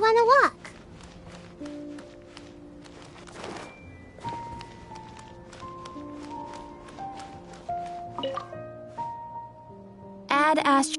wanna walk? Add Ast.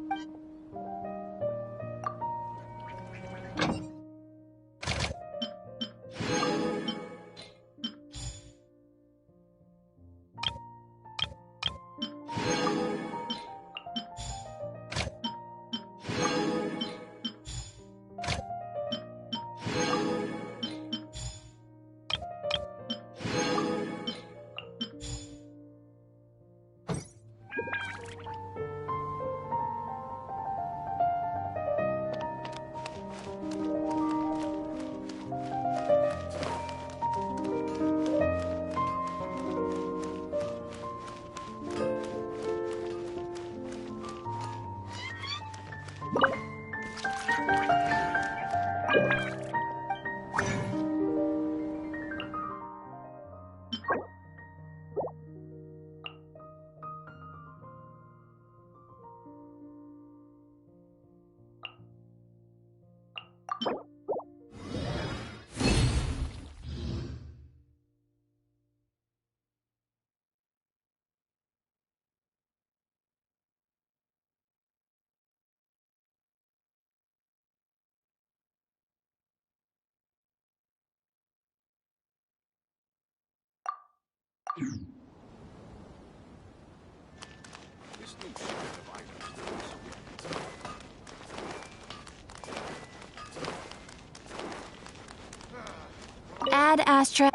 Add Astra.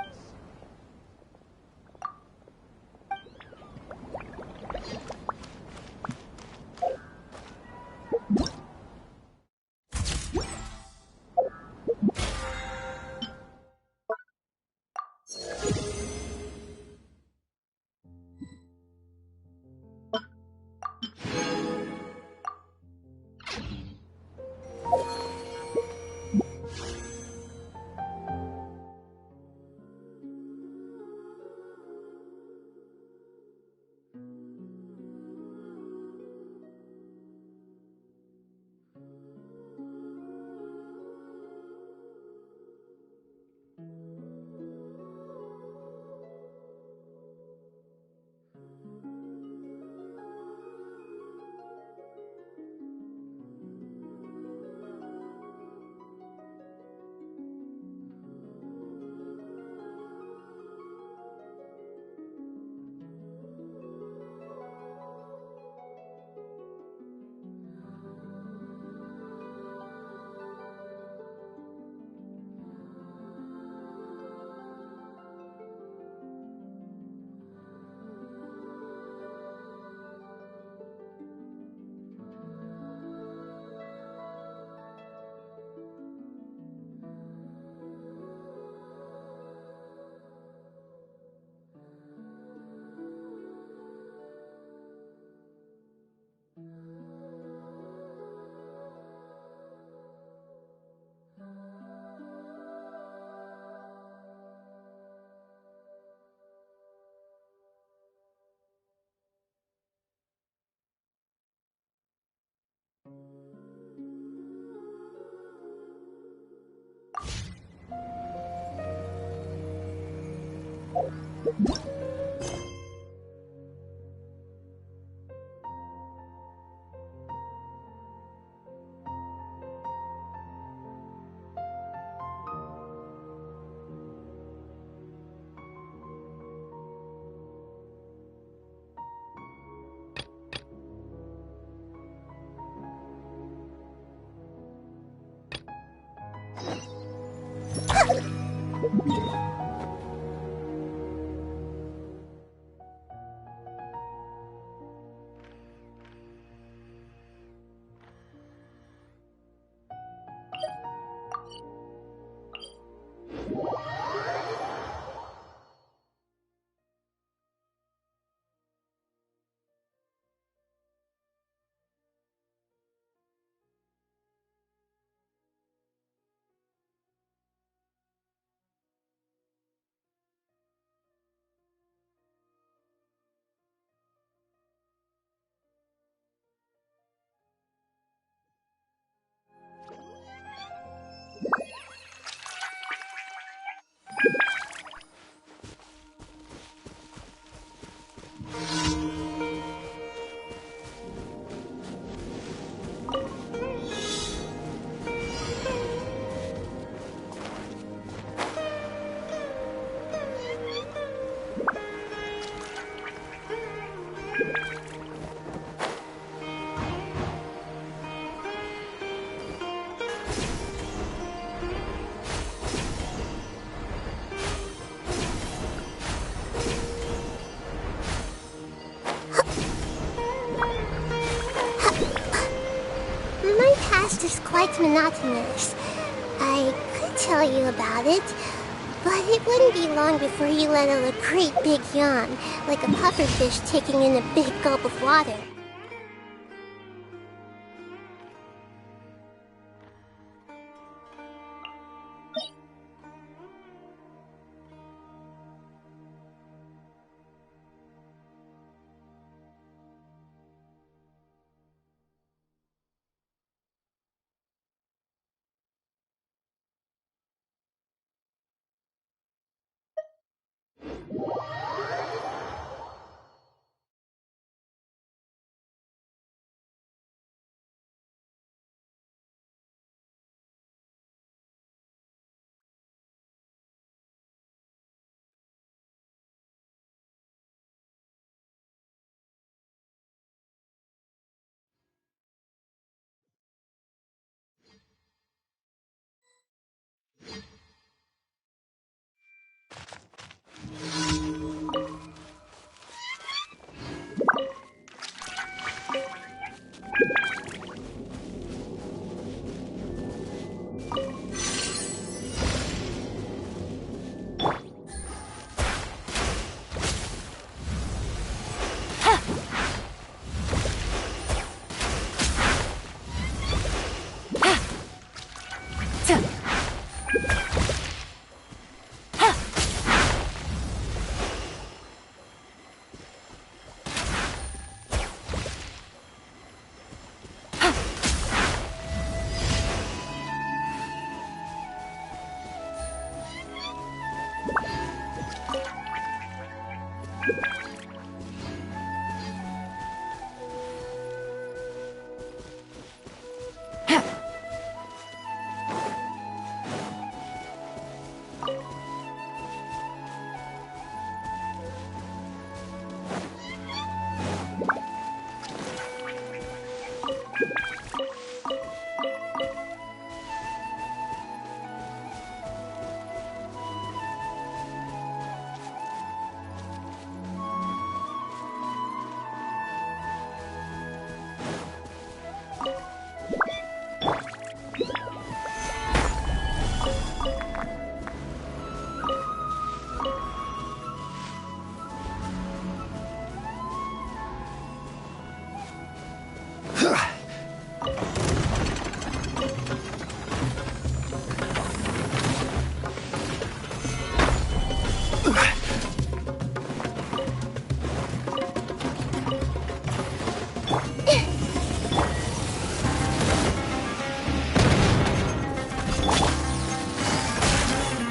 quite monotonous. I could tell you about it, but it wouldn't be long before you let out a great big yawn, like a pufferfish taking in a big gulp of water.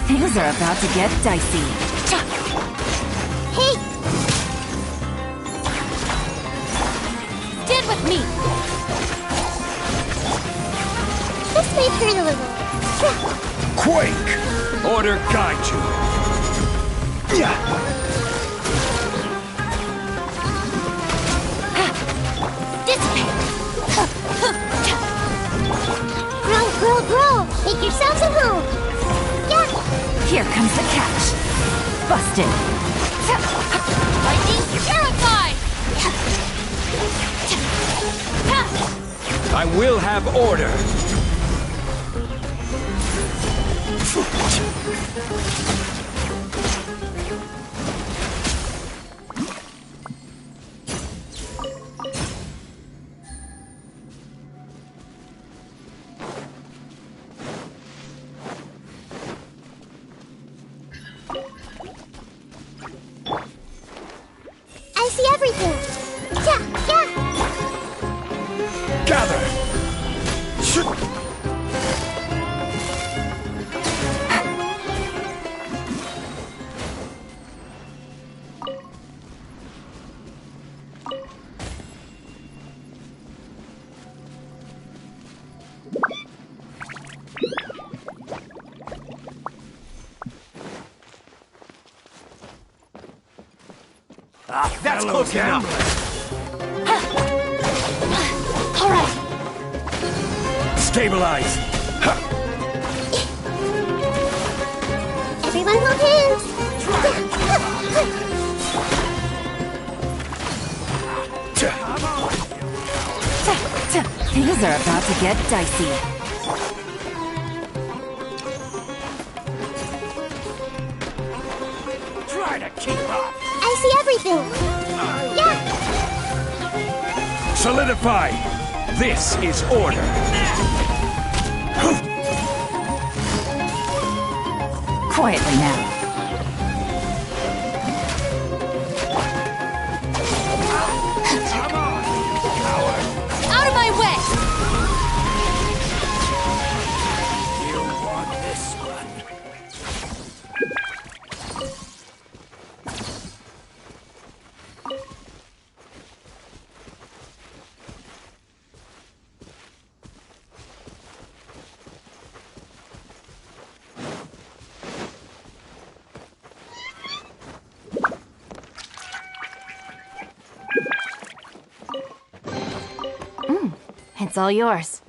Things are about to get dicey. Hey! Stand with me! This may hurt a little. Quake! Order guide you. Yeah. Grow! Make yourselves at home! Yeah! Here comes the catch. Busted. Lightning purified! I will have order. I see everything! Yeah! Gather! That's close enough. All right. Stabilize. Everyone hold hands! Things are about to get dicey. try to keep up. I see everything. Yeah. Solidify. This is order. Quietly now. Come on, coward. Out of my way! You want this one? It's all yours.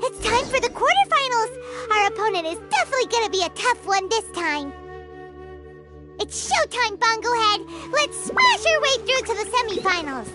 It's time for the quarterfinals! Our opponent is definitely gonna be a tough one this time. It's showtime, Bongohead! Let's smash our way through to the semifinals!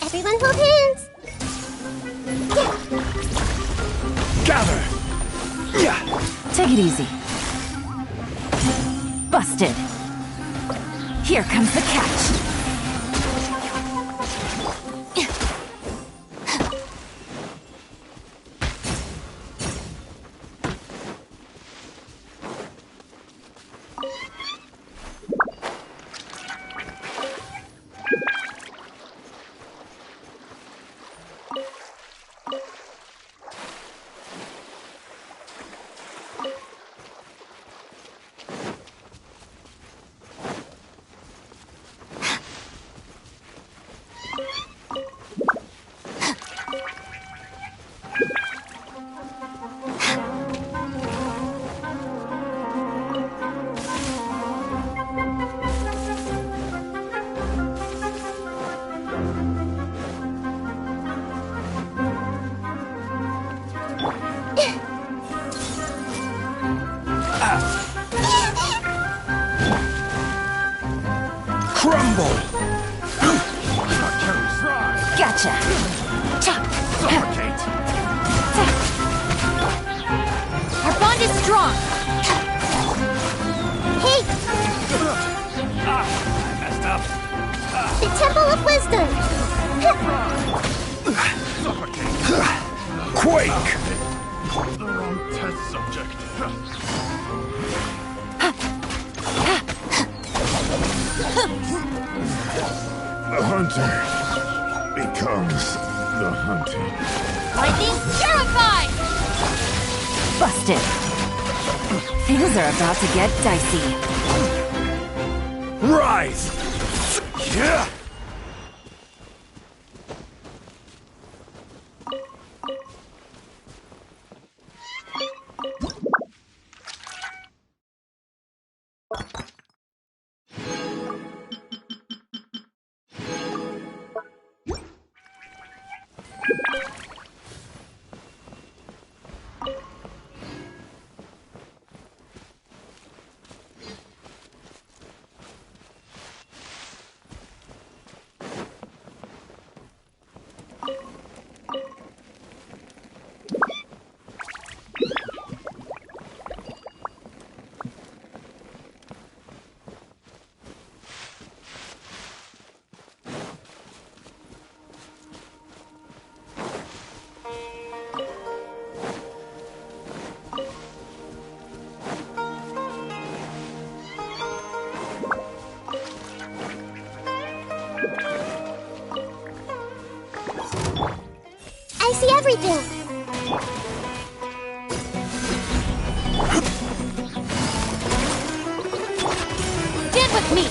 Everyone hold hands! Gather. Yeah. Take it easy. Busted. Here comes the catch. Crumble! Gotcha. Suffocate! Our bond is strong. Hey! I messed up. The Temple of Wisdom! Suffocate! Quake! The wrong test subject. The hunter becomes the hunted. Lightning purified! Busted. Things are about to get dicey. Rise! Yeah! everything! Stand with me!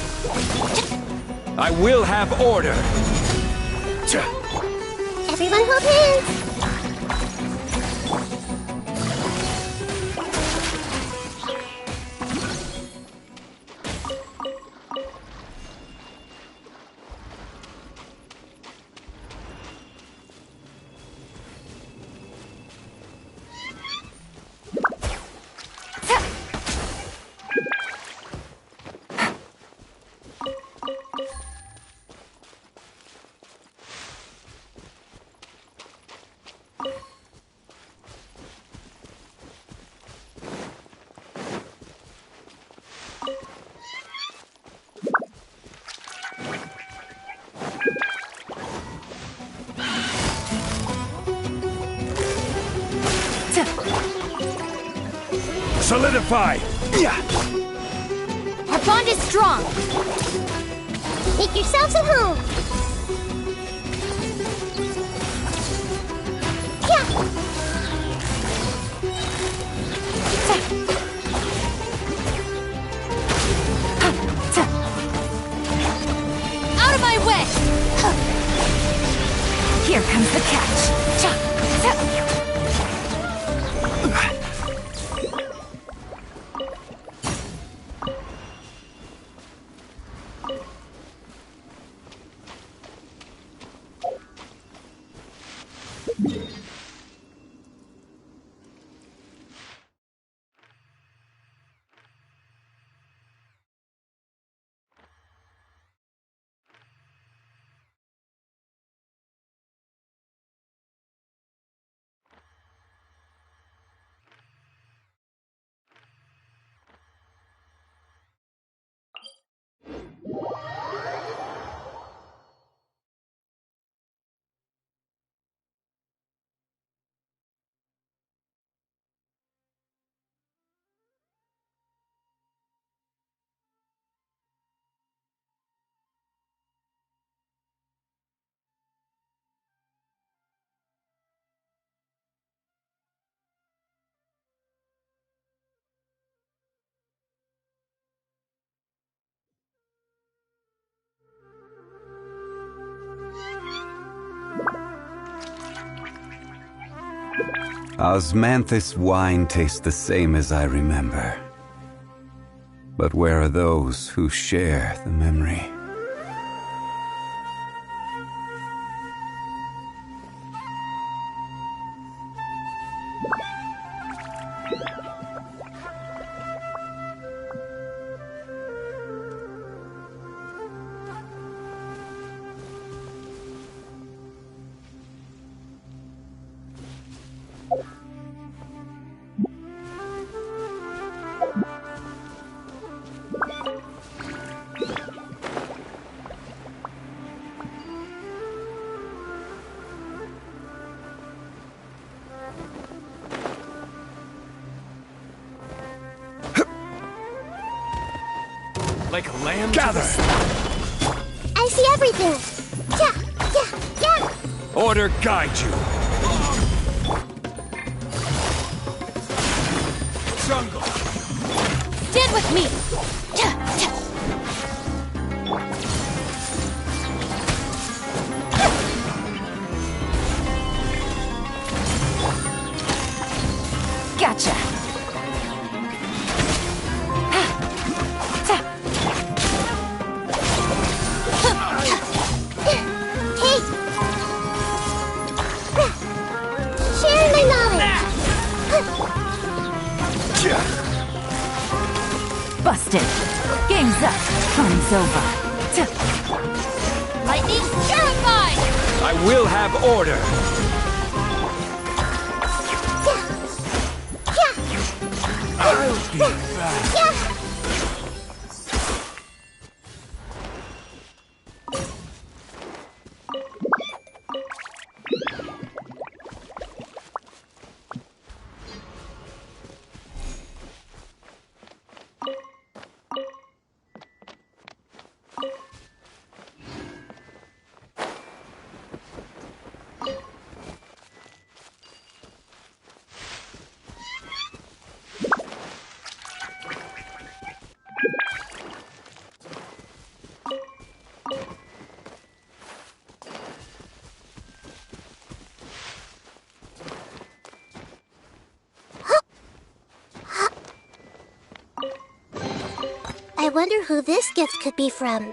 I will have order. Everyone hold hands! Solidify! Yeah. Our bond is strong! Make yourselves at home! Yeah! Out of my way! Here comes the catch! Osmanthus wine tastes the same as I remember. But where are those who share the memory? Like a lamb. Gather! I see everything! Yeah! Order guide you. Jungle. Stand with me! Gotcha! Hey! Sharing my knowledge! Busted! Game's up! Fun's over! Lightning terrified! I will have order. I'll be back. Yeah! wonder who this gift could be from.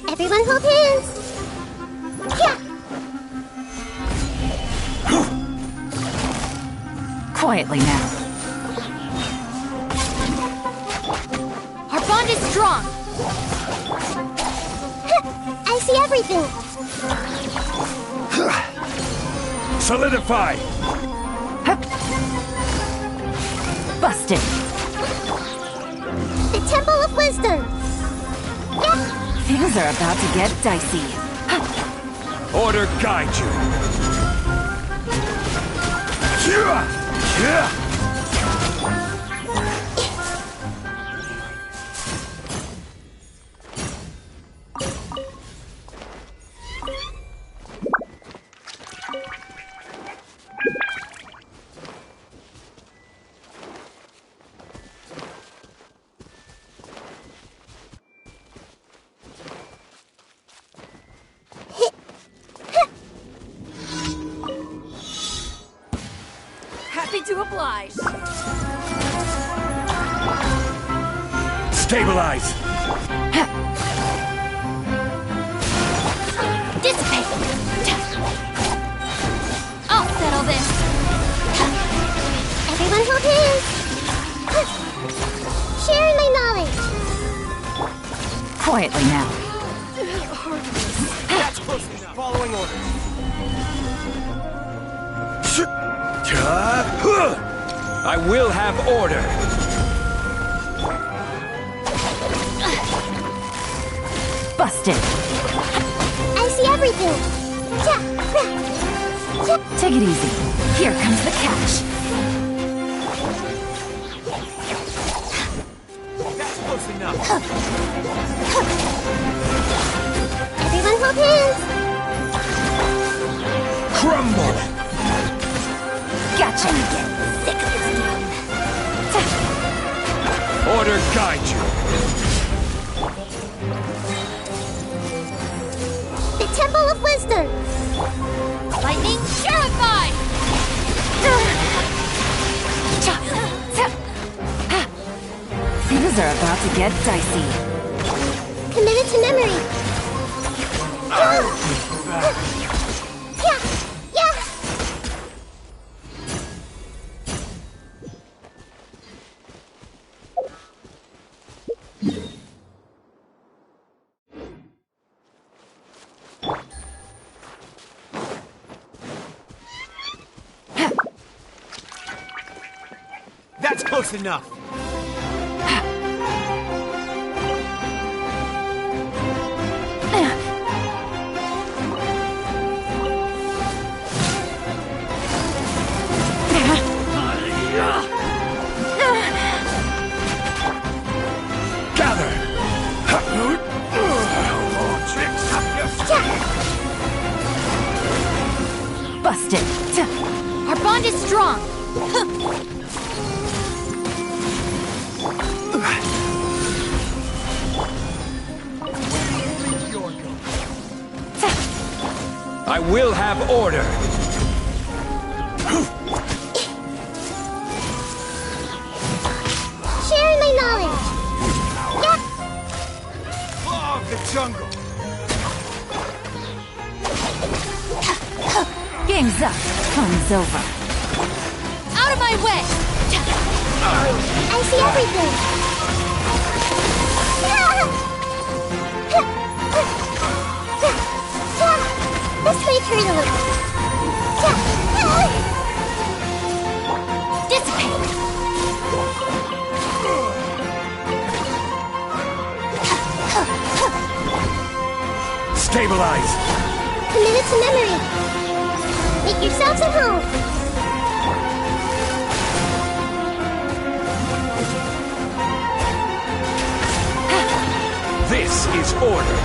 Everyone hold hands! Yeah. Quietly now. Our bond is strong. I see everything! Solidify! Busted. The Temple of Wisdom! Yeah. Things are about to get dicey. Order guide you! Happy to oblige. Stabilize! Dissipate! I'll settle this. Everyone hold hands! Sharing my knowledge! Quietly now. Following orders. I will have order. Busted. I see everything! Take it easy. Here comes the catch. That's close enough. Everyone hold hands! Crumble! Gotcha. Sick of this game. Order guide you. The Temple of Wisdom! Lightning terrified. Things are about to get dicey. Committed to memory! Yeah! Yeah! That's close enough. Gather. Busted. Our bond is strong. I will have order. Sharing my knowledge! Yeah! Law of the jungle. Game's up. Fun's over. Out of my way! I see everything! This may hurt a little. Dissipate! Stabilize! Commit it to memory. Make yourselves at home. This is order!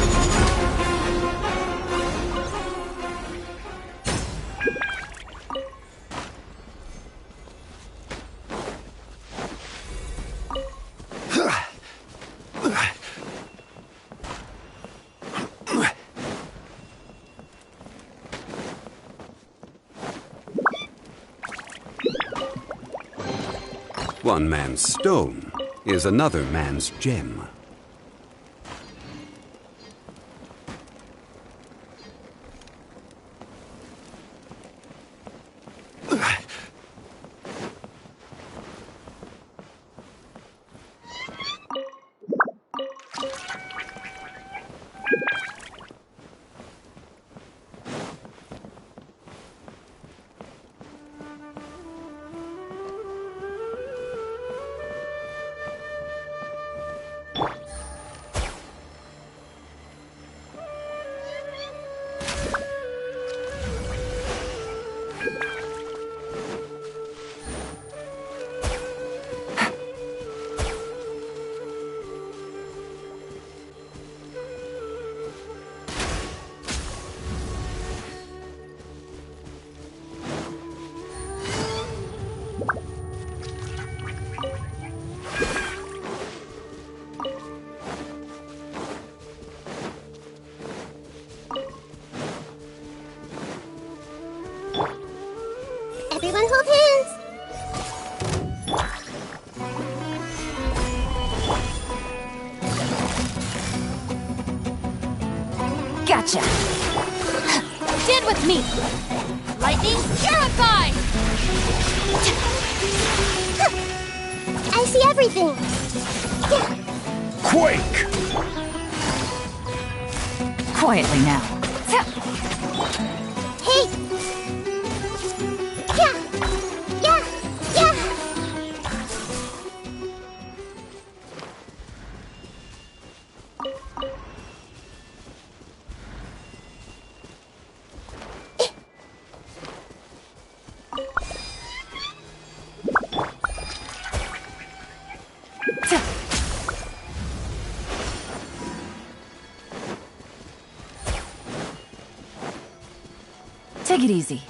One man's stone is another man's gem. Everyone hold hands. Gotcha! Stand with me! Lightning Purify! I see everything. Quake! Quietly now. Hey! Yeah! Yeah! Yeah! Take it easy.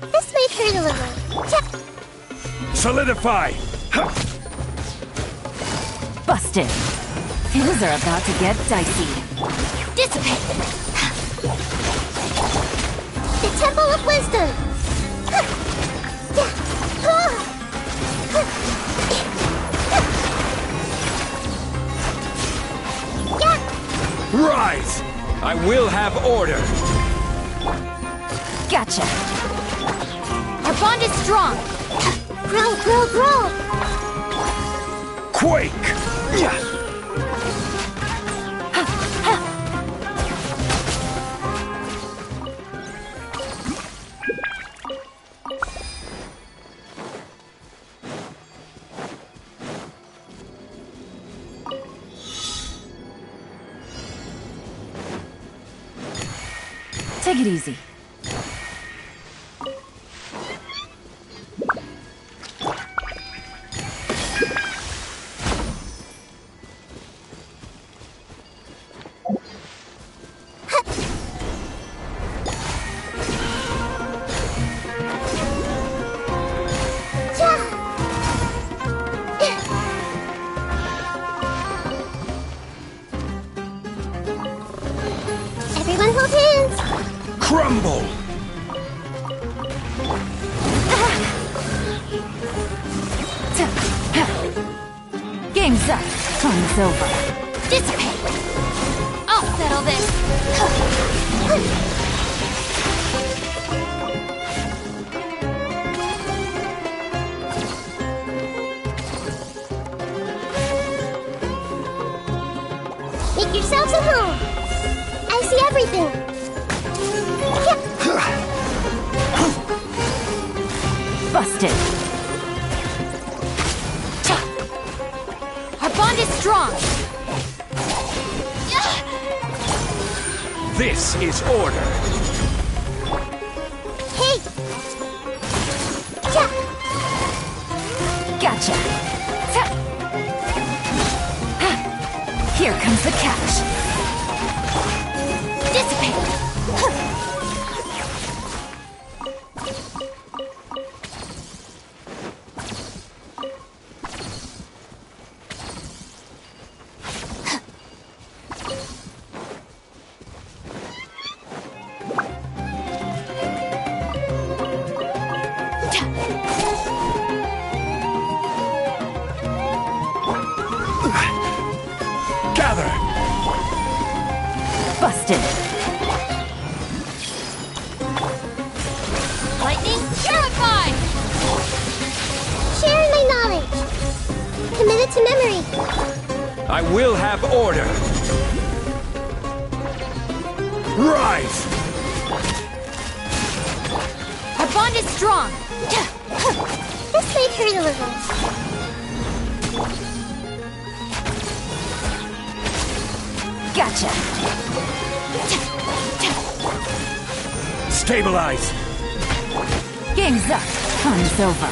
This may hurt a little. Solidify! Busted. Things are about to get dicey. Dissipate! The Temple of Wisdom. Rise! I will have order! Gotcha! Our bond is strong! Grow, grow, grow! Quake! Take it easy. Everyone hold hands! Crumble! Game's up. Fun's over. Dissipate! I'll settle this! Make yourselves at home! I see everything! Busted. Our bond is strong! This is order. Hey! Gotcha. Here comes the catch. Dissipate! Gather! Busted. Lightning purified! Sharing my knowledge. Committed to memory. I will have order. Rise! Our bond is strong. This may hurt a little. Gotcha. Stabilize! Game's up. Fun's over.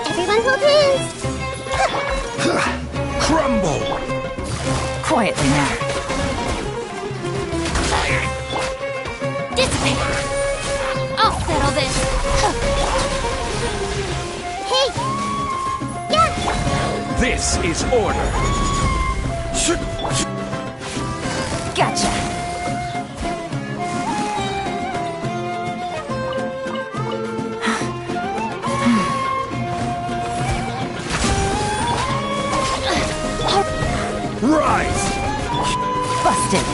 Everyone hold hands. Crumble! Quietly now. Dissipate. I'll settle this. Hey! Yeah! This is order. Gotcha. Rise! Busted.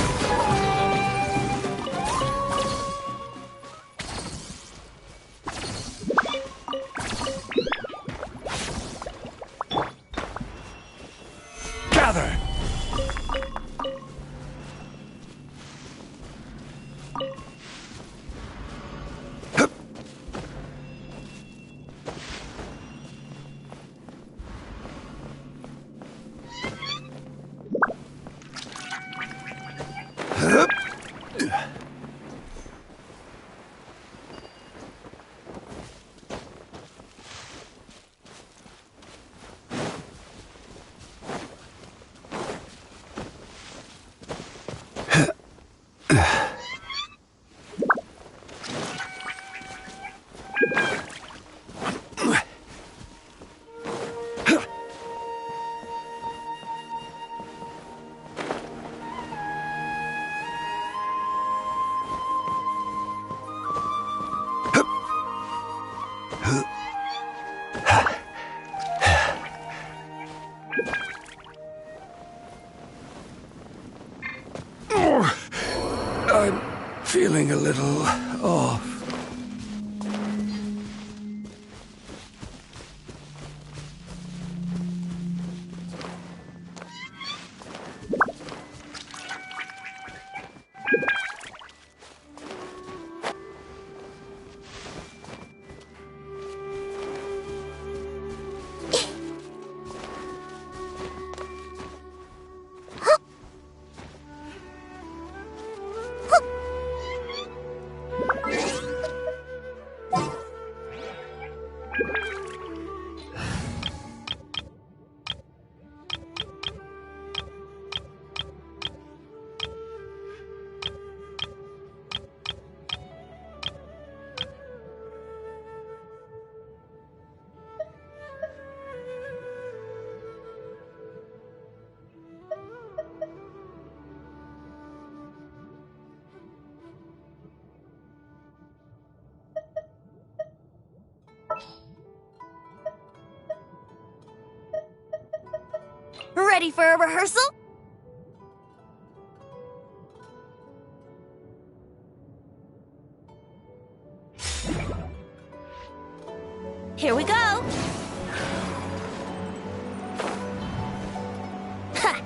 Gather! I'm feeling a little off. Ready for a rehearsal? Here we go! Ha!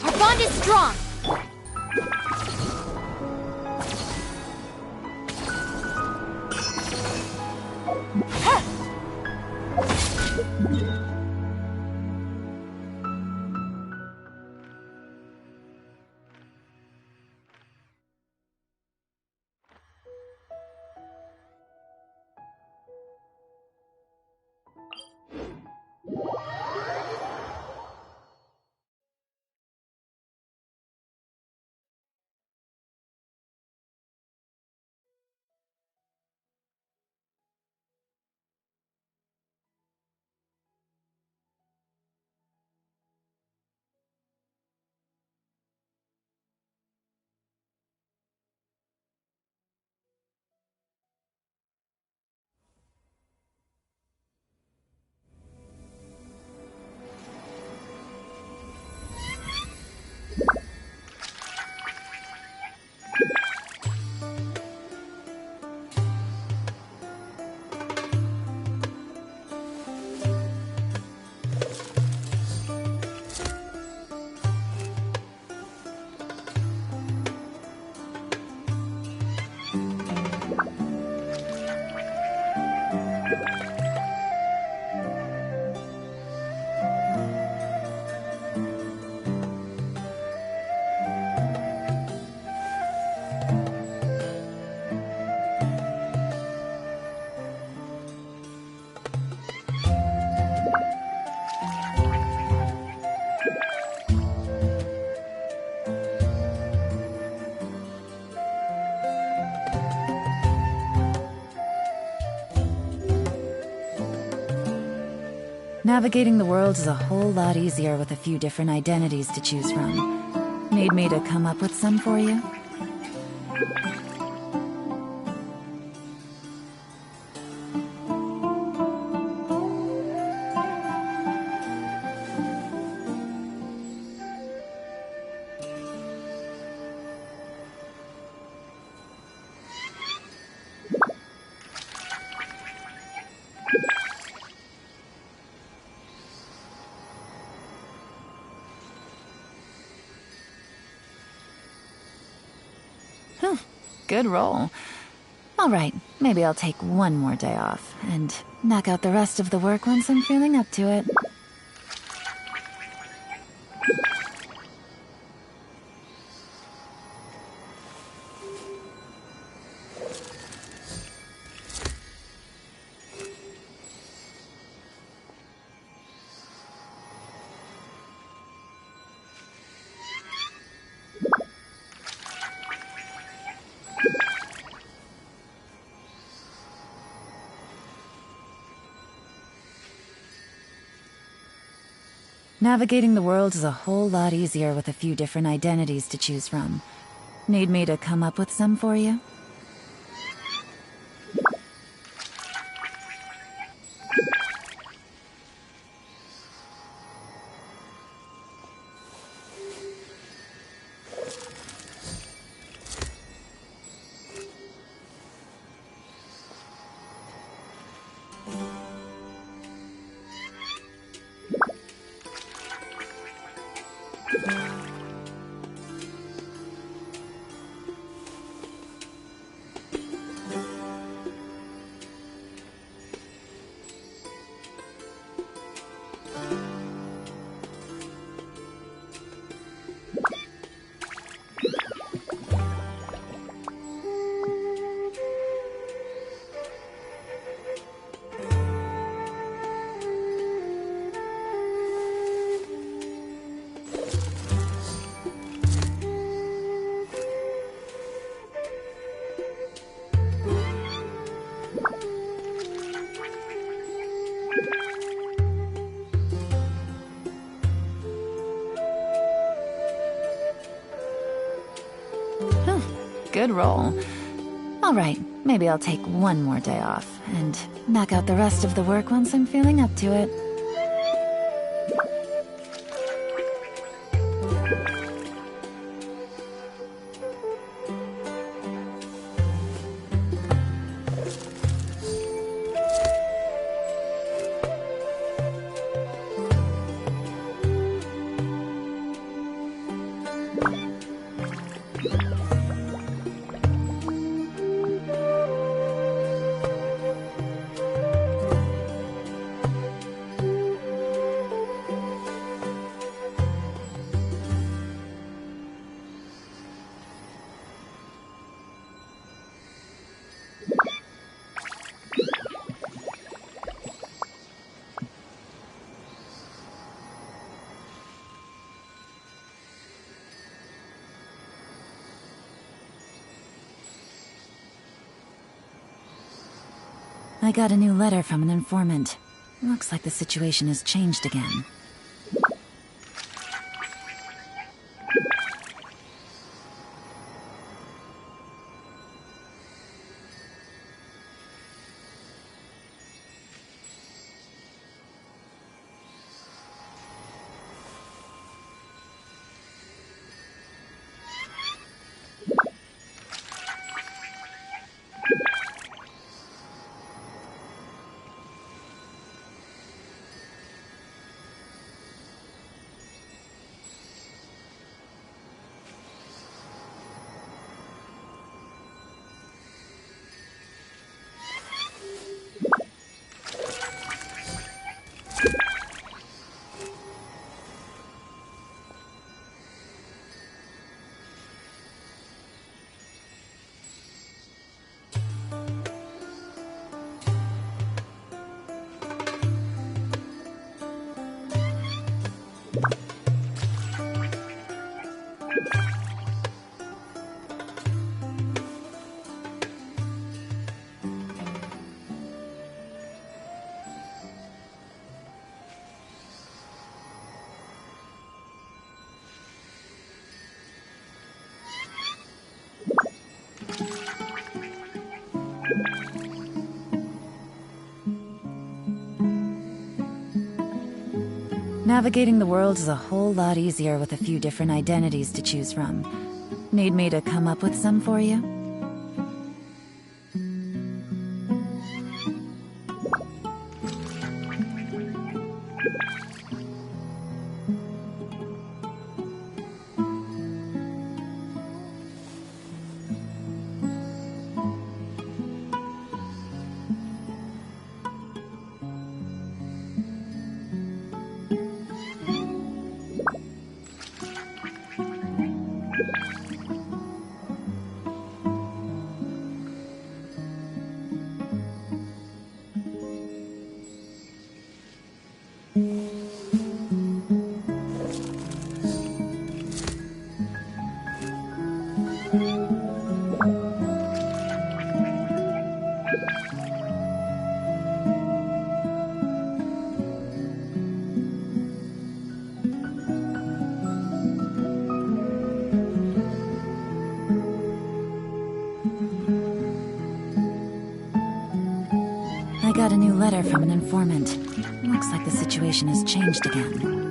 Our bond is strong! Navigating the world is a whole lot easier with a few different identities to choose from. Need me to come up with some for you? Good roll. Alright, maybe I'll take one more day off, and knock out the rest of the work once I'm feeling up to it. Navigating the world is a whole lot easier with a few different identities to choose from. Need me to come up with some for you? Good roll. Alright, maybe I'll take one more day off, and knock out the rest of the work once I'm feeling up to it. I got a new letter from an informant. Looks like the situation has changed again. Navigating the world is a whole lot easier with a few different identities to choose from. Need me to come up with some for you? I got a new letter from an informant. Looks like the situation has changed again.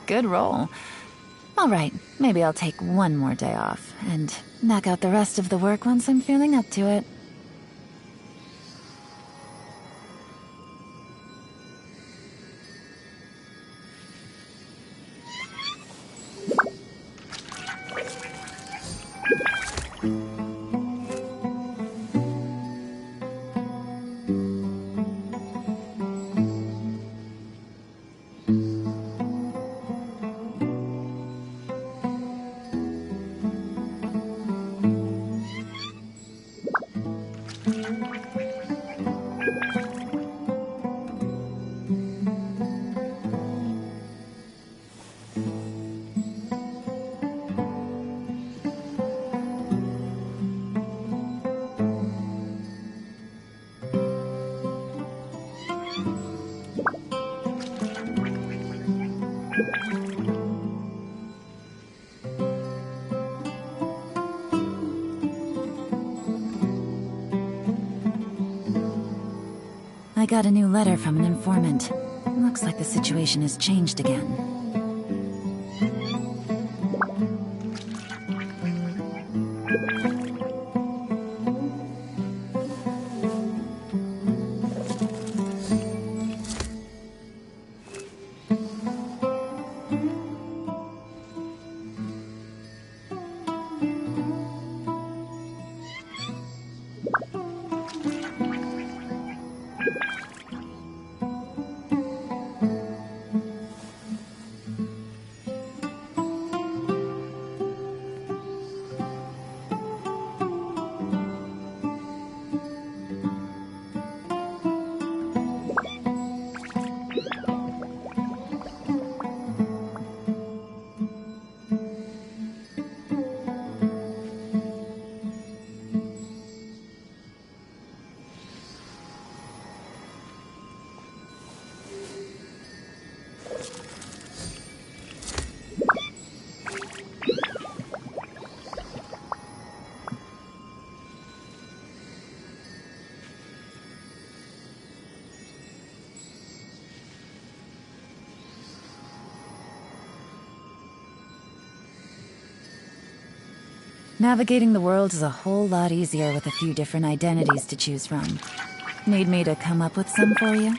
Good roll. All right, maybe I'll take one more day off and knock out the rest of the work once I'm feeling up to it. I got a new letter from an informant. Looks like the situation has changed again. Navigating the world is a whole lot easier with a few different identities to choose from. Need me to come up with some for you?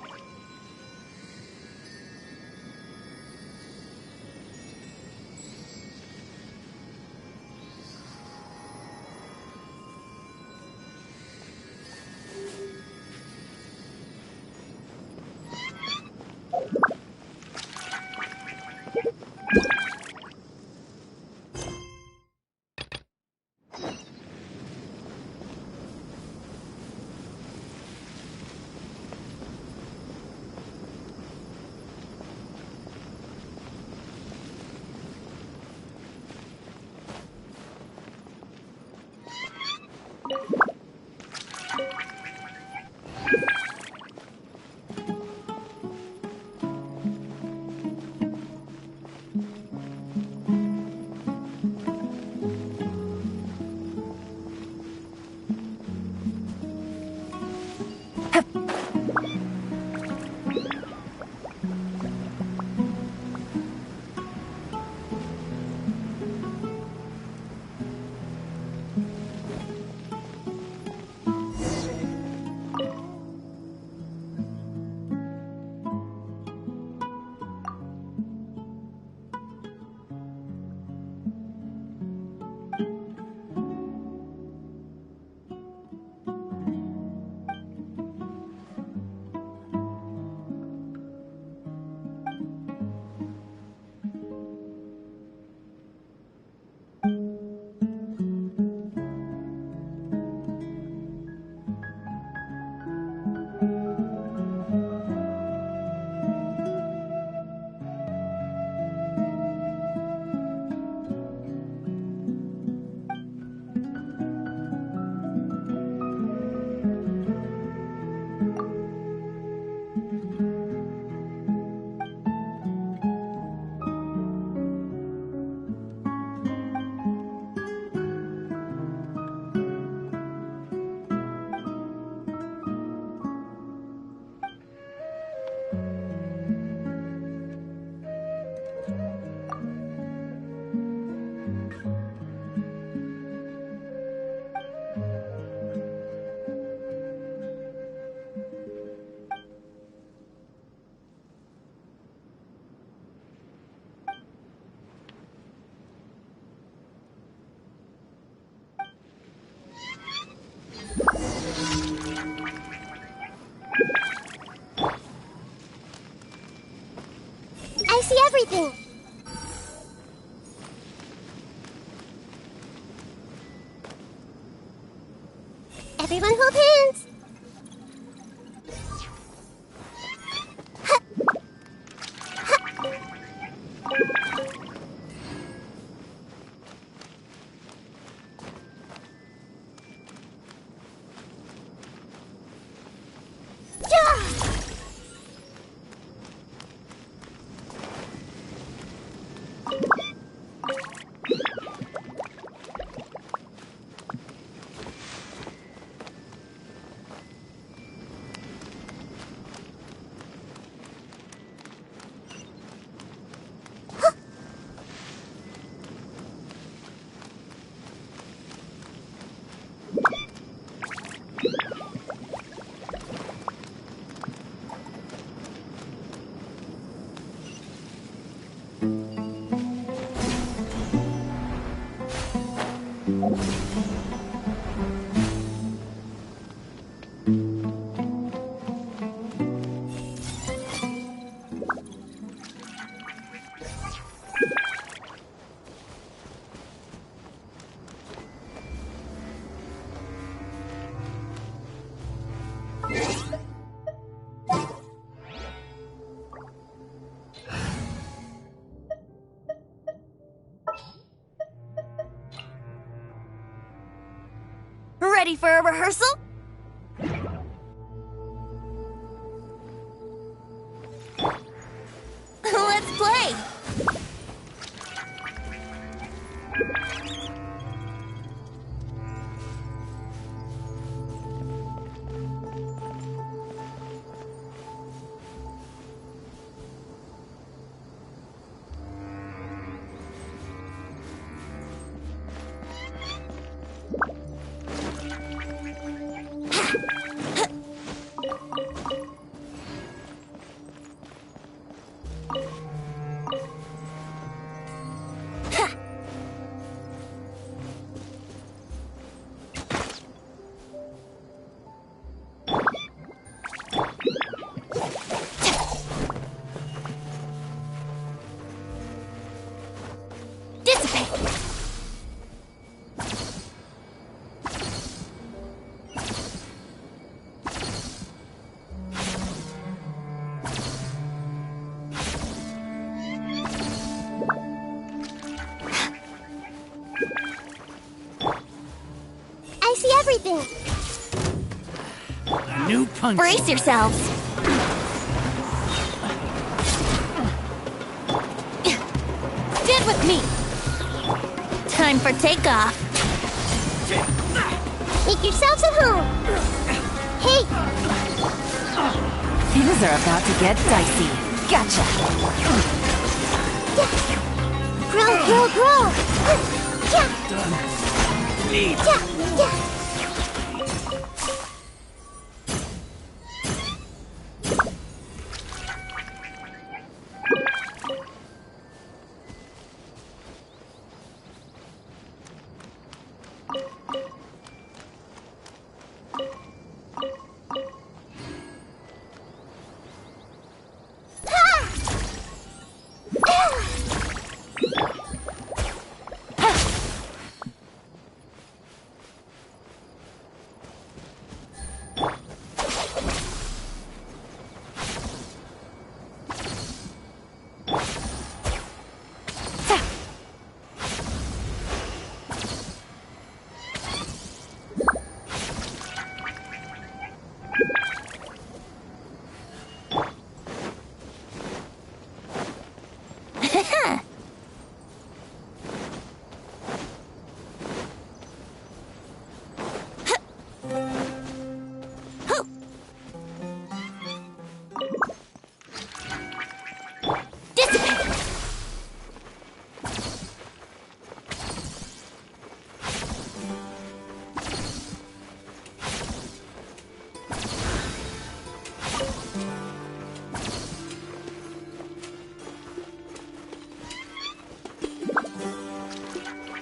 I see everything. Everyone hold hands. Ready for a rehearsal? Let's play! I see everything. A new punch. Brace yourselves. Stand with me. Time for takeoff. Make yourselves at home. Hey, Things are about to get dicey. Gotcha. grow. Yeah, Need. yeah.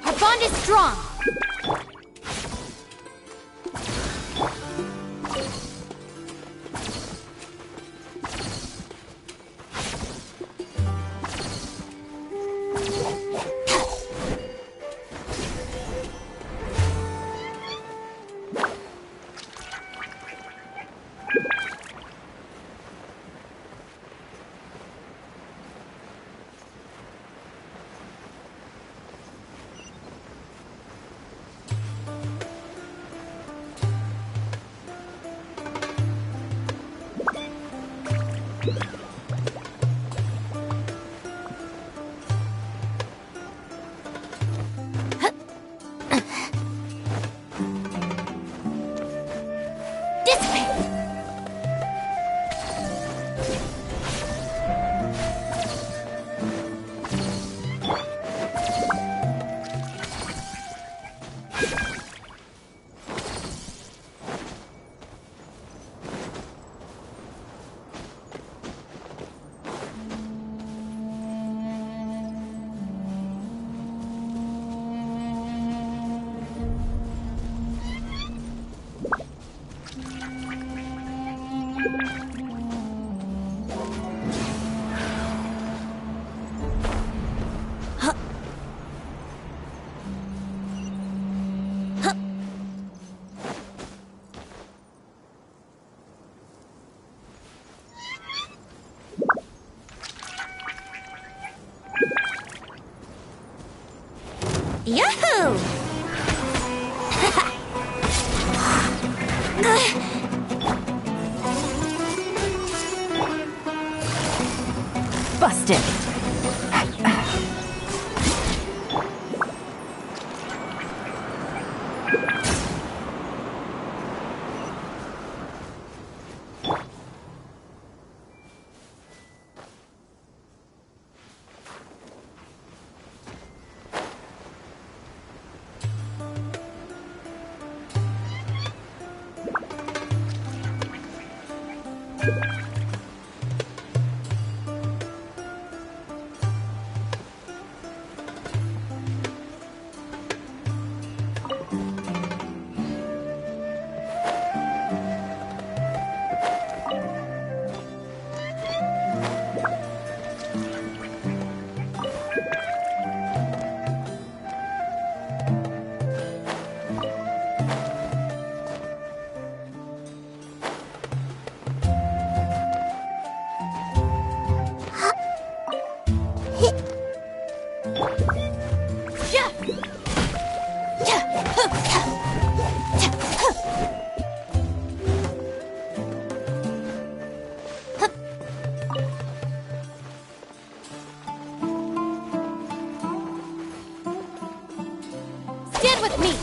Our bond is strong. Yahoo! Busted. Stand with me!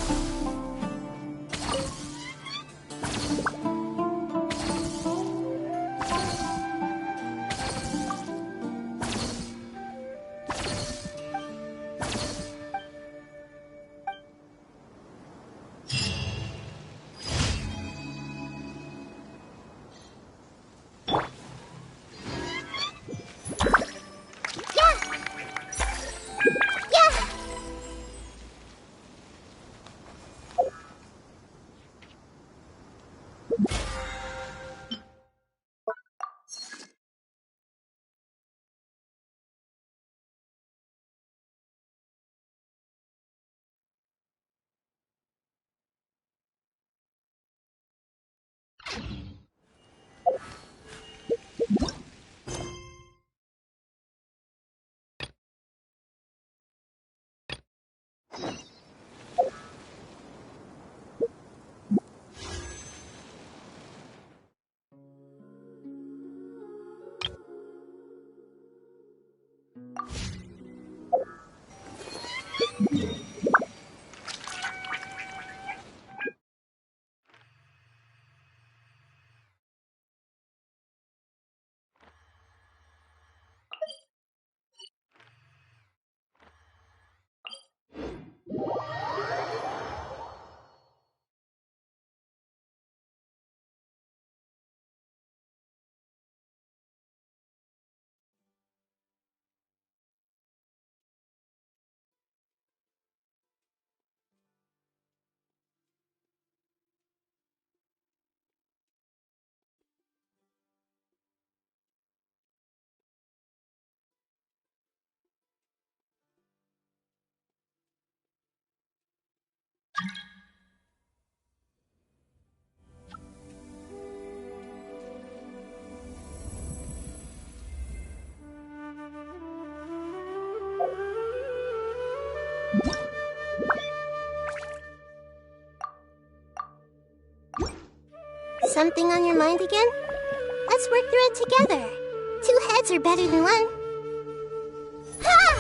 Something on your mind again? Let's work through it together. 2 heads are better than 1. Ha!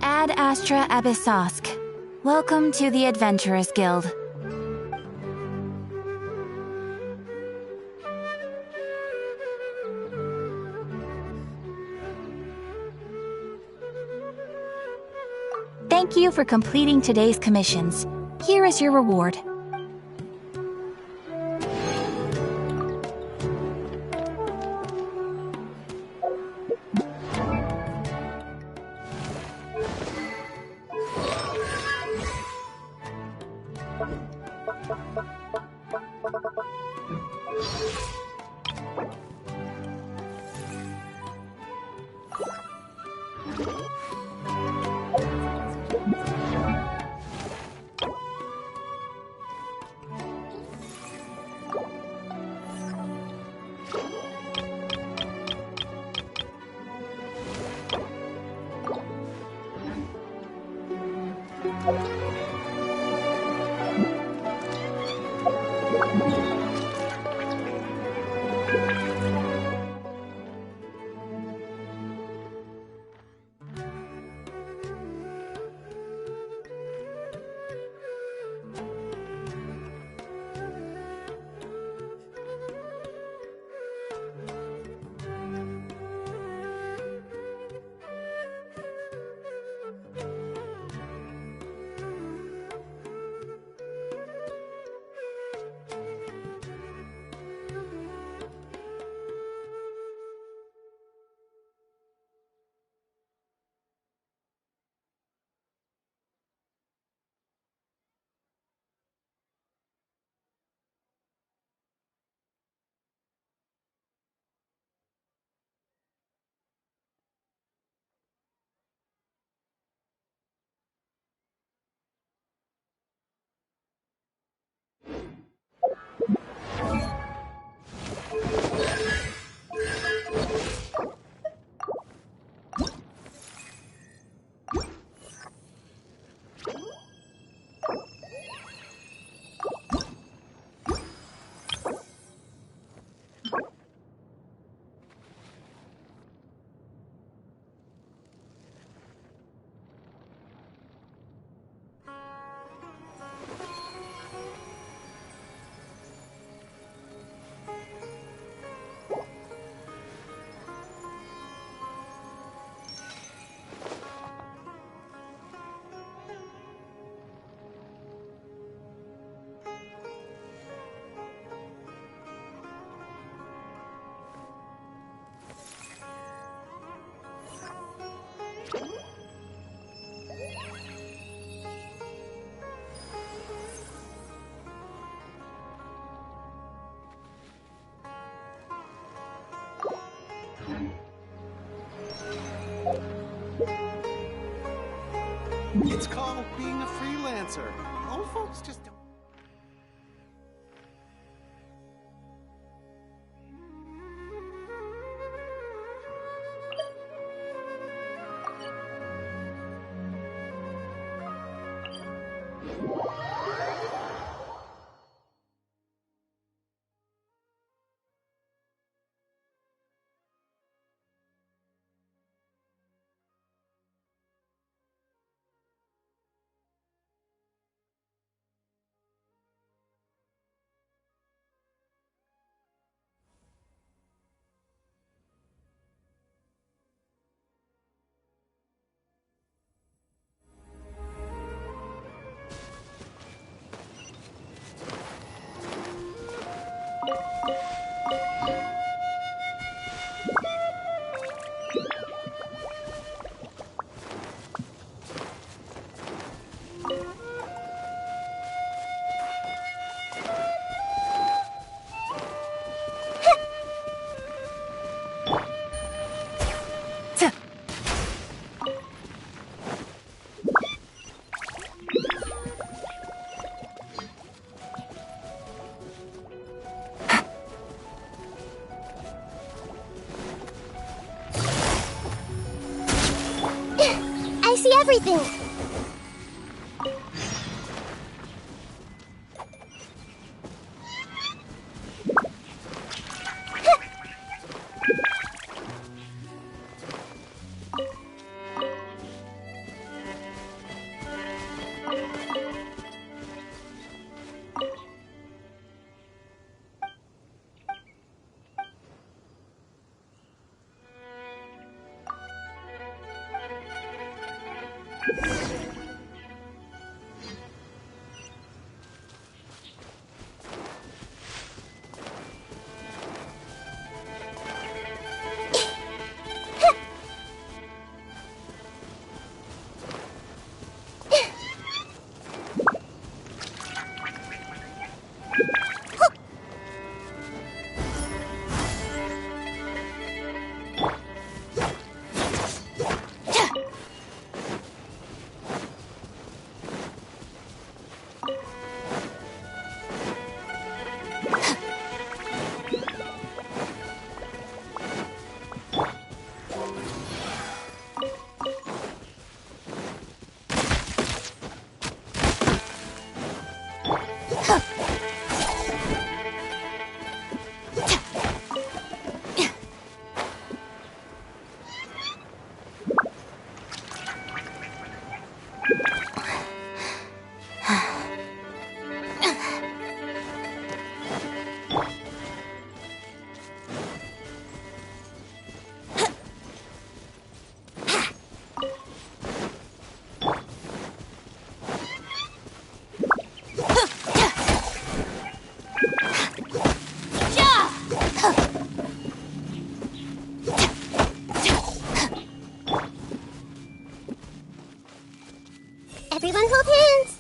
Ad Astra Abyssosk. Welcome to the Adventurers Guild. Thank you for completing today's commissions. Here is your reward. It's called being a freelancer. Old folks just don't. I see everything. Everyone hold hands!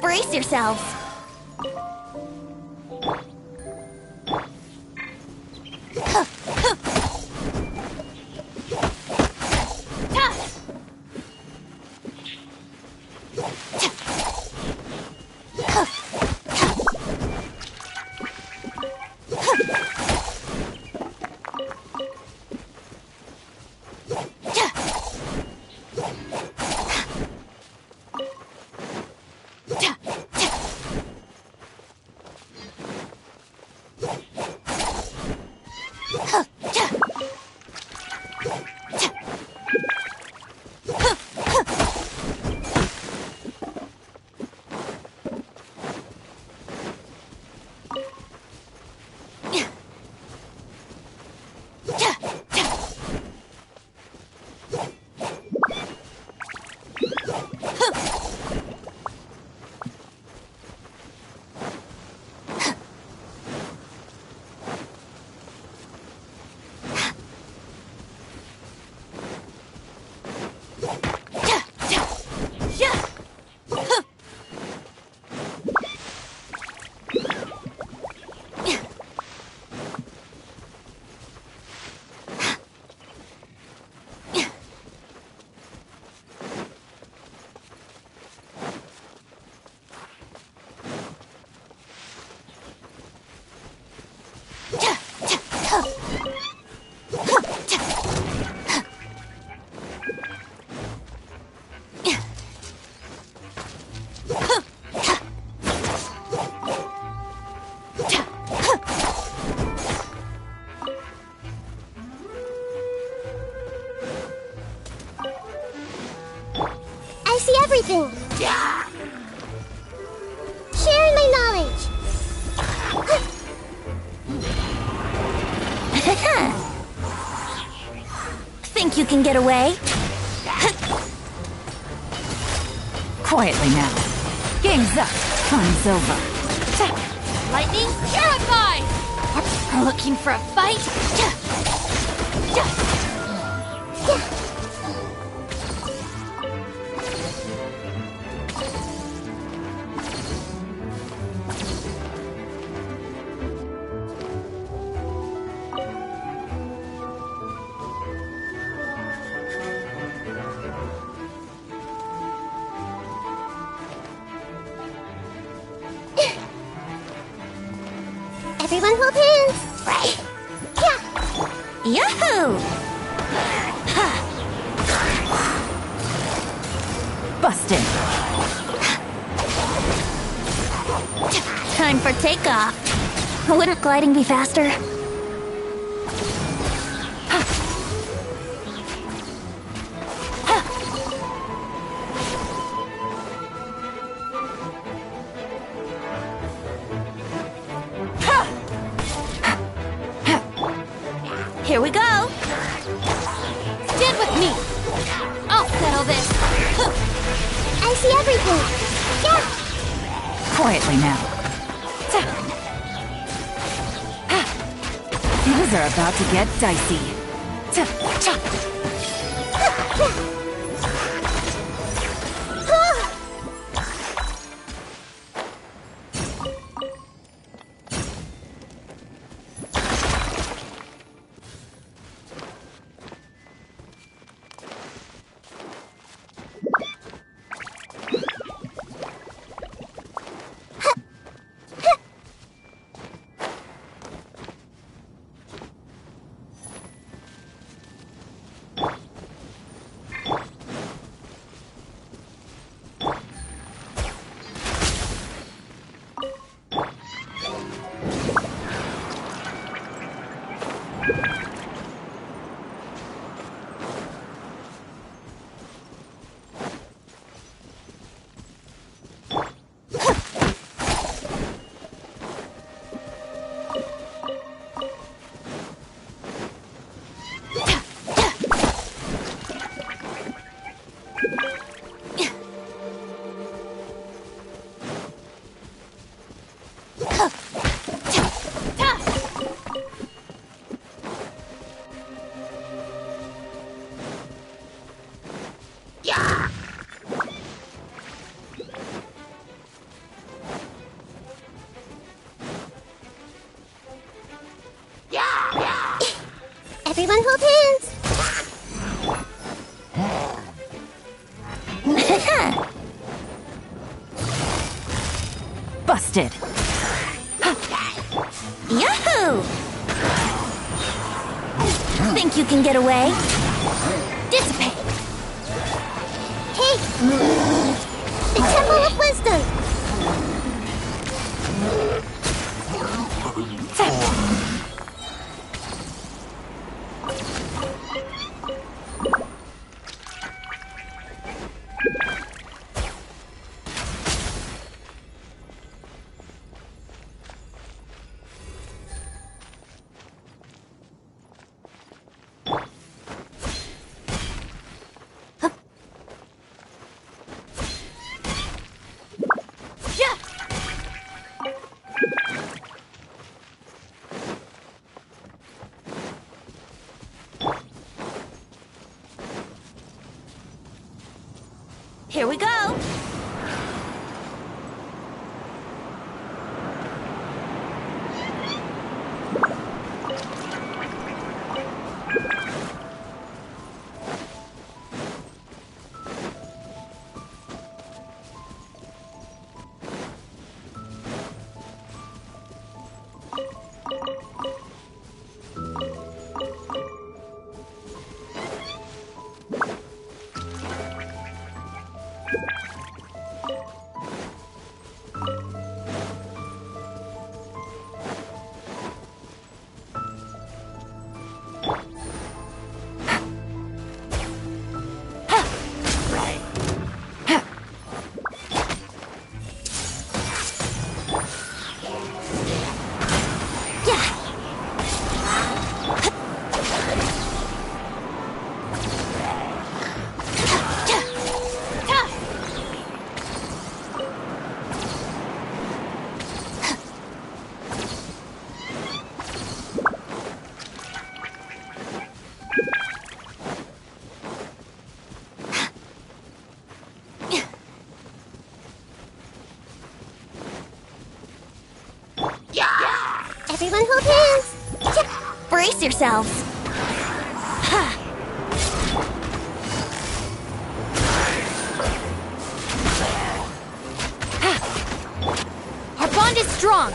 Brace yourselves. I see everything! Sharing my knowledge! Think you can get away? Quietly now. Game's up. Fun's over. Lightning, purify! Looking for a fight? Everyone hold hands! Right! Yeah! Yahoo! Busted. Time for takeoff. Wouldn't gliding be faster? Here we go! Stand with me! I'll settle this! I see everything! Yeah! Quietly now. Things are about to get dicey. Everyone hold hands! Busted. Yahoo! Think you can get away? Dissipate! Hey! The Temple of Wisdom! Here we go! Everyone hold hands! Brace yourselves! Our bond is strong!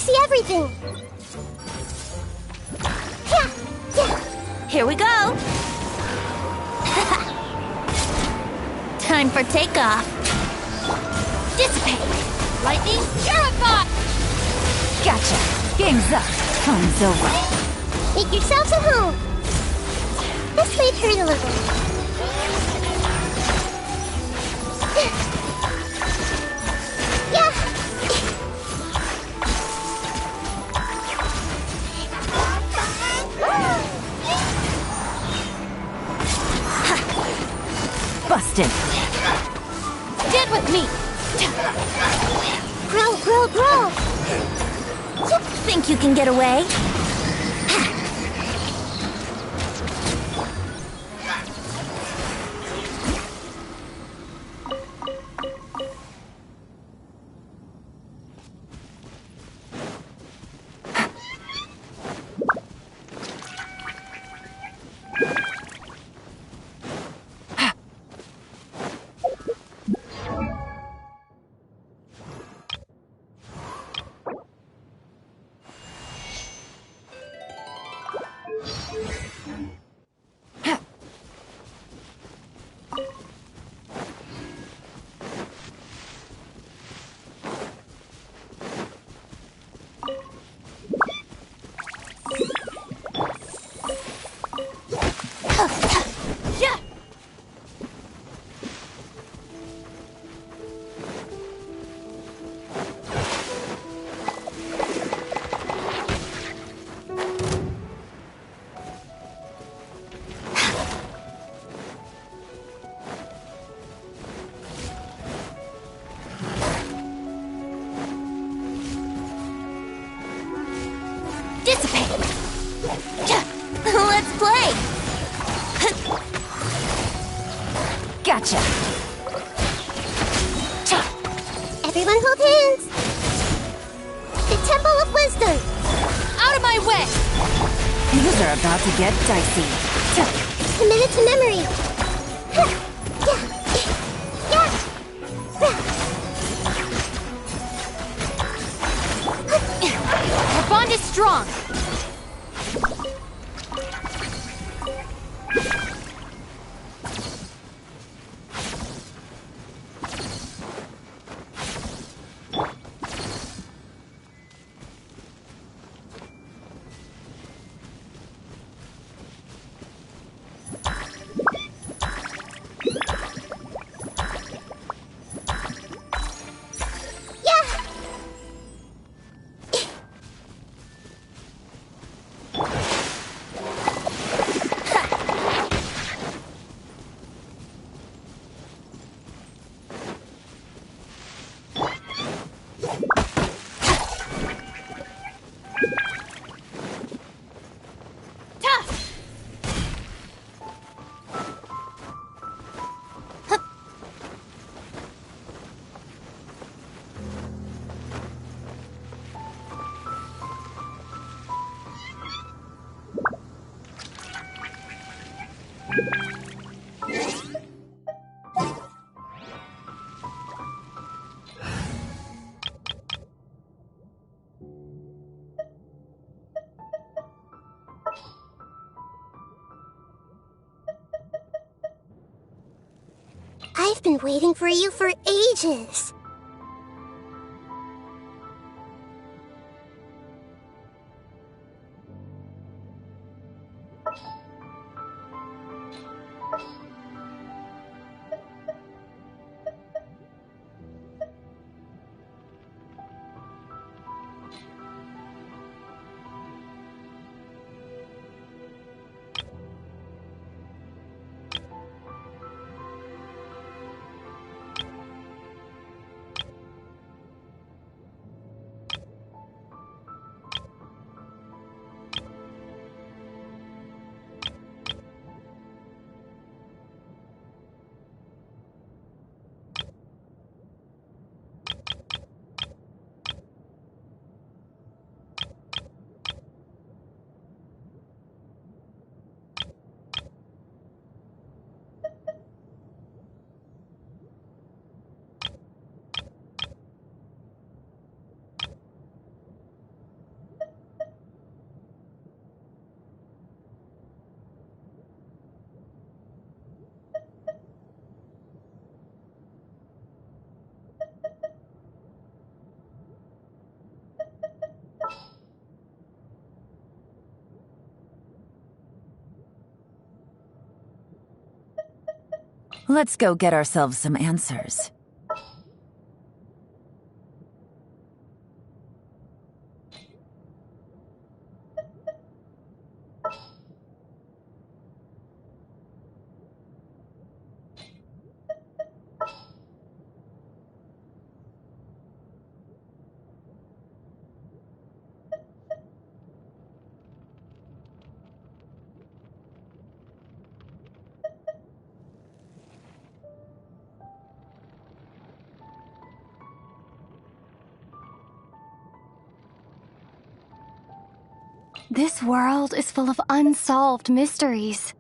see everything. Here we go! Time for takeoff. Dissipate! Lightning Purify! Gotcha. Game's up. Time's over. Make yourselves at home. This might hurt a little. Yeah. Busted. Stand with me! Grow, grow, grow. Think you can get away? Dissipate! Let's play! Gotcha. Everyone hold hands. The Temple of Wisdom. Out of my way! Things are about to get dicey. Committed to memory. Our bond is strong! I've been waiting for you for ages. Let's go get ourselves some answers. This world is full of unsolved mysteries.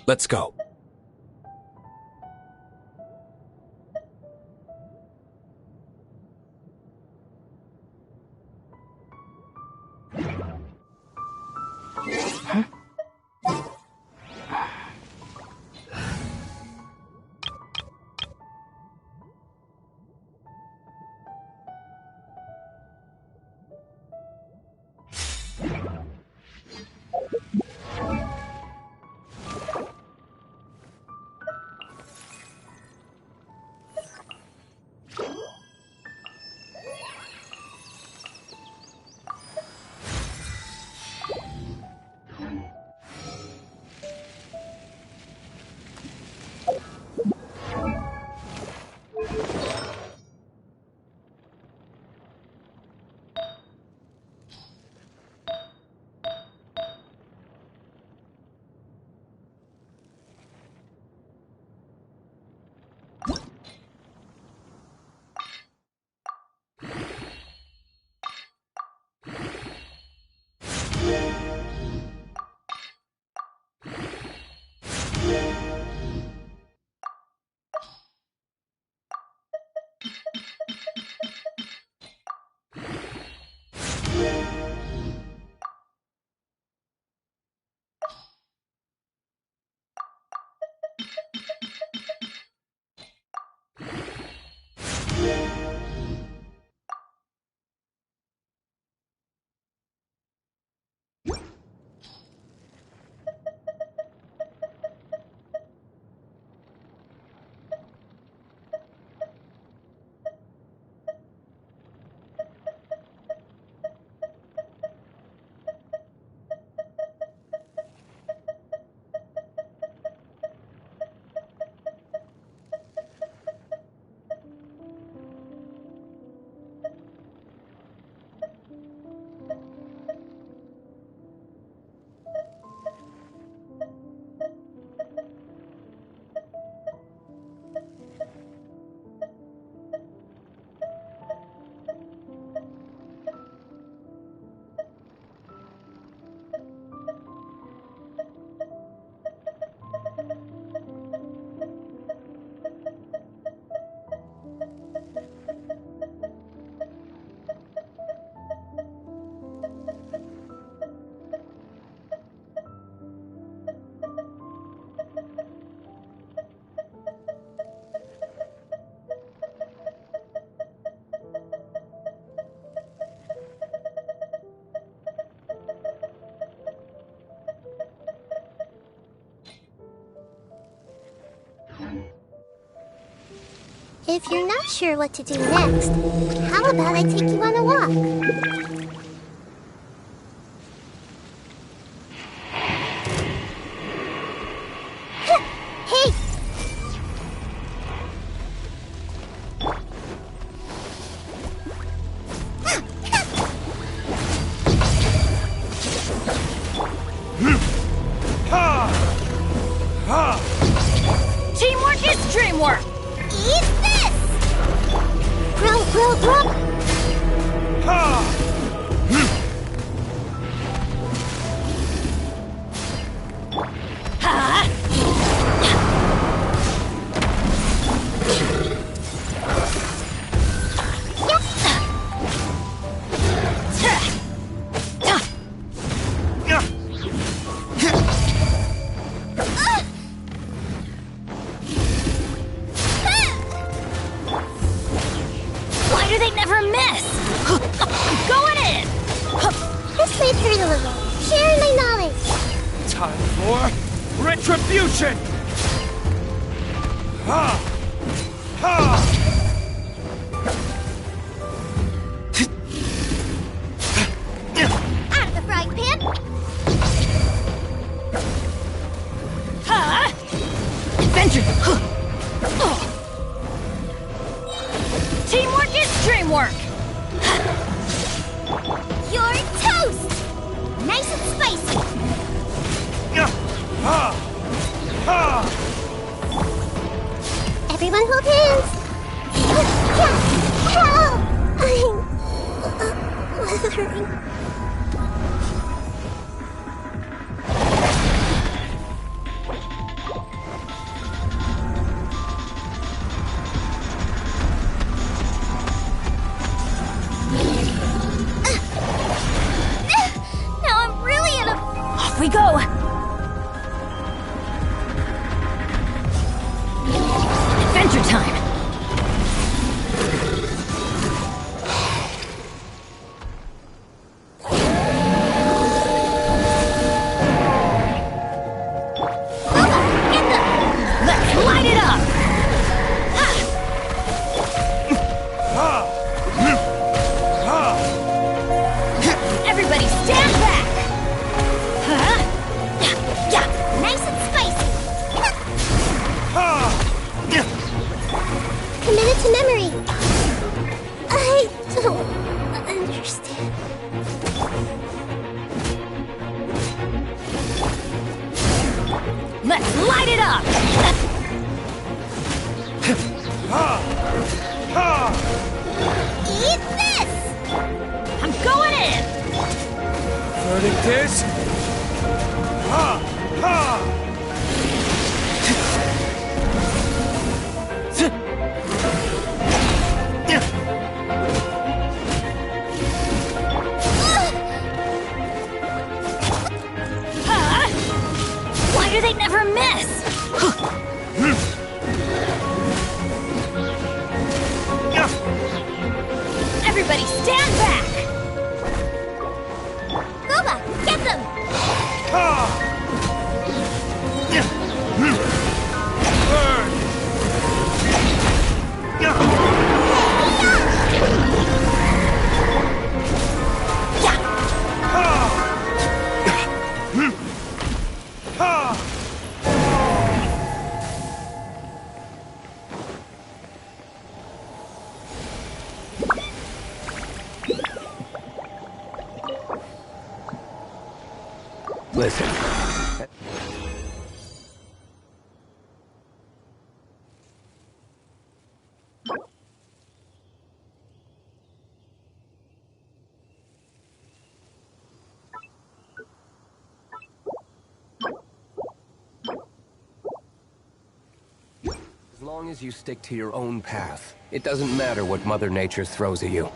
Let's go. If you're not sure what to do next, how about I take you on a walk? Hey! Teamwork is dreamwork! Eat this! Grow, grow, grow! hurt a little. Sharing my knowledge. Time for retribution! Ha! Ha! Out of the frying pan. Ha! Adventure! Teamwork is dreamwork! You're toast. Nice and spicy. Ha! Ha! Everyone hold hands. Help! I'm withering. Now I'm really in a... Off we go! Adventure time! Let's light it up! Everybody stand back! Nice and spicy. Committed to memory. I don't understand. Let's light it up! Eat this! I'm going in! Verdict is... Ha! Ha! Why do they never miss? Everybody stand back! Boba, get them! Burn! Listen. As long as you stick to your own path, it doesn't matter what Mother Nature throws at you.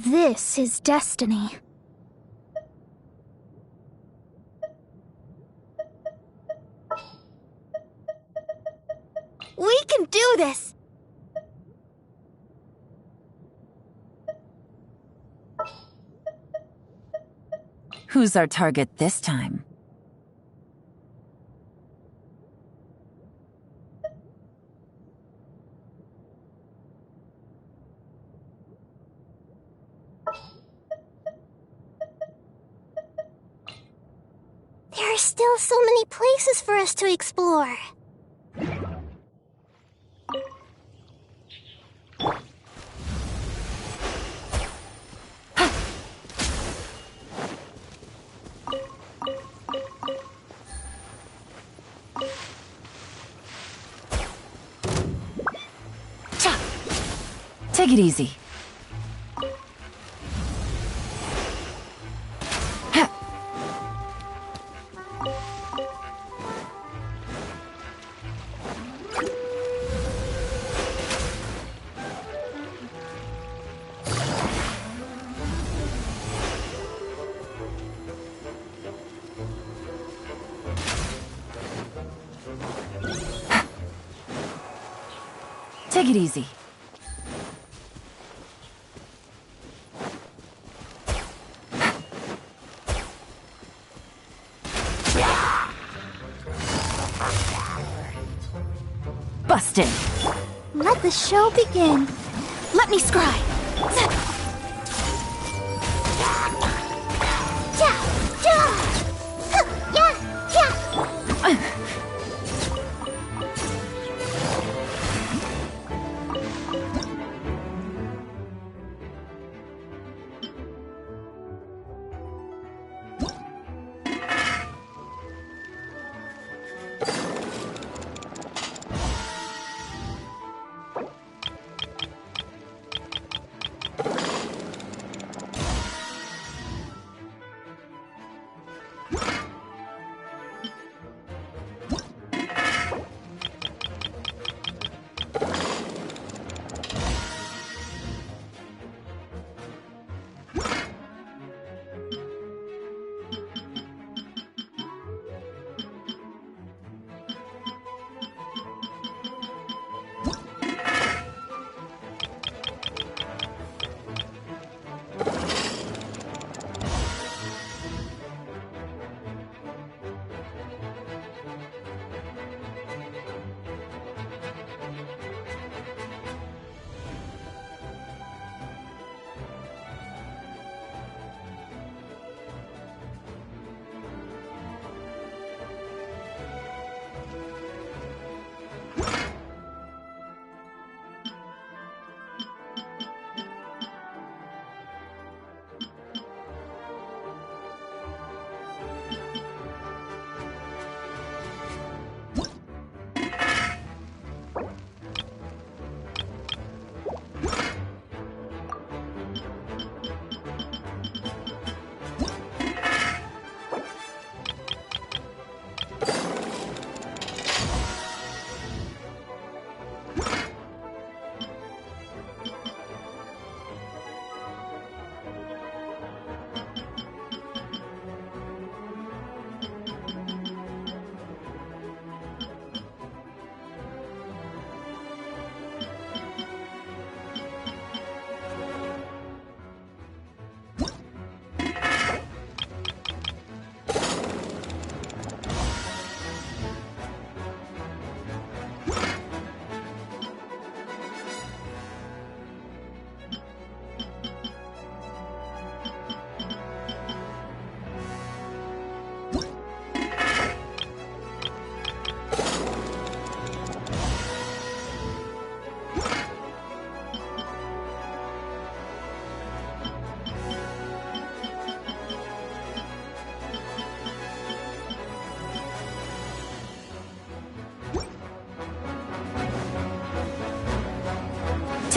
This is destiny. We can do this! Who's our target this time? There are still so many places for us to explore. Take it easy. Take it easy. Busted. Let the show begin. Let me scry.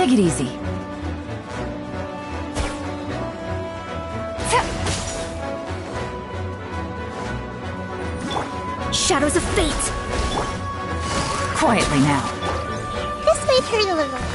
Take it easy. Shadows of fate! Quietly now. This might hurt a little.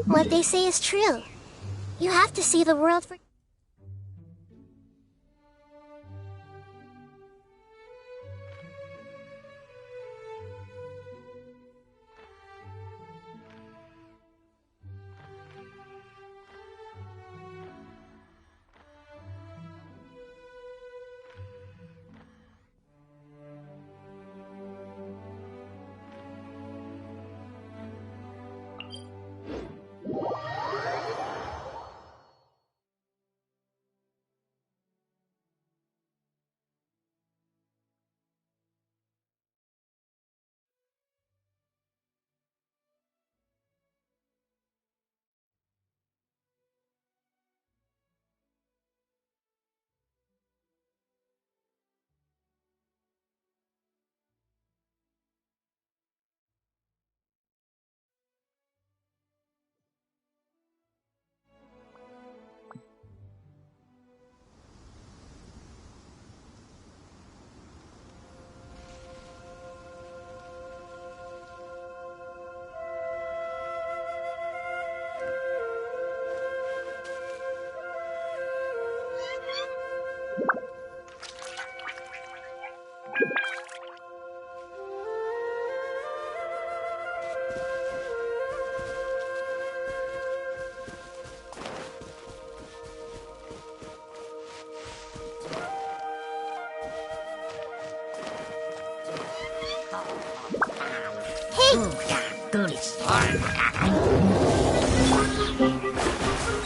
What they say is true. You have to see the world for...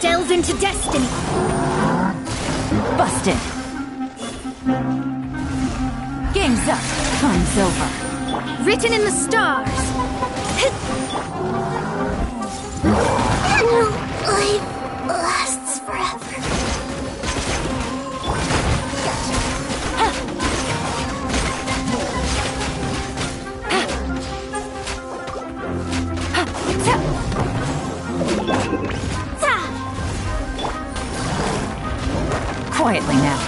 Delve into destiny! Busted. Game's up. Fun's over. Written in the stars! Life lasts forever. Quietly now.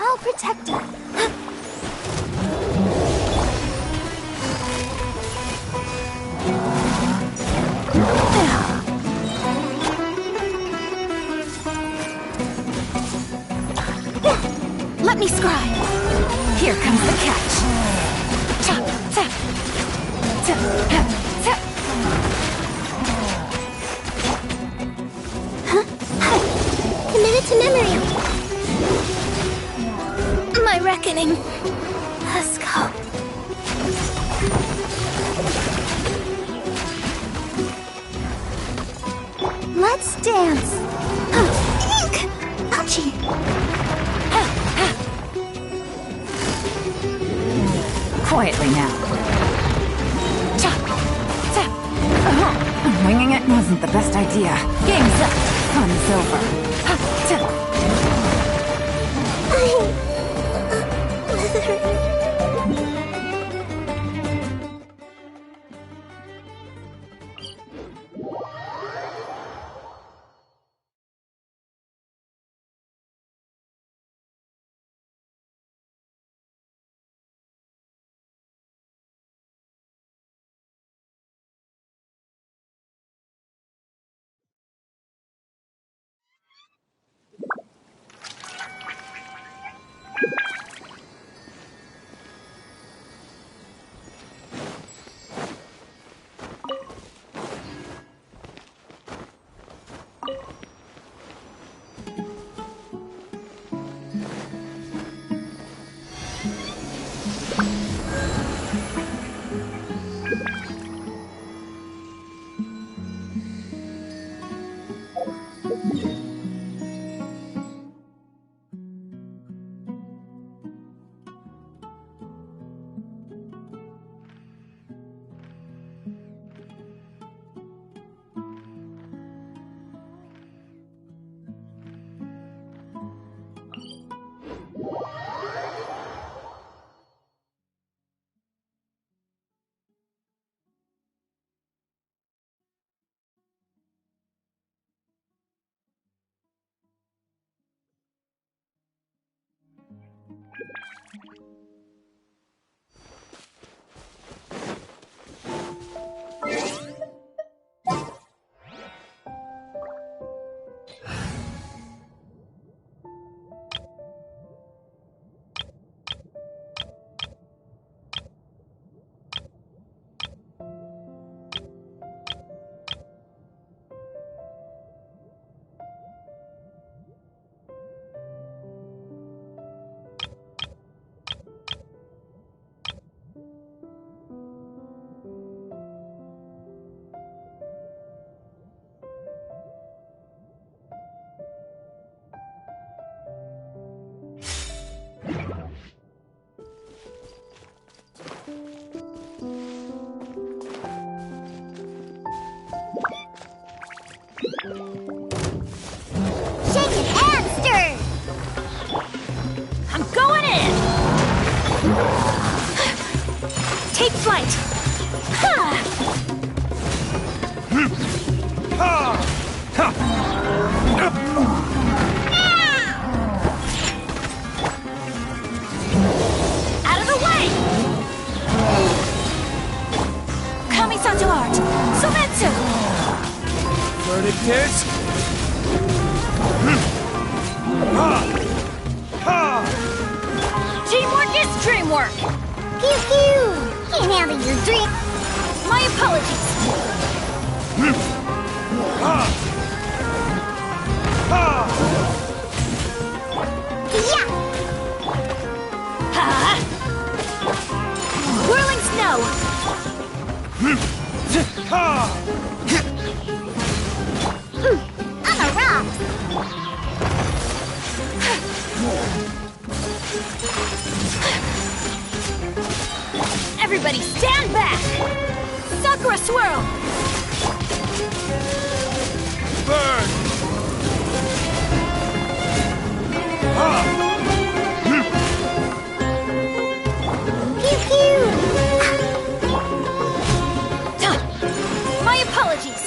I'll protect her. Let me scribe. Here comes the catch. Tap, tap, tap, tap, tap. Committed to memory. My reckoning. Let's go. Let's dance. Ink! Ouchie. Quietly now. Tap, tap. Winging it wasn't the best idea. Game's up. Fun's over. Ha, tap. Take flight! Ha! Out of the way! Kamisato art! Sumetsu! Verdict is... Teamwork is dreamwork! Pew pew! Can't handle your drink. My apologies! Yeah! Ha! Whirling snow! I'm a rock! Everybody stand back! Sakura swirl! Burn! Pew pew! My apologies!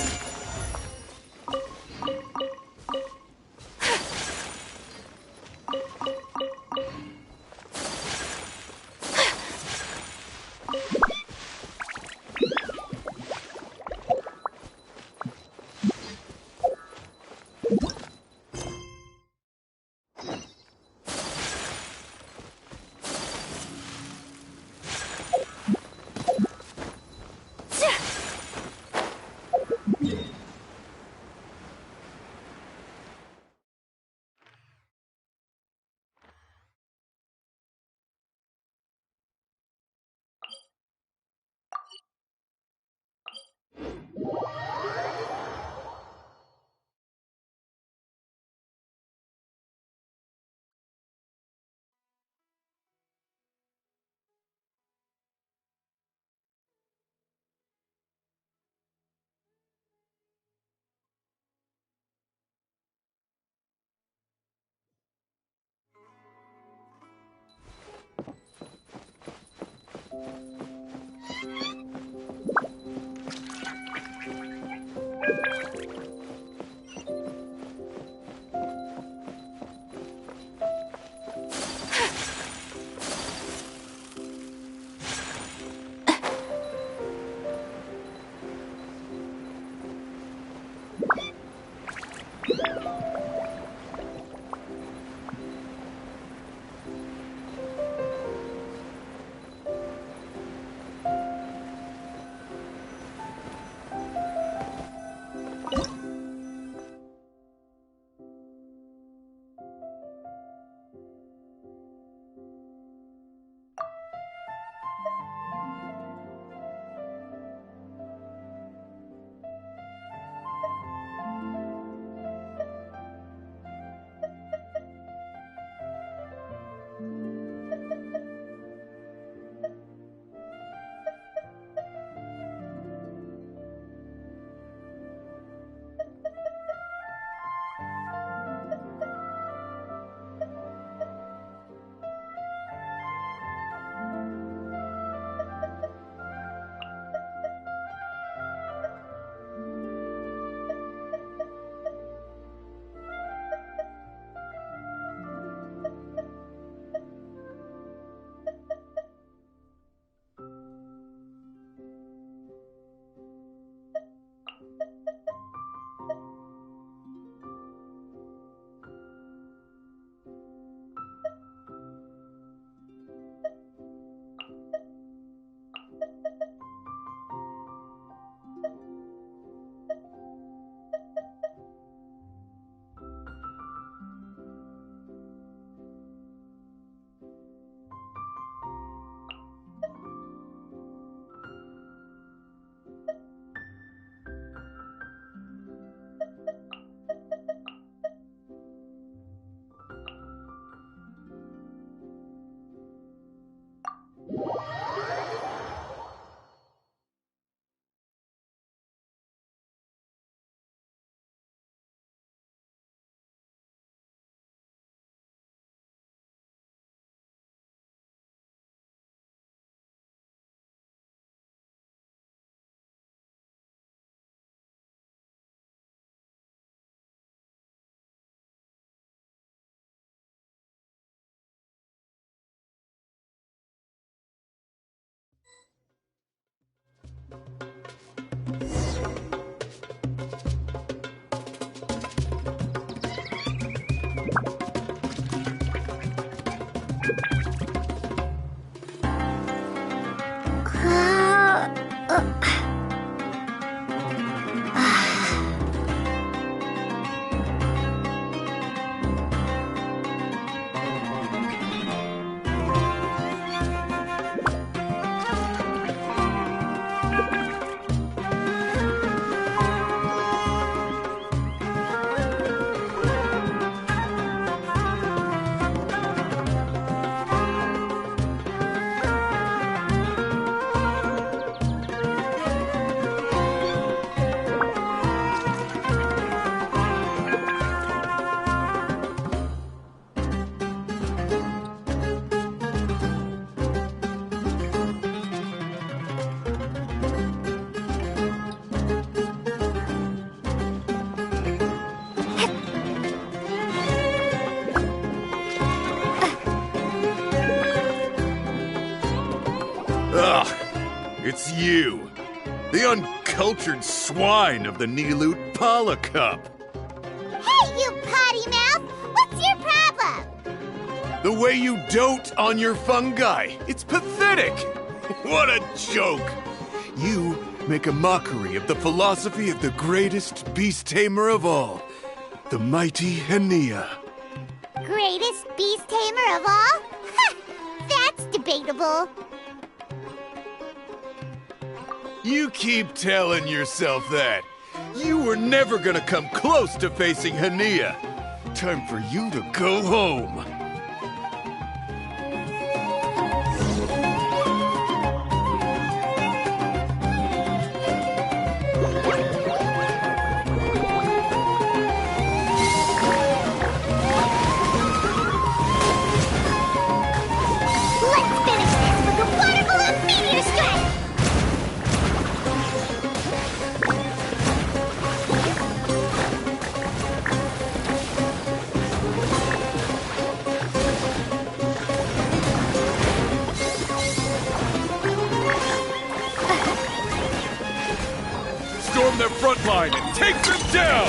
Ugh, it's you. The uncultured swine of the Nilut Pala Cup. Hey, you potty mouth! What's your problem? The way you dote on your fungi. It's pathetic. What a joke. You make a mockery of the philosophy of the greatest beast tamer of all, the mighty Hania. Greatest beast tamer of all? Ha! That's debatable. You keep telling yourself that. You were never gonna come close to facing Hania. Time for you to go home. Let's finish this with a water balloon meteor strike! Storm their front line and take them down!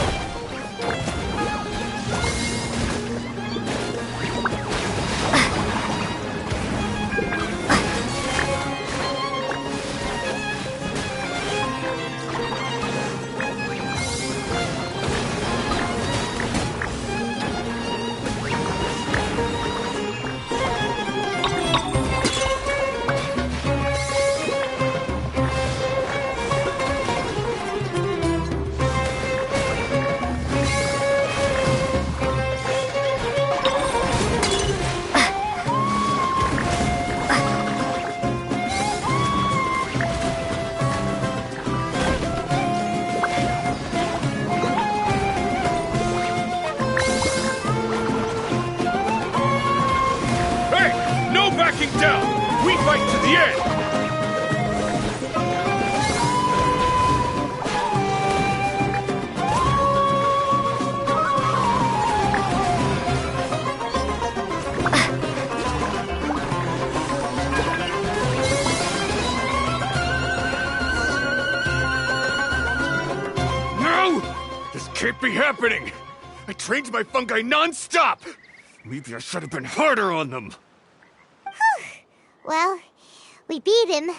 Hey! No backing down! We fight to the end! No! This can't be happening! I trained my fungi non-stop! Maybe I should have been harder on them! Well, we beat him,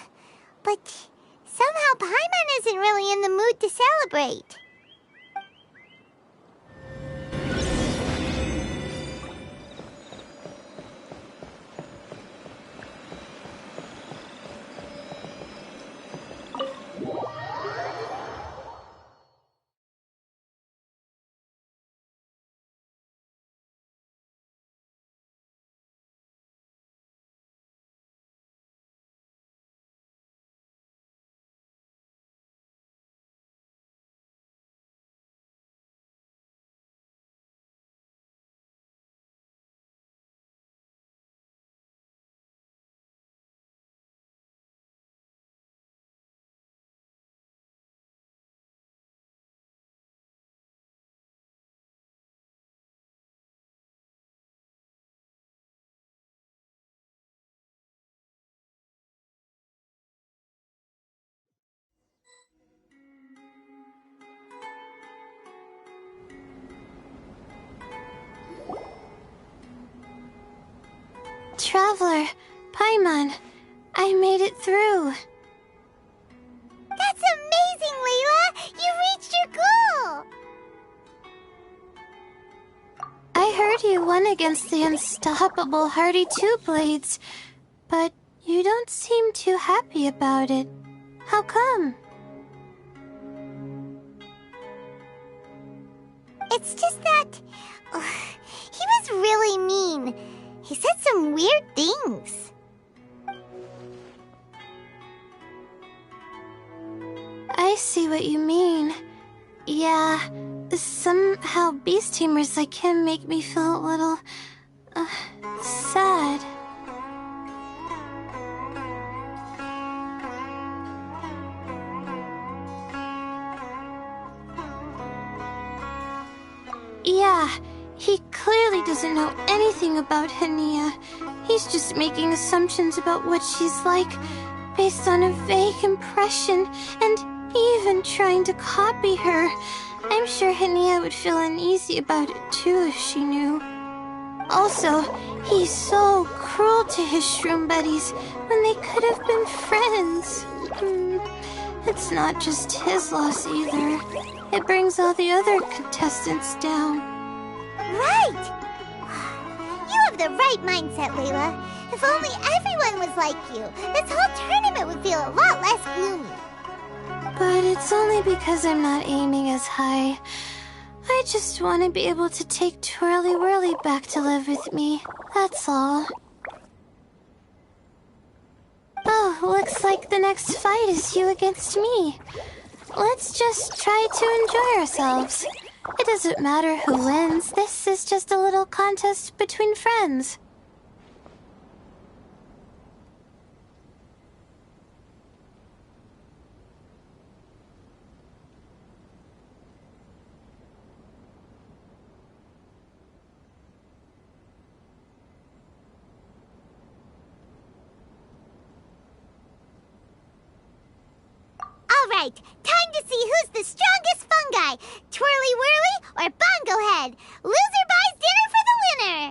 but somehow Paimon isn't really in the mood to celebrate. traveler, Paimon. I made it through. That's amazing, Layla! You reached your goal! I heard you won against the unstoppable Hardy Two Blades, but you don't seem too happy about it. How come? It's just that... he was really mean. He said some weird things. I see what you mean. Yeah, somehow beast tamers like him make me feel a little... sad. Yeah, he clearly doesn't know anything about Hania. He's just making assumptions about what she's like, based on a vague impression, and even trying to copy her. I'm sure Hania would feel uneasy about it too if she knew. Also, he's so cruel to his shroom buddies when they could have been friends. It's not just his loss either. It brings all the other contestants down. Right! You have the right mindset, Layla. If only everyone was like you, this whole tournament would feel a lot less gloomy. But it's only because I'm not aiming as high. I just want to be able to take Twirly Whirly back to live with me. That's all. Oh, looks like the next fight is you against me. Let's just try to enjoy ourselves. It doesn't matter who wins. This is just a little contest between friends. All right, time to see who's the strongest fungi, Twirly Whirly or Bongo Head. Loser buys dinner for the winner.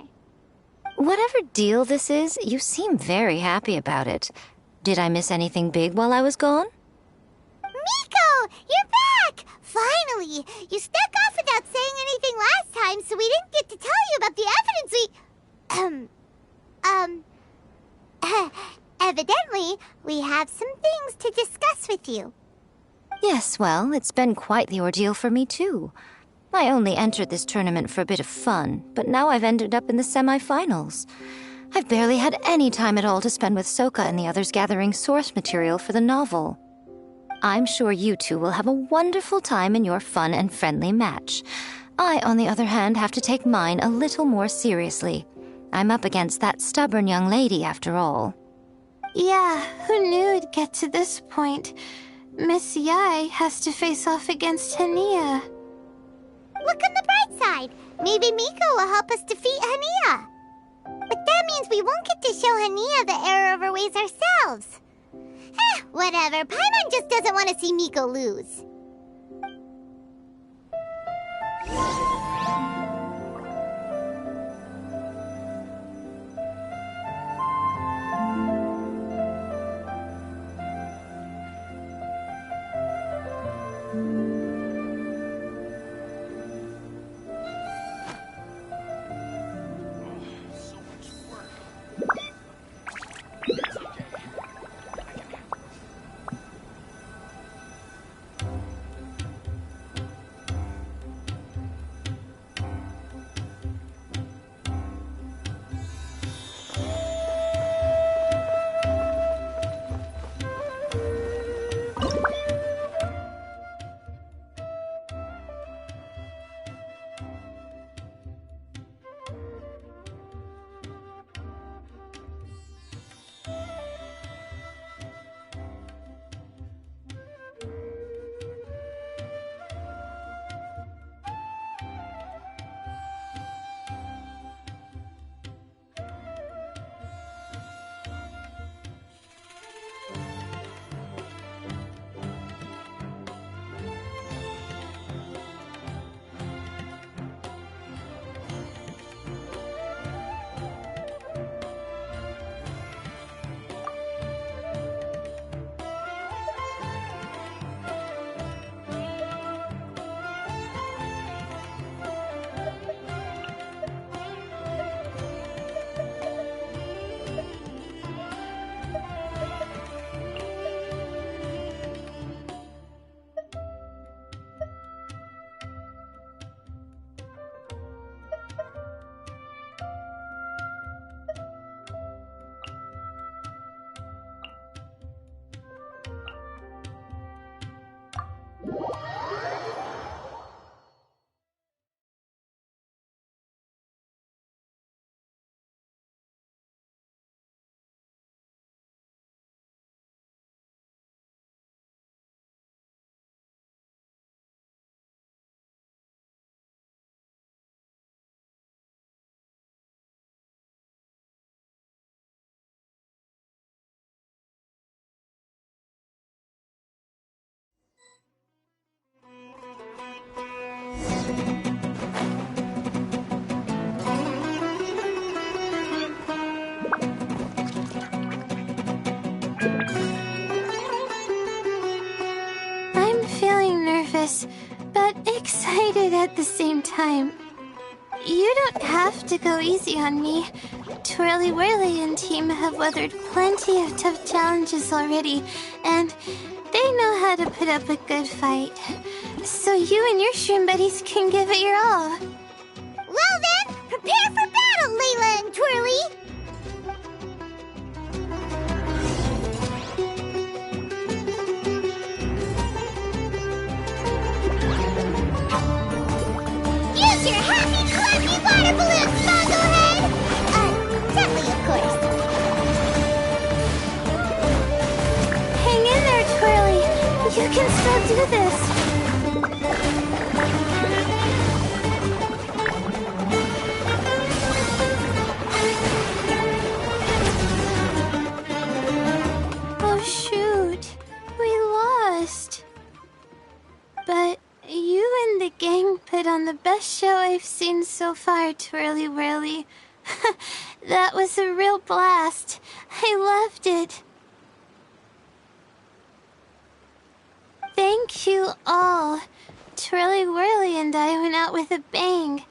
Whatever deal this is, you seem very happy about it. Did I miss anything big while I was gone? Miko, you're back! Finally! You snuck off without saying anything last time, so we didn't get to tell you about the evidence evidently, we have some things to discuss with you. Yes, well, it's been quite the ordeal for me too. I only entered this tournament for a bit of fun, but now I've ended up in the semi-finals. I've barely had any time at all to spend with Sokka and the others gathering source material for the novel. I'm sure you two will have a wonderful time in your fun and friendly match. I, on the other hand, have to take mine a little more seriously. I'm up against that stubborn young lady, after all. Yeah, who knew it'd get to this point? Miss Yai has to face off against Hania. Look on the bright side. Maybe Miko will help us defeat Hania. But that means we won't get to show Hania the error of our ways ourselves. Whatever. Paimon just doesn't want to see Miko lose. nervous, but excited at the same time. You don't have to go easy on me. Twirly Whirly and team have weathered plenty of tough challenges already, and they know how to put up a good fight. So you and your shroom buddies can give it your all. Well then, prepare for battle, Layla and Twirly! Use your happy, clappy water balloons, Bonglehead! Gently, of course. Hang in there, Twirly. You can still do this. Oh, shoot. We lost. But you and the gang put on the best show I've seen so far, Twirly Whirly. That was a real blast. I loved it. Thank you all. Twirly Whirly and I went out with a bang.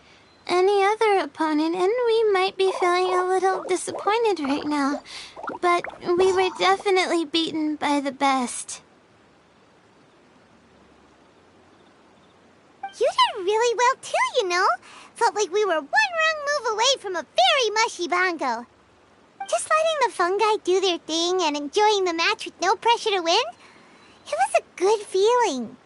Any other opponent, and we might be feeling a little disappointed right now. But we were definitely beaten by the best. You did really well too, you know. Felt like we were one wrong move away from a very mushy bongo. Just letting the fungi do their thing and enjoying the match with no pressure to win, it was a good feeling.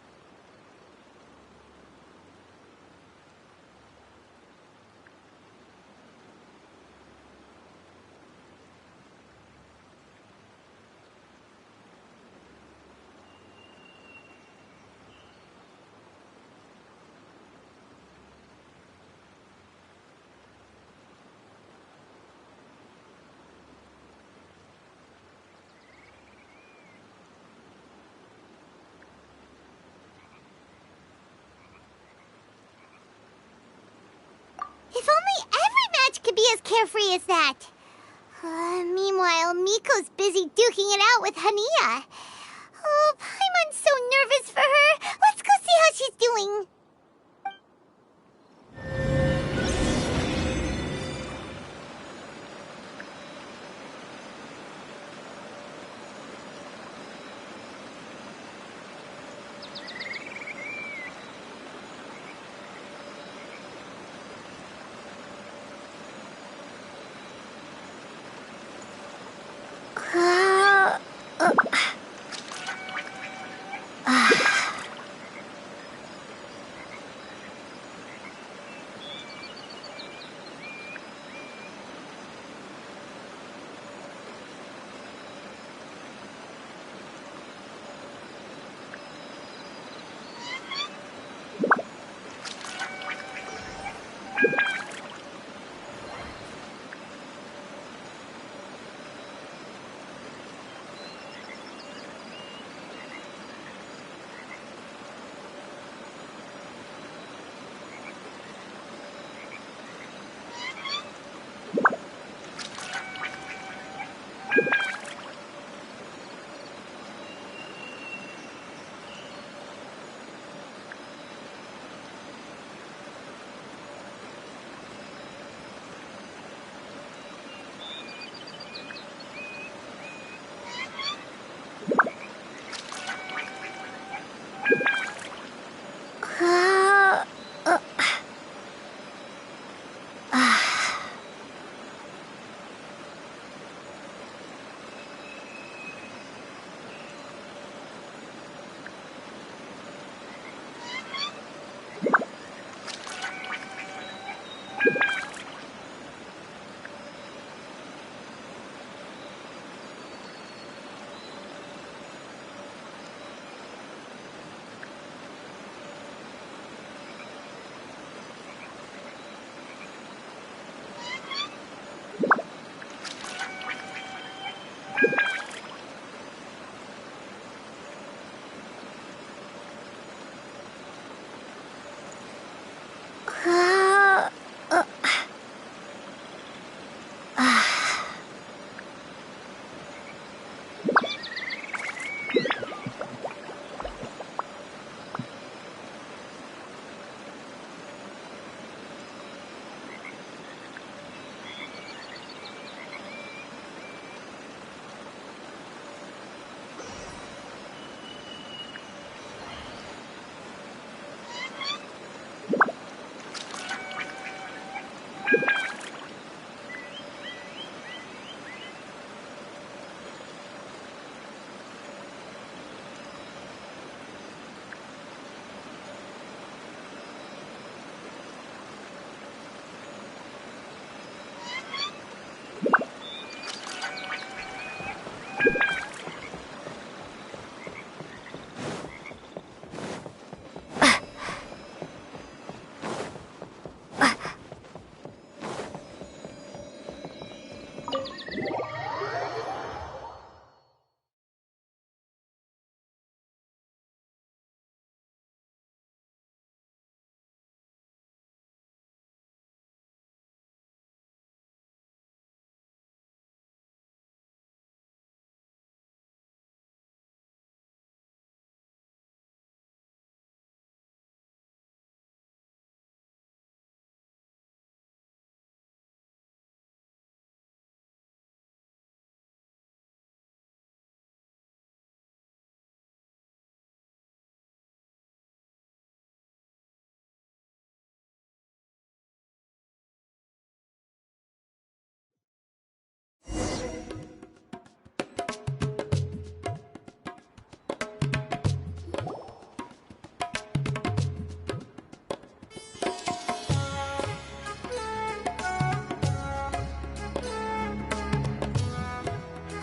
If only every match could be as carefree as that. Meanwhile, Miko's busy duking it out with Hania. Oh, Paimon's so nervous for her. Let's go see how she's doing.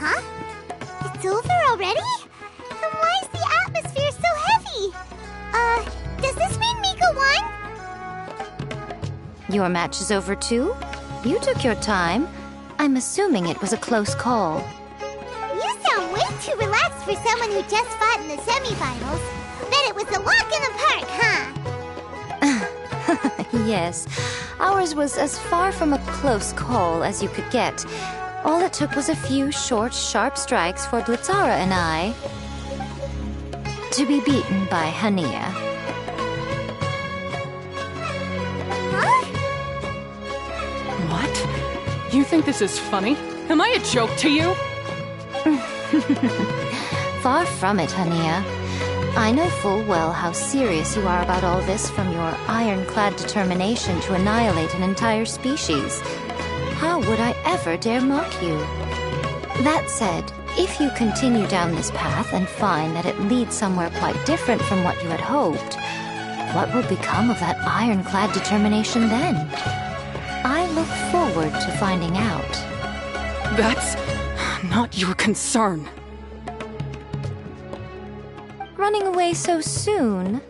Huh? It's over already? Then why is the atmosphere so heavy? Does this mean Mika won? Your match is over too? You took your time. I'm assuming it was a close call. You sound way too relaxed for someone who just fought in the semifinals. Bet it was a walk in the park, huh? Yes, ours was as far from a close call as you could get. All it took was a few short, sharp strikes for Blitzara and I to be beaten by Hania. Huh? What? You think this is funny? Am I a joke to you? Far from it, Hania. I know full well how serious you are about all this from your ironclad determination to annihilate an entire species. How would I ever dare mock you? That said, if you continue down this path and find that it leads somewhere quite different from what you had hoped, what will become of that ironclad determination then? I look forward to finding out. That's not your concern. Running away so soon?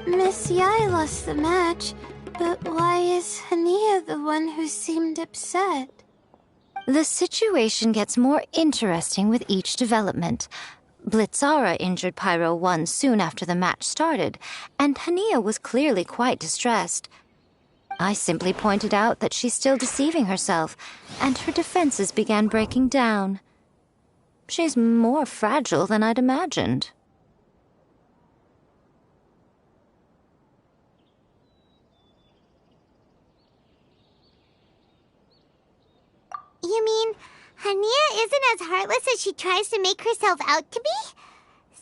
Miss Yai lost the match, but why is Hania the one who seemed upset? The situation gets more interesting with each development. Blitzara injured Pyro 1 soon after the match started, and Hania was clearly quite distressed. I simply pointed out that she's still deceiving herself, and her defenses began breaking down. She's more fragile than I'd imagined. You mean Hania isn't as heartless as she tries to make herself out to be?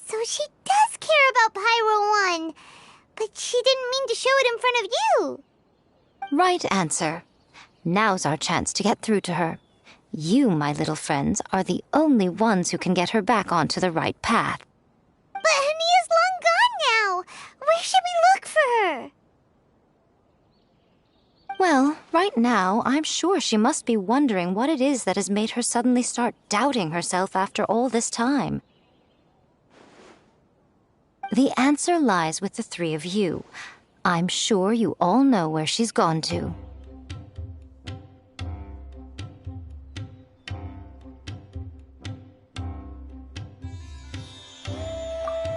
So she does care about Pyro 1, but she didn't mean to show it in front of you. Right answer. Now's our chance to get through to her. You, my little friends, are the only ones who can get her back onto the right path. But Hania's long gone now. Where should we look for her? Well, right now, I'm sure she must be wondering what it is that has made her suddenly start doubting herself after all this time. The answer lies with the three of you. I'm sure you all know where she's gone to.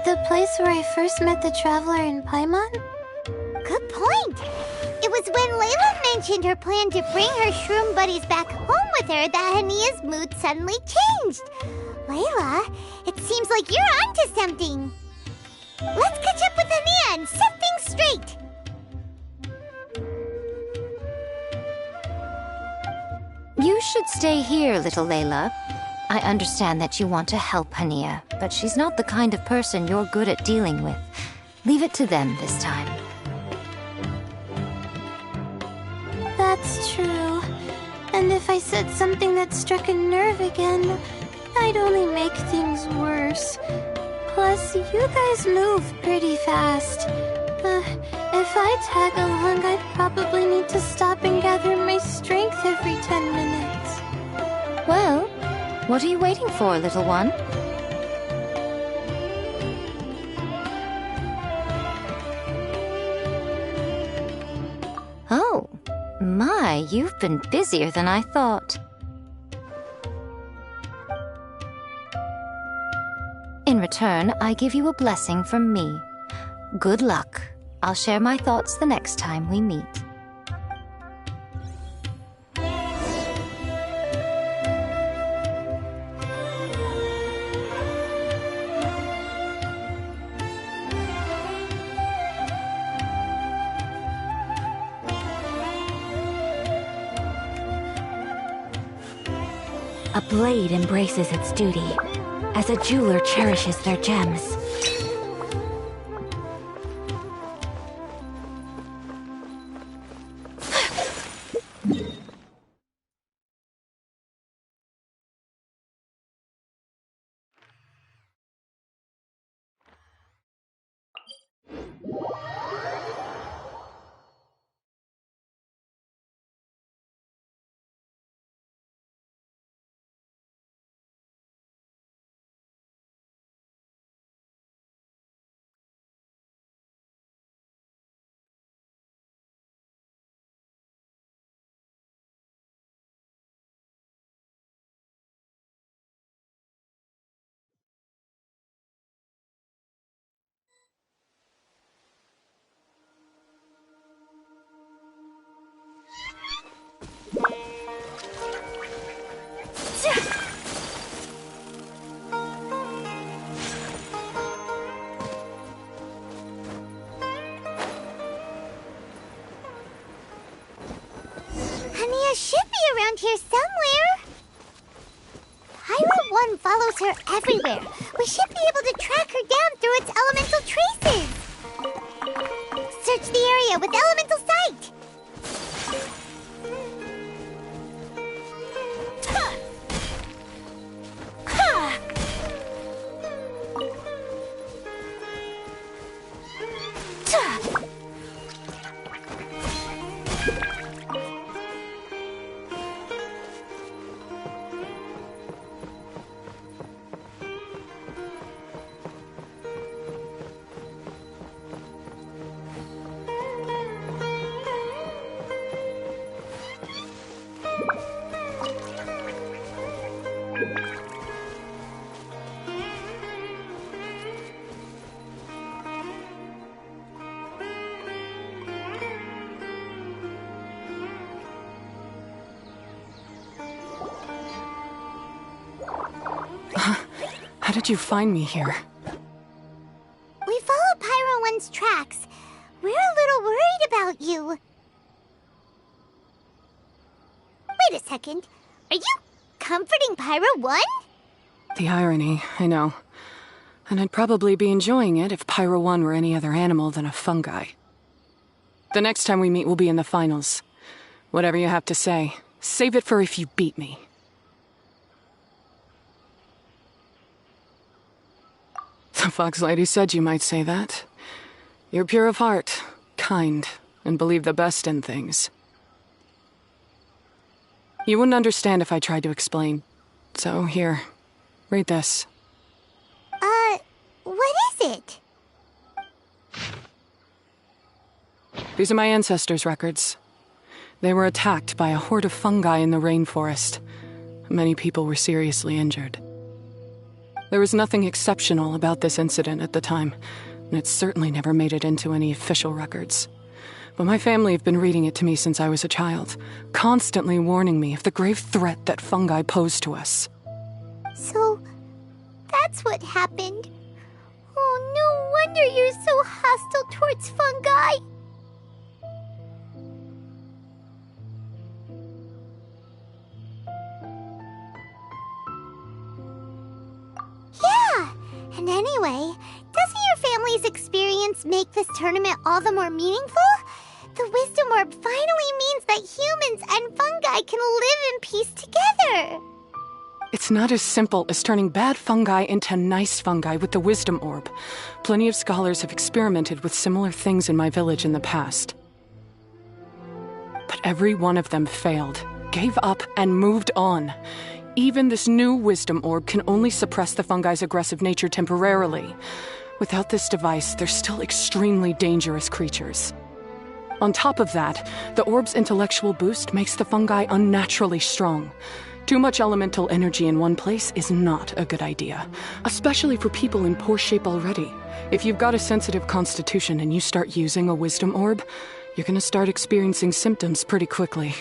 The place where I first met the Traveler in Paimon? Good point. It was when Layla mentioned her plan to bring her shroom buddies back home with her that Hania's mood suddenly changed. Layla, it seems like you're onto something. Let's catch up with Hania and set things straight. You should stay here, little Layla. I understand that you want to help Hania, but she's not the kind of person you're good at dealing with. Leave it to them this time. That's true. And if I said something that struck a nerve again, I'd only make things worse. Plus, you guys move pretty fast. If I tag along, I'd probably need to stop and gather my strength every 10 minutes. Well, What are you waiting for, little one? Oh, my, you've been busier than I thought. In return, I give you a blessing from me. Good luck. I'll share my thoughts the next time we meet. A blade embraces its duty, as a jeweler cherishes their gems. Hania should be around here somewhere. Pyro 1 follows her everywhere. We should be able to track her down through its elemental traces. Search the area with elemental sight. How did you find me here? We followed Pyro 1's tracks. We're a little worried about you. Wait a second. Are you comforting Pyro 1? The irony, I know. And I'd probably be enjoying it if Pyro 1 were any other animal than a fungi. The next time we meet will be in the finals. Whatever you have to say, save it for if you beat me. The Fox Lady said you might say that. You're pure of heart, kind, and believe the best in things. You wouldn't understand if I tried to explain. So here, read this. What is it? These are my ancestors' records. They were attacked by a horde of fungi in the rainforest. Many people were seriously injured. There was nothing exceptional about this incident at the time, and it certainly never made it into any official records. But my family have been reading it to me since I was a child, constantly warning me of the grave threat that fungi pose to us. So, that's what happened. Oh, no wonder you're so hostile towards fungi. Yeah, and anyway, doesn't your family's experience make this tournament all the more meaningful? The Wisdom Orb finally means that humans and fungi can live in peace together. It's not as simple as turning bad fungi into nice fungi with the Wisdom Orb. Plenty of scholars have experimented with similar things in my village in the past. But every one of them failed, gave up, and moved on. Even this new wisdom orb can only suppress the fungi's aggressive nature temporarily. Without this device, they're still extremely dangerous creatures. On top of that, the orb's intellectual boost makes the fungi unnaturally strong. Too much elemental energy in one place is not a good idea, especially for people in poor shape already. If you've got a sensitive constitution and you start using a wisdom orb, you're gonna start experiencing symptoms pretty quickly.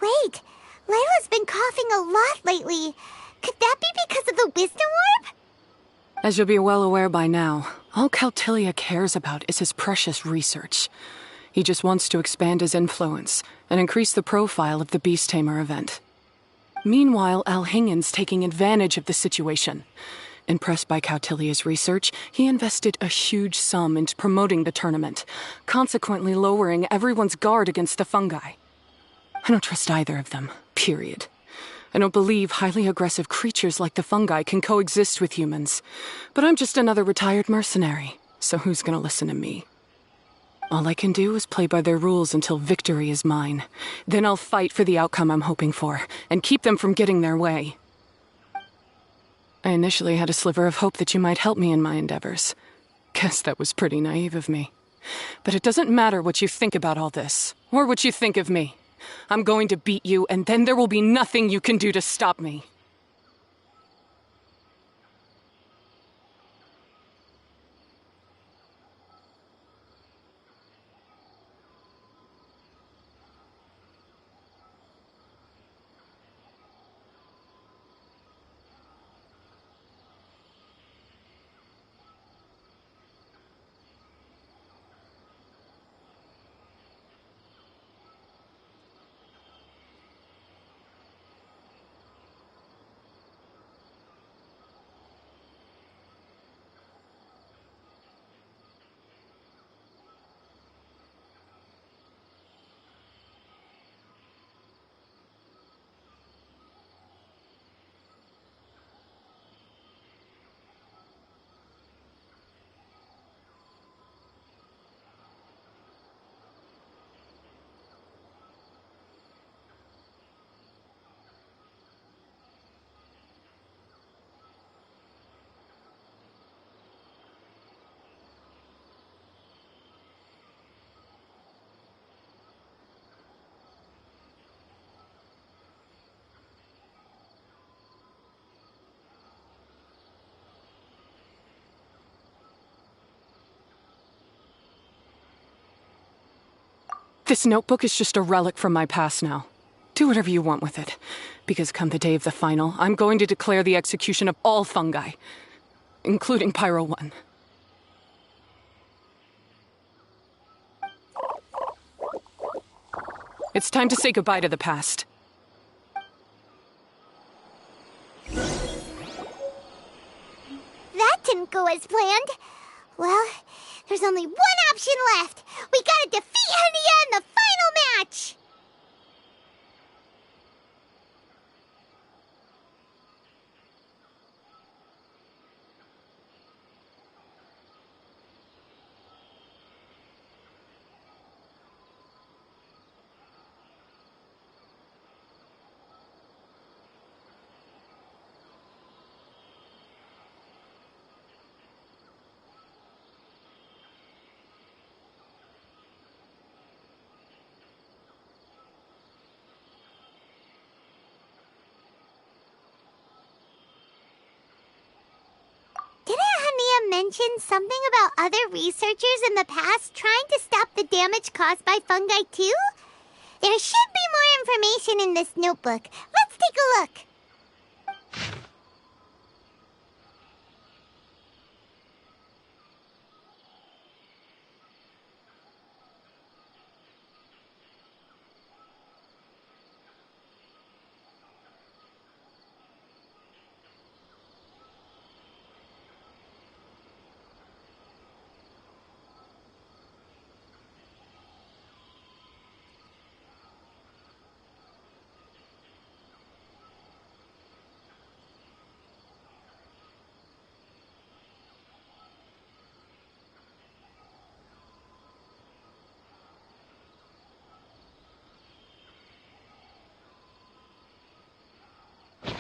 Wait, Layla's been coughing a lot lately. Could that be because of the wisdom orb? As you'll be well aware by now, all Caltilia cares about is his precious research. He just wants to expand his influence and increase the profile of the Beast Tamer event. Meanwhile, Alhingen's taking advantage of the situation. Impressed by Cautilia's research, he invested a huge sum into promoting the tournament, consequently lowering everyone's guard against the fungi. I don't trust either of them, period. I don't believe highly aggressive creatures like the fungi can coexist with humans. But I'm just another retired mercenary, so who's gonna listen to me? All I can do is play by their rules until victory is mine. Then I'll fight for the outcome I'm hoping for, and keep them from getting their way. I initially had a sliver of hope that you might help me in my endeavors. Guess that was pretty naive of me. But it doesn't matter what you think about all this, or what you think of me. I'm going to beat you, and then there will be nothing you can do to stop me. This notebook is just a relic from my past now. Do whatever you want with it, because come the day of the final, I'm going to declare the execution of all fungi, including Pyro 1. It's time to say goodbye to the past. That didn't go as planned. Well, there's only one option left. We gotta defeat Henia in the final match! mention something about other researchers in the past trying to stop the damage caused by fungi too? There should be more information in this notebook. Let's take a look.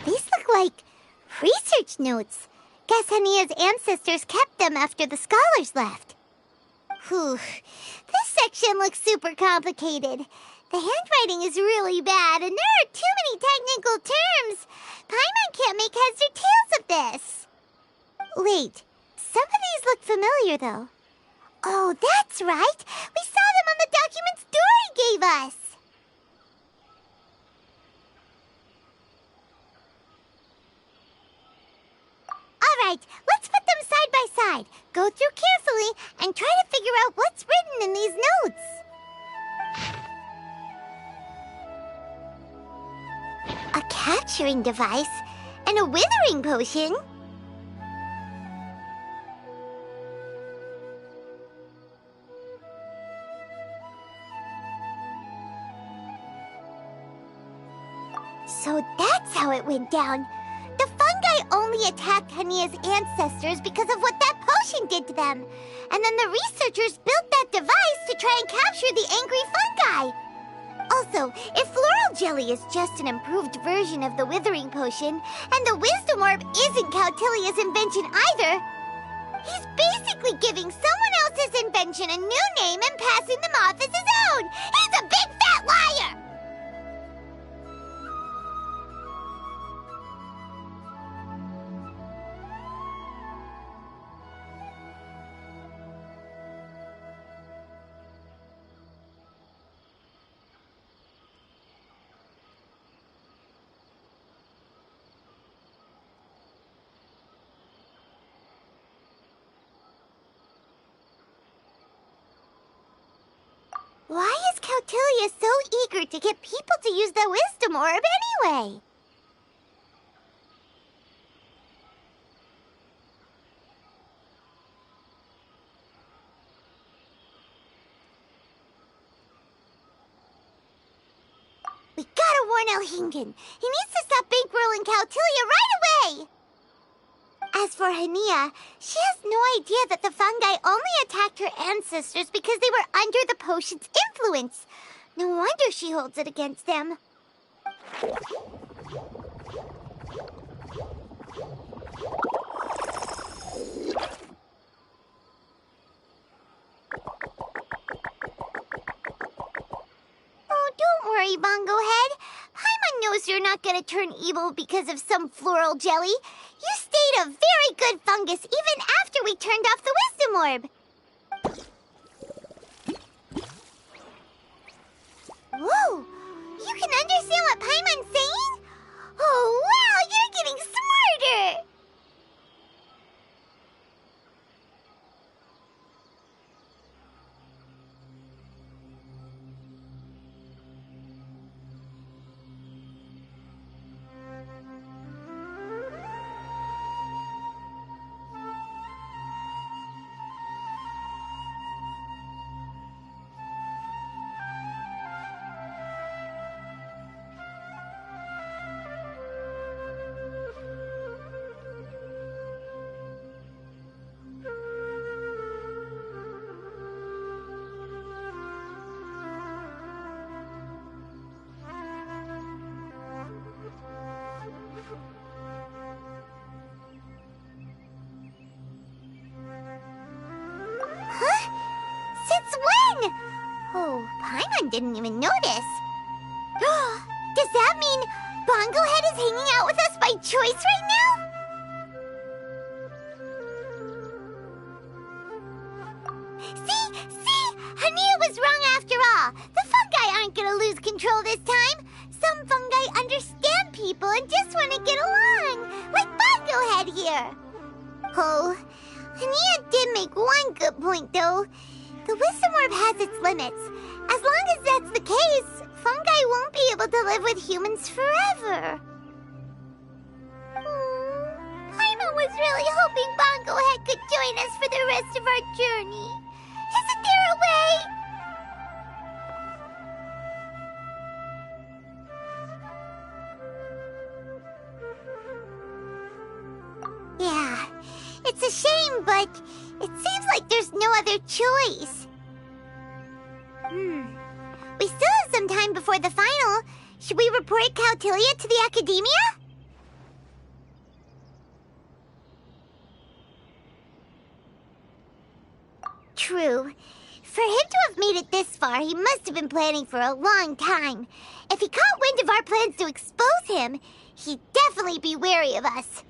These look like research notes. Guess Hania's ancestors kept them after the scholars left. Whew. This section looks super complicated. The handwriting is really bad, and there are too many technical terms. Paimon can't make heads or tails of this. Wait, some of these look familiar, though. Oh, that's right. We saw them on the documents Dory gave us. All right, let's put them side by side, go through carefully, and try to figure out what's written in these notes. A capturing device and a withering potion. So that's how it went down. The fungi only attacked Hania's ancestors because of what that potion did to them. And then the researchers built that device to try and capture the angry fungi. Also, if floral jelly is just an improved version of the withering potion, and the wisdom orb isn't Cautilia's invention either, he's basically giving someone else's invention a new name and passing them off as his own. He's a big fat liar! Why is Cautilia so eager to get people to use the wisdom orb anyway? We gotta warn Elhingen. He needs to stop bankrolling Cautilia right away! As for Hania, she has no idea that the fungi only attacked her ancestors because they were under the potion's influence. No wonder she holds it against them. Oh, don't worry, Bongo Head. Paimon knows you're not gonna turn evil because of some floral jelly. You stayed a very good fungus even after we turned off the wisdom orb. Whoa! You can understand what Paimon's saying? Oh, wow! You're getting smarter! Since when? Oh, Paimon didn't even notice. Does that mean Bongo Head is hanging out with us by choice right now? Hania was wrong after all. The fungi aren't gonna lose control this time. Some fungi understand people and just want to get along, like Bongo Head here. Oh, Hania did make one good point, though. The Wisdom Orb has its limits. As long as that's the case, fungi won't be able to live with humans forever. Paimon was really hoping Bongo Head could join us for the rest of our journey. Isn't there a way? Yeah, it's a shame, but it seems like there's no other choice. We still have some time before the final. Should we report Cautilia to the Academia? True. For him to have made it this far, he must have been planning for a long time. If he caught wind of our plans to expose him, he'd definitely be wary of us.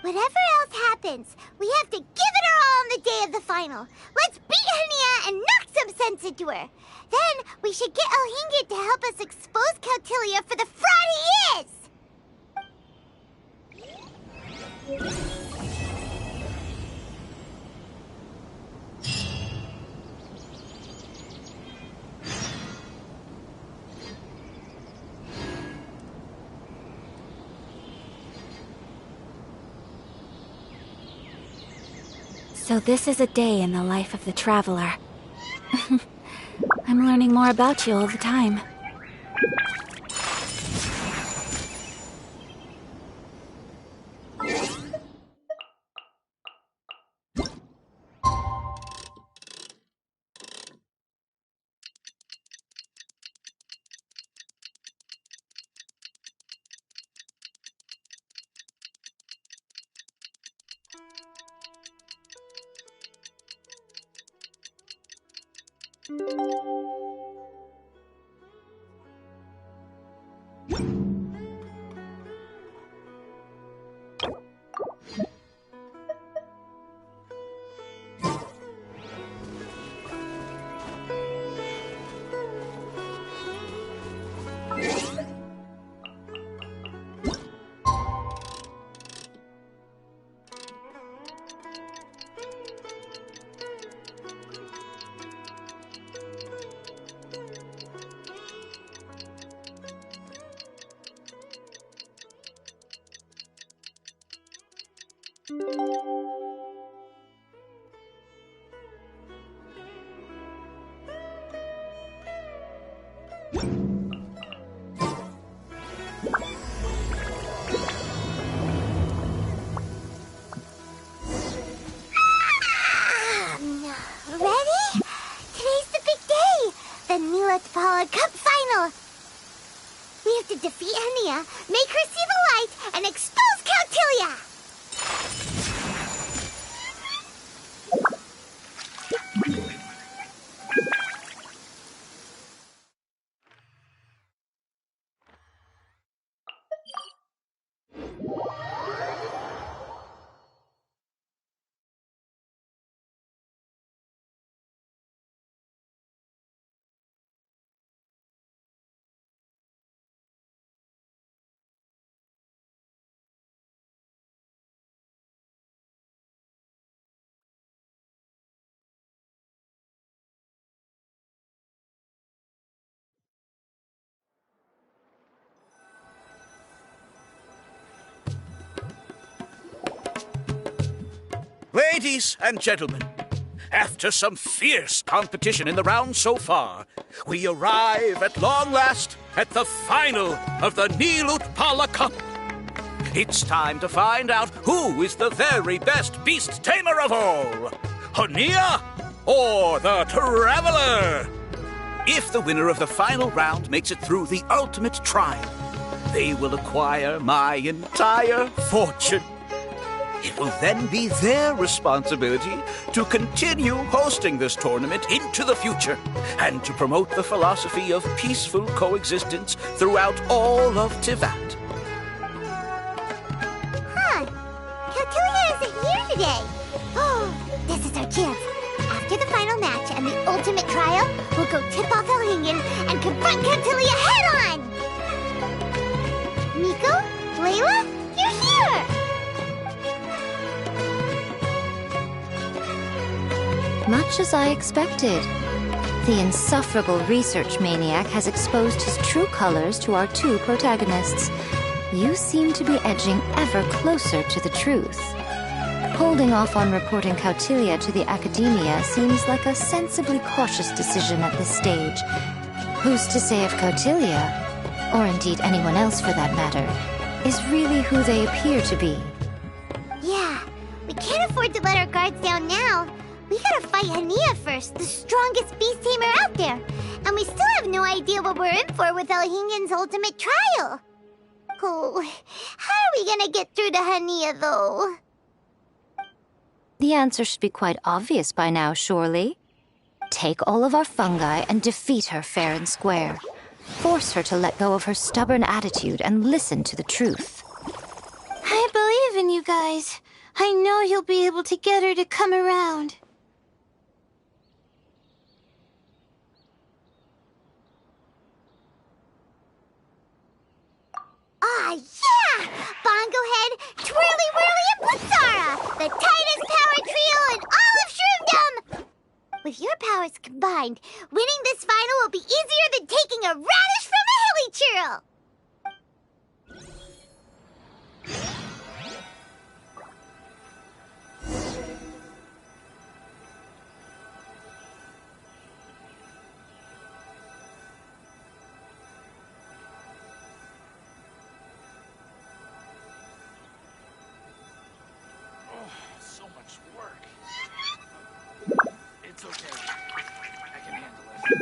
Whatever else happens, we have to give it our all on the day of the final. Let's beat Hania and knock some sense into her. Then we should get Elhingit to help us expose Cautilia for the fraud he is! So this is a day in the life of the Traveler. I'm learning more about you all the time. Cup final! We have to defeat Hania, make her see the light, and expose Cautilia! Ladies and gentlemen, after some fierce competition in the round so far, we arrive at long last at the final of the Nilutpala Cup. It's time to find out who is the very best beast tamer of all, Hania or the Traveler. If the winner of the final round makes it through the ultimate trial, they will acquire my entire fortune. It will then be their responsibility to continue hosting this tournament into the future and to promote the philosophy of peaceful coexistence throughout all of Tivat. Huh. Cautilia isn't here today. Oh, this is our chance. After the final match and the ultimate trial, we'll go tip off Elhingen and confront Captilia head-on! Miko? Layla? You're here! Much as I expected. The insufferable research maniac has exposed his true colors to our two protagonists. You seem to be edging ever closer to the truth. Holding off on reporting Cautilia to the Academia seems like a sensibly cautious decision at this stage. Who's to say if Cautilia, or indeed anyone else for that matter, is really who they appear to be? Yeah, we can't afford to let our guards down now. We gotta fight Hania first, the strongest beast tamer out there. And we still have no idea what we're in for with Elhingen's ultimate trial. Oh, how are we gonna get through to Hania, though? The answer should be quite obvious by now, surely. Take all of our fungi and defeat her fair and square. Force her to let go of her stubborn attitude and listen to the truth. I believe in you guys. I know you'll be able to get her to come around. Ah, yeah! Bongo Head, Twirly Whirly, and Blitzara! The tightest power trio in all of Shroomdom! With your powers combined, winning this final will be easier than taking a radish from a hilly churl! So much work. It's okay. I can handle it.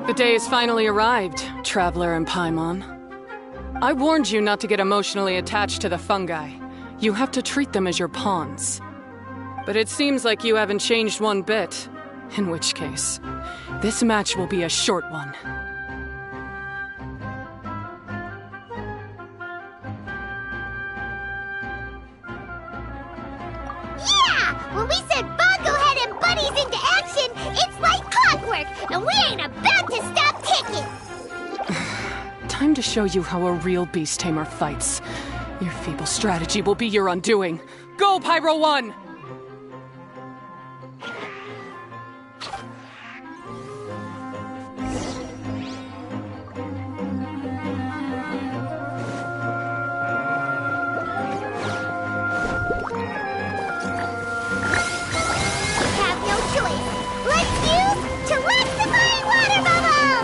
The day has finally arrived, Traveler and Paimon. I warned you not to get emotionally attached to the fungi. You have to treat them as your pawns. But it seems like you haven't changed one bit. In which case, this match will be a short one. Yeah! When we send Bongo Head and buddies into action, it's like clockwork, and we ain't about to stop ticking! Time to show you how a real beast tamer fights. Your feeble strategy will be your undoing. Go, Pyro 1! Have no choice. Let's use Terrestrifying Water Bubble!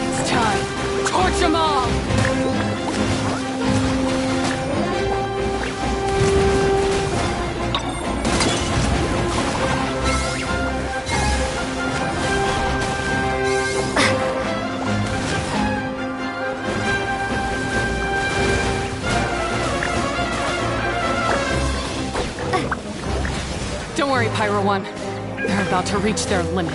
It's time. Torch them all! Don't worry, Pyro One. They're about to reach their limit.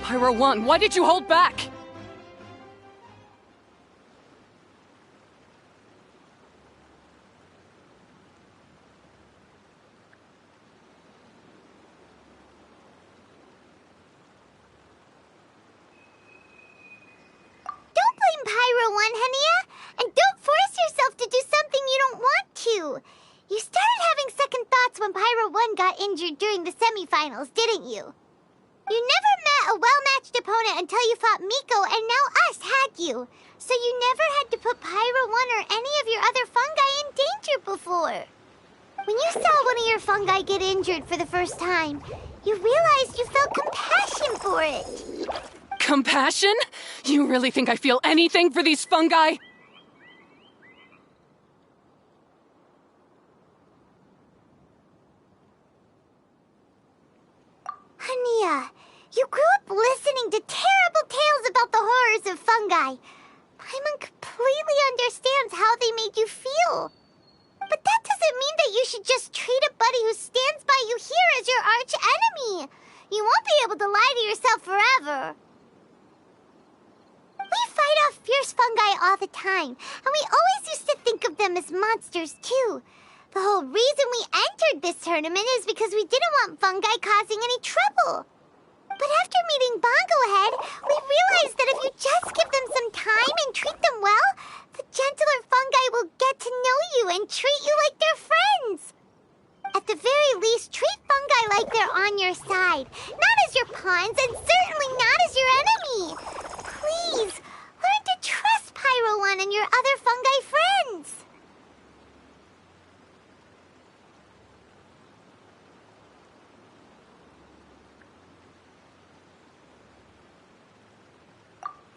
Pyro One, why did you hold back? Pyro One, Hania, and don't force yourself to do something you don't want to. You started having second thoughts when Pyro One got injured during the semifinals, didn't you? You never met a well-matched opponent until you fought Miko, and now us had you. So you never had to put Pyro One or any of your other fungi in danger before. When you saw one of your fungi get injured for the first time, you realized you felt compassion for it. Compassion? You really think I feel anything for these fungi? Hania, you grew up listening to terrible tales about the horrors of fungi. Paimon completely understands how they made you feel. But that doesn't mean that you should just treat a buddy who stands by you here as your arch enemy. You won't be able to lie to yourself forever. We fight off fierce fungi all the time, and we always used to think of them as monsters, too. The whole reason we entered this tournament is because we didn't want fungi causing any trouble. But after meeting Bongo Head, we realized that if you just give them some time and treat them well, the gentler fungi will get to know you and treat you like they're friends. At the very least, treat fungi like they're on your side, not as your pawns and certainly not as your enemy. Please, learn to trust Pyro One and your other fungi friends.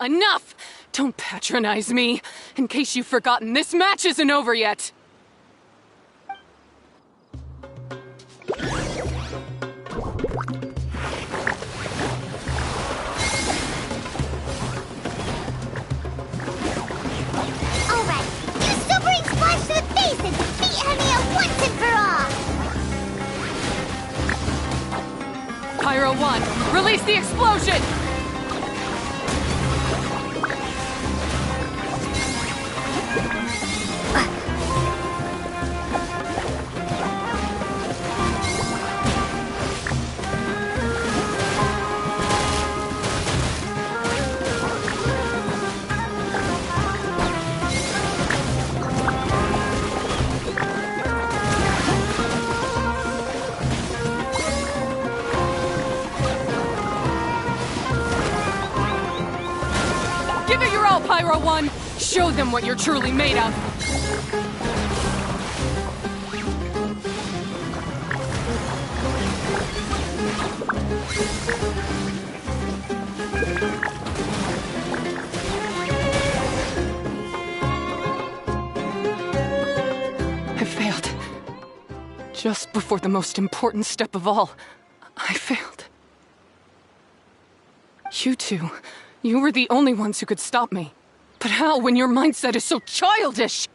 Enough! Don't patronize me. In case you've forgotten, this match isn't over yet. And defeat Hania once and for all! Pyro One, release the explosion! Pyro One, show them what you're truly made of. I failed. Just before the most important step of all, I failed. You two, you were the only ones who could stop me. But how, when your mindset is so childish?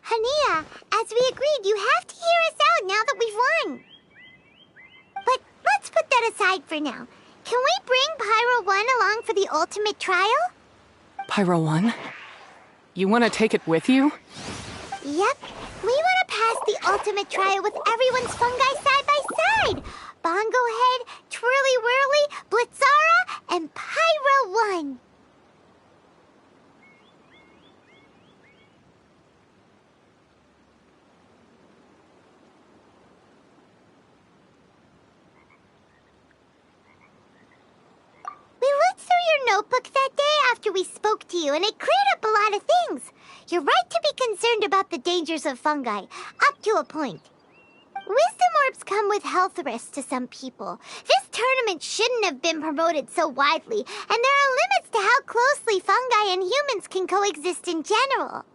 Hania, as we agreed, you have to hear us out now that we've won. But let's put that aside for now. Can we bring Pyro One along for the ultimate trial? Pyro One? You want to take it with you? Yep. We want to pass the ultimate trial with everyone's fungi side by side. Bongo Head, Twirly Whirly, Blitzara, and Pyro One. We looked through your notebook that day after we spoke to you, and it cleared up a lot of things. You're right to be concerned about the dangers of fungi, up to a point. Wisdom orbs come with health risks to some people. This tournament shouldn't have been promoted so widely, and there are limits to how closely fungi and humans can coexist in general.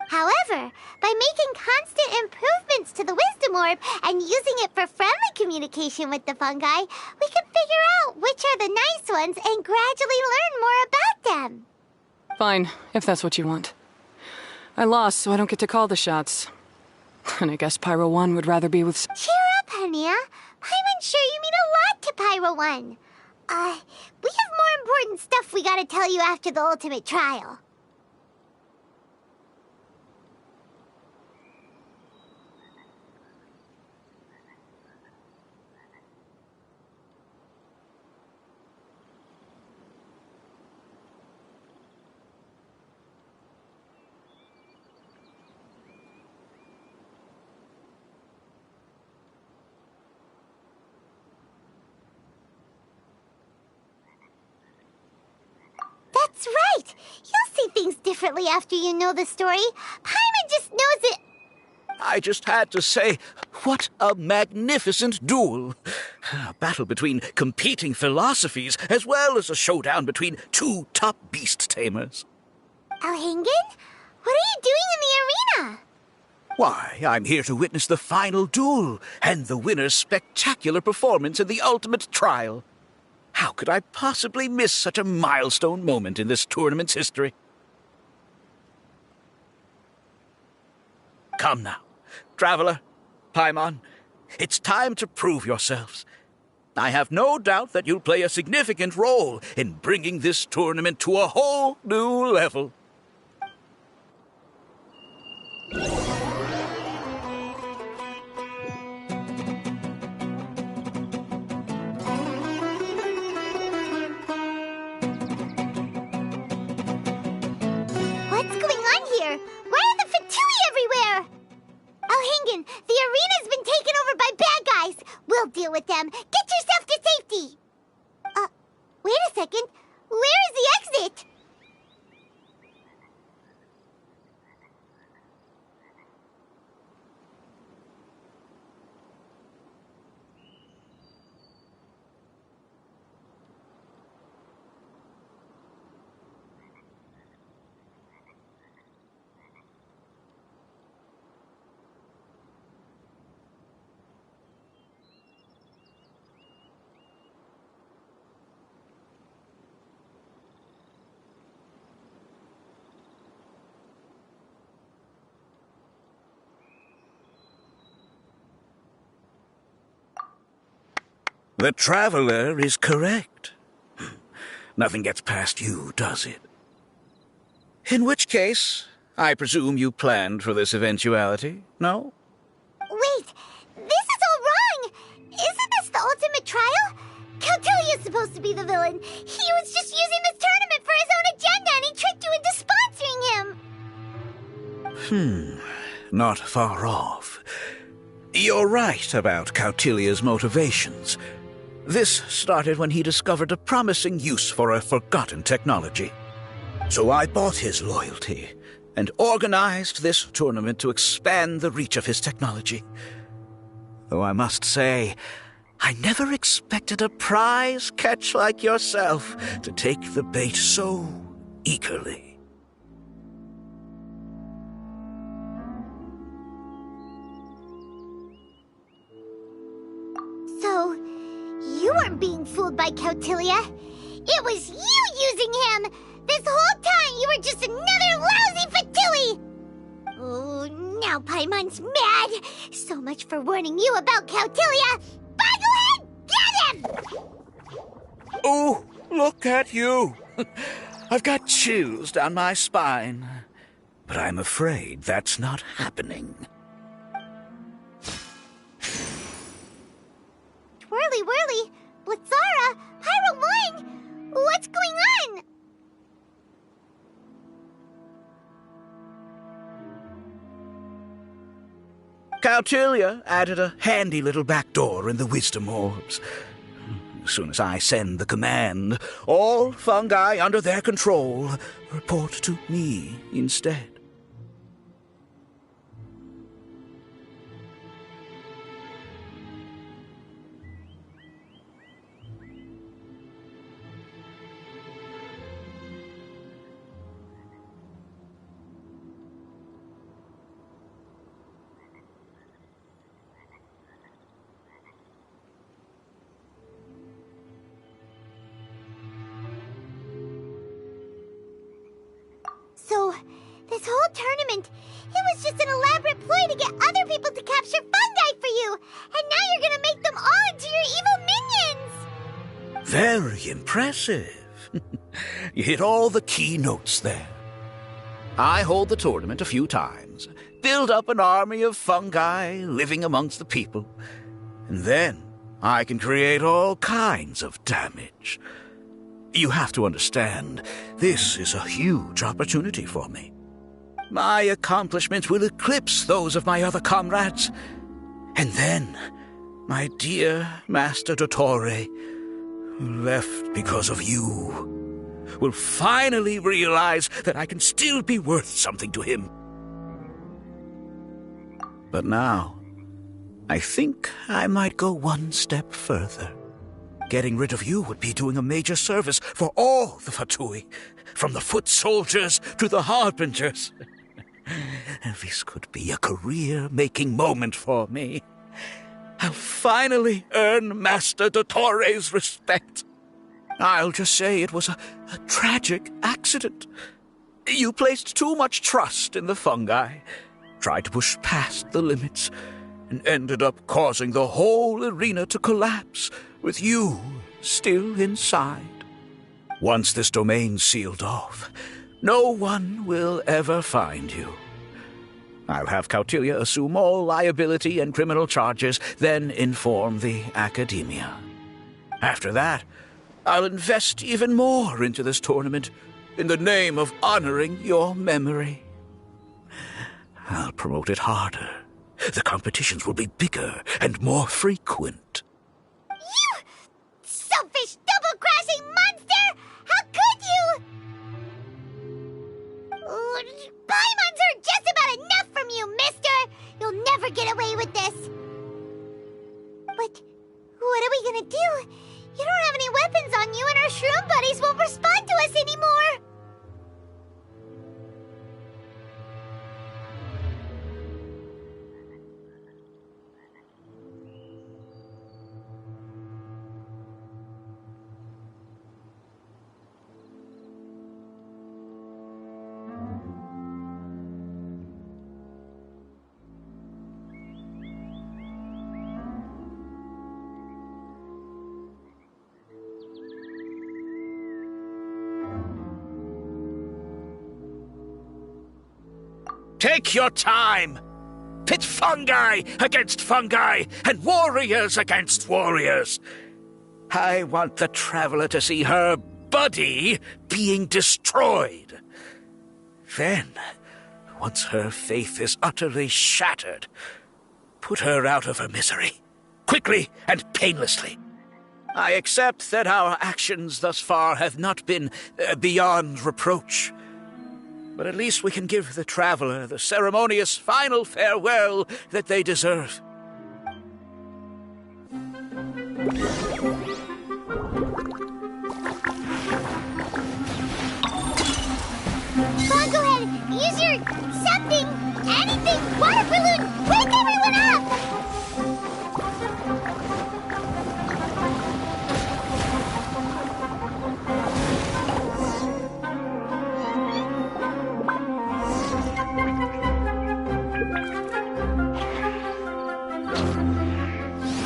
However, by making constant improvements to the Wisdom Orb and using it for friendly communication with the fungi, we can figure out which are the nice ones and gradually learn more about them. Fine, if that's what you want. I lost, so I don't get to call the shots. And I guess Pyro 1 would rather be with... Cheer up, Hania. Paimon's sure you mean a lot to Pyro 1. We have more important stuff we gotta tell you after the ultimate trial. That's right! You'll see things differently after you know the story. Paimon just knows it... I just had to say, what a magnificent duel. A battle between competing philosophies, as well as a showdown between two top beast tamers. Alhingen? What are you doing in the arena? Why, I'm here to witness the final duel, and the winner's spectacular performance in the ultimate trial. How could I possibly miss such a milestone moment in this tournament's history? Come now, Traveler, Paimon, it's time to prove yourselves. I have no doubt that you'll play a significant role in bringing this tournament to a whole new level. The arena's been taken over by bad guys. We'll deal with them. Get yourself to safety. Wait a second. Where is the exit? The Traveler is correct. Nothing gets past you, does it? In which case, I presume you planned for this eventuality, no? Wait, this is all wrong! Isn't this the ultimate trial? Cautilia's supposed to be the villain. He was just using this tournament for his own agenda and he tricked you into sponsoring him! Not far off. You're right about Cautilia's motivations. This started when he discovered a promising use for a forgotten technology. So I bought his loyalty and organized this tournament to expand the reach of his technology. Though I must say, I never expected a prize catch like yourself to take the bait so eagerly. So, you weren't being fooled by Cautilia. It was you using him! This whole time you were just another lousy Fatui! Oh, now Paimon's mad! So much for warning you about Cautilia! Boglehead, get him! Oh, look at you! I've got chills down my spine. But I'm afraid that's not happening. Twirly whirly, Blitzara, Pyro 1! What's going on? Cautilia added a handy little back door in the wisdom orbs. As soon as I send the command, all fungi under their control report to me instead. tournament. It was just an elaborate ploy to get other people to capture fungi for you. And now you're gonna make them all into your evil minions. Very impressive. You hit all the key notes there. I hold the tournament a few times, build up an army of fungi living amongst the people, and then I can create all kinds of damage. You have to understand, this is a huge opportunity for me. My accomplishments will eclipse those of my other comrades. And then, my dear Master Dottore, who left because of you, will finally realize that I can still be worth something to him. But now, I think I might go one step further. Getting rid of you would be doing a major service for all the Fatui, from the foot soldiers to the harbingers. This could be a career-making moment for me. I'll finally earn Master Dottore's respect. I'll just say it was a tragic accident. You placed too much trust in the fungi, tried to push past the limits, and ended up causing the whole arena to collapse, with you still inside. Once this domain's sealed off, no one will ever find you. I'll have Cautilia assume all liability and criminal charges, then inform the Academia. After that, I'll invest even more into this tournament in the name of honoring your memory. I'll promote it harder. The competitions will be bigger and more frequent. You selfish, double-crashing monster! How could you? Paimons are just about enough from you, mister! You'll never get away with this. But what are we gonna do? You don't have any weapons on you, and our shroom buddies won't respond to us anymore! Take your time! Pit fungi against fungi, and warriors against warriors. I want the Traveler to see her buddy being destroyed. Then, once her faith is utterly shattered, put her out of her misery, quickly and painlessly. I accept that our actions thus far have not been beyond reproach. But at least we can give the Traveler the ceremonious final farewell that they deserve. Bongohead, use your something, anything, water balloon, wake everyone up!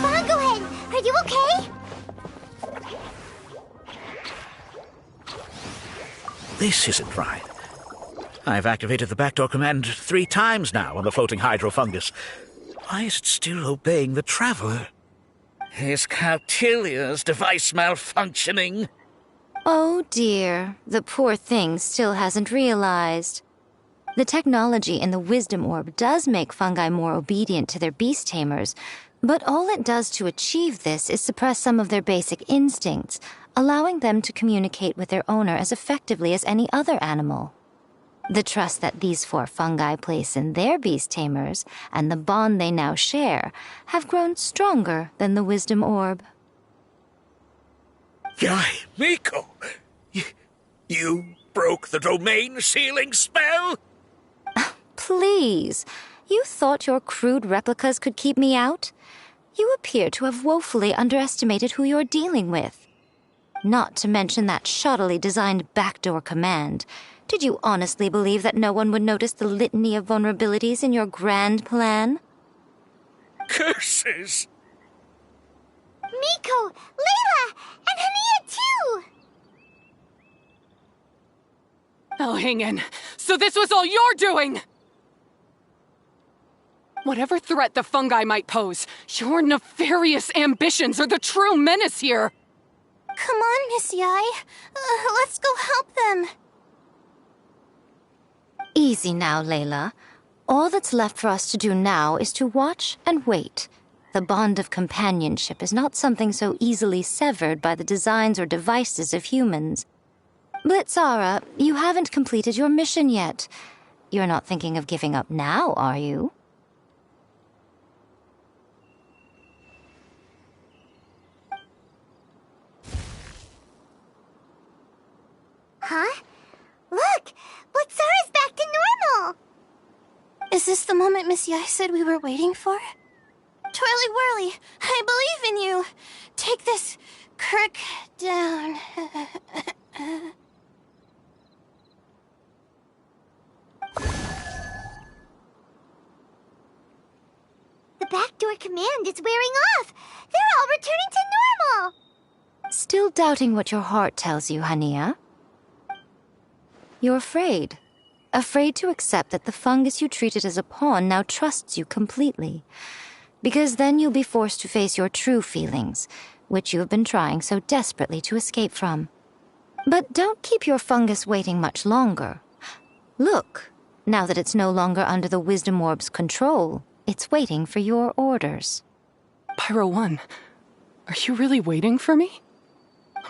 Bongohead, are you okay? This isn't right. I've activated the backdoor command 3 times now on the floating hydrofungus. Why is it still obeying the Traveler? Is Cautilia's device malfunctioning? Oh dear, the poor thing still hasn't realized. The technology in the Wisdom Orb does make fungi more obedient to their beast tamers, but all it does to achieve this is suppress some of their basic instincts, allowing them to communicate with their owner as effectively as any other animal. The trust that these 4 fungi place in their beast tamers and the bond they now share have grown stronger than the Wisdom Orb. Yai, Miko! You broke the domain sealing spell? Please, you thought your crude replicas could keep me out? You appear to have woefully underestimated who you're dealing with. Not to mention that shoddily designed backdoor command. Did you honestly believe that no one would notice the litany of vulnerabilities in your grand plan? Curses! Miko, Layla, and Hania too! Elhingen, so this was all you're doing! Whatever threat the fungi might pose, your nefarious ambitions are the true menace here! Come on, Miss Yai. Let's go help them. Easy now, Layla. All that's left for us to do now is to watch and wait. The bond of companionship is not something so easily severed by the designs or devices of humans. Blitzara, you haven't completed your mission yet. You're not thinking of giving up now, are you? Huh? Look! Blitzara's back to normal! Is this the moment Miss Yai said we were waiting for? Twirly Whirly, I believe in you! Take this crook down. The backdoor command is wearing off! They're all returning to normal! Still doubting what your heart tells you, Hania? You're afraid. Afraid to accept that the fungus you treated as a pawn now trusts you completely. Because then you'll be forced to face your true feelings, which you have been trying so desperately to escape from. But don't keep your fungus waiting much longer. Look, now that it's no longer under the Wisdom Orb's control, it's waiting for your orders. Pyro 1, are you really waiting for me?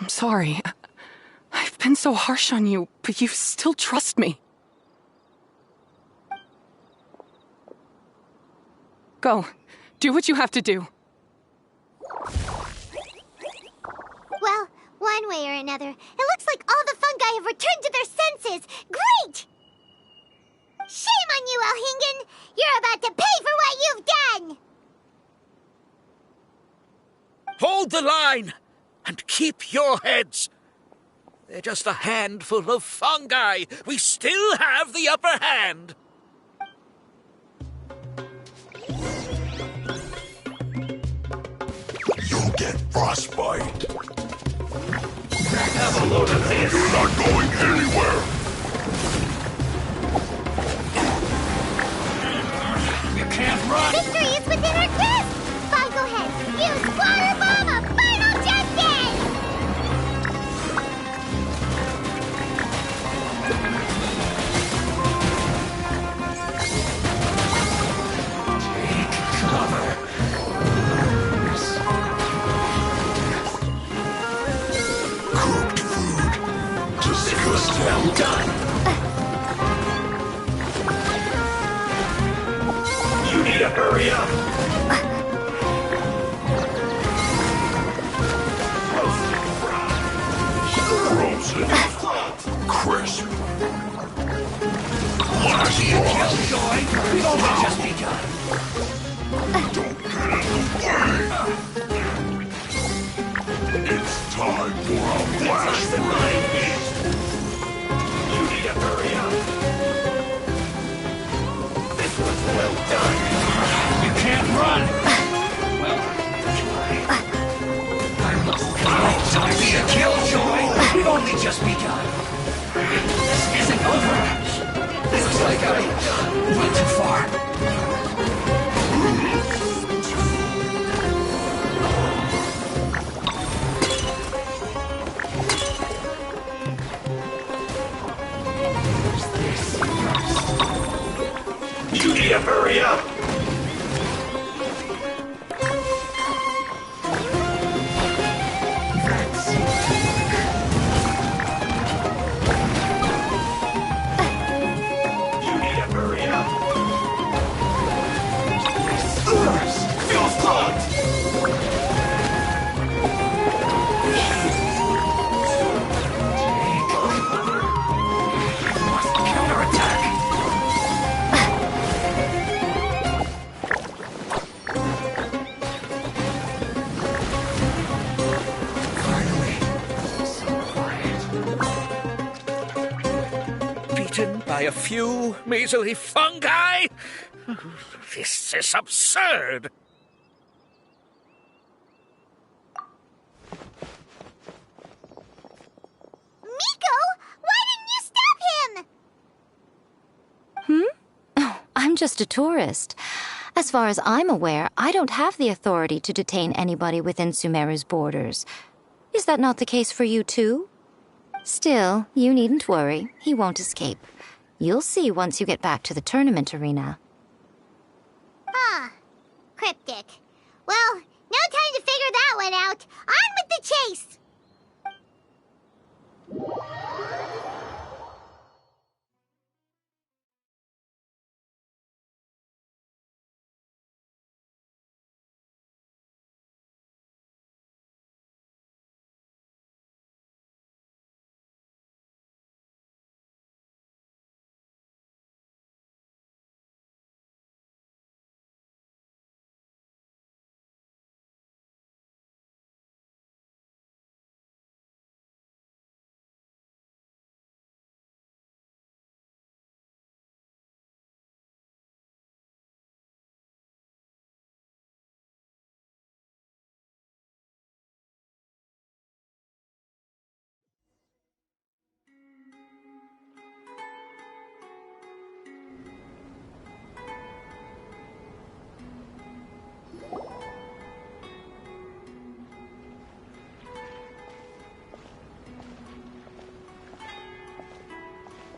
I'm sorry. I've been so harsh on you, but you still trust me. Go. Do what you have to do. Well, one way or another, it looks like all the fungi have returned to their senses! Great! Shame on you, Elhingen! You're about to pay for what you've done! Hold the line! And keep your heads! They're just a handful of fungi! We still have the upper hand! You'll get frostbite. Have a load of this. You're not going anywhere. You can't run. Victory is within our grasp! Boglehead, use Water Bomb of Final Justice! Take cover. Cooked food. Disgusting. Well done. You need to hurry up. Frozen. Crisp. Last Killjoy. We've only just begun. Don't get in the way. It's time for a flash break. You need to hurry up. This was well done. You can't run. Well, don't be a killjoy. We've only just begun. This isn't over. Looks like I went too far. You need to hurry up! You need to hurry up! by a few measly fungi? This is absurd. Miko, why didn't you stop him? Oh, I'm just a tourist. As far as I'm aware, I don't have the authority to detain anybody within Sumeru's borders. Is that not the case for you too? Still, you needn't worry. He won't escape. You'll see once you get back to the tournament arena. Ah, cryptic. Well, no time to figure that one out. On with the chase!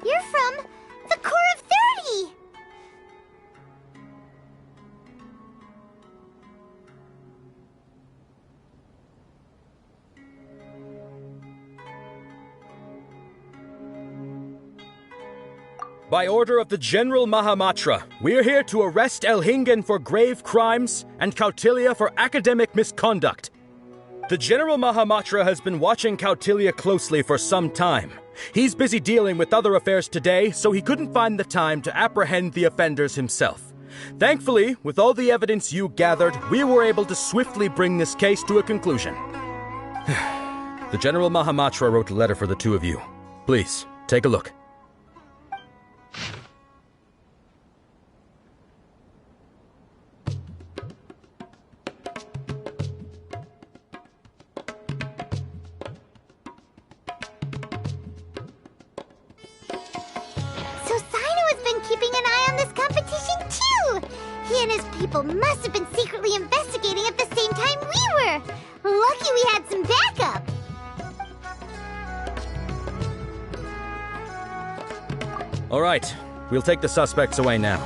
You're from the Core of 30! By order of the General Mahamatra, we're here to arrest Elhingen for grave crimes and Kautilya for academic misconduct. The General Mahamatra has been watching Kautilya closely for some time. He's busy dealing with other affairs today, so he couldn't find the time to apprehend the offenders himself. Thankfully, with all the evidence you gathered, we were able to swiftly bring this case to a conclusion. The General Mahamatra wrote a letter for the two of you. Please, take a look. So Sino has been keeping an eye on this competition too! He and his people must have been secretly investigating at the same time we were! Lucky we had some backup! All right, we'll take the suspects away now.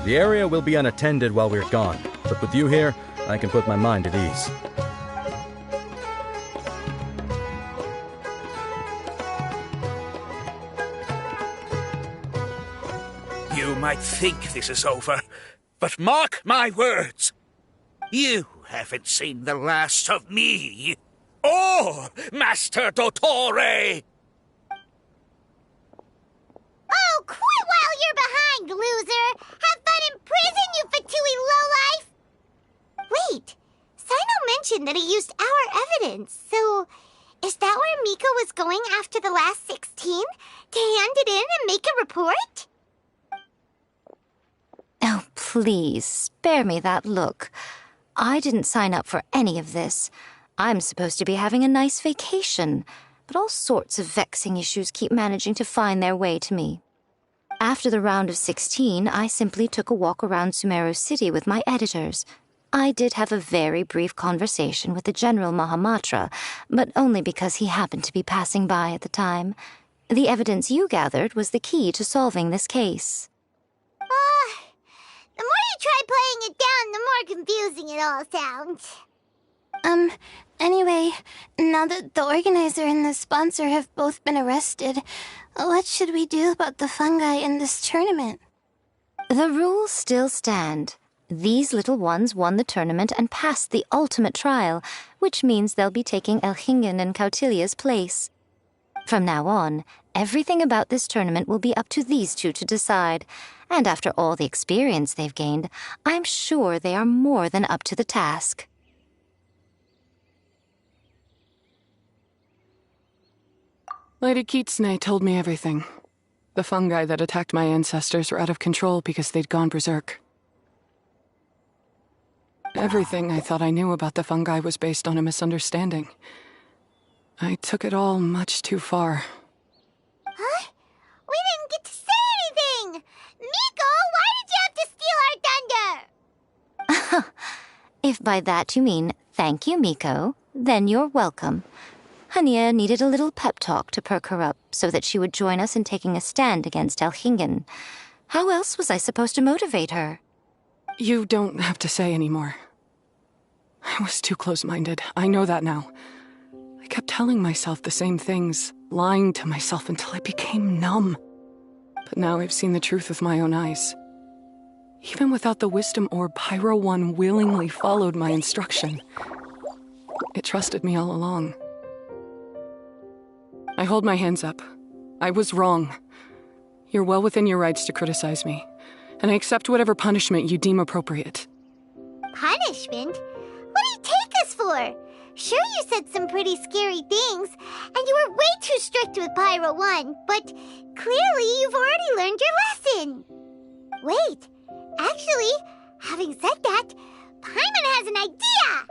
The area will be unattended while we're gone, but with you here, I can put my mind at ease. You might think this is over, but mark my words. You haven't seen the last of me, or Master Dottore! Oh, quit while you're behind, loser! Have fun in prison, you Fatui lowlife! Wait, Sino mentioned that he used our evidence, so is that where Miko was going after the last 16? To hand it in and make a report? Oh, please, spare me that look. I didn't sign up for any of this. I'm supposed to be having a nice vacation, but all sorts of vexing issues keep managing to find their way to me. After the round of 16, I simply took a walk around Sumeru City with my editors. I did have a very brief conversation with the General Mahamatra, but only because he happened to be passing by at the time. The evidence you gathered was the key to solving this case. The more you try playing it down, the more confusing it all sounds. Anyway, now that the organizer and the sponsor have both been arrested, what should we do about the fungi in this tournament? The rules still stand. These little ones won the tournament and passed the ultimate trial, which means they'll be taking Elhingen and Kautilya's place. From now on, everything about this tournament will be up to these two to decide, and after all the experience they've gained, I'm sure they are more than up to the task. Lady Kitsune told me everything. The fungi that attacked my ancestors were out of control because they'd gone berserk. Everything I thought I knew about the fungi was based on a misunderstanding. I took it all much too far. Huh? We didn't get to say anything! Miko, why did you have to steal our thunder? If by that you mean thank you, Miko, then you're welcome. Hania needed a little pep talk to perk her up so that she would join us in taking a stand against Elhingen. How else was I supposed to motivate her? You don't have to say anymore. I was too close-minded. I know that now. I kept telling myself the same things, lying to myself until I became numb. But now I've seen the truth with my own eyes. Even without the wisdom orb, Pyro 1 willingly followed my instruction. It trusted me all along. I hold my hands up. I was wrong. You're well within your rights to criticize me, and I accept whatever punishment you deem appropriate. Punishment? What do you take us for? Sure, you said some pretty scary things, and you were way too strict with Pyro 1, but clearly you've already learned your lesson. Wait, actually, having said that, Paimon has an idea!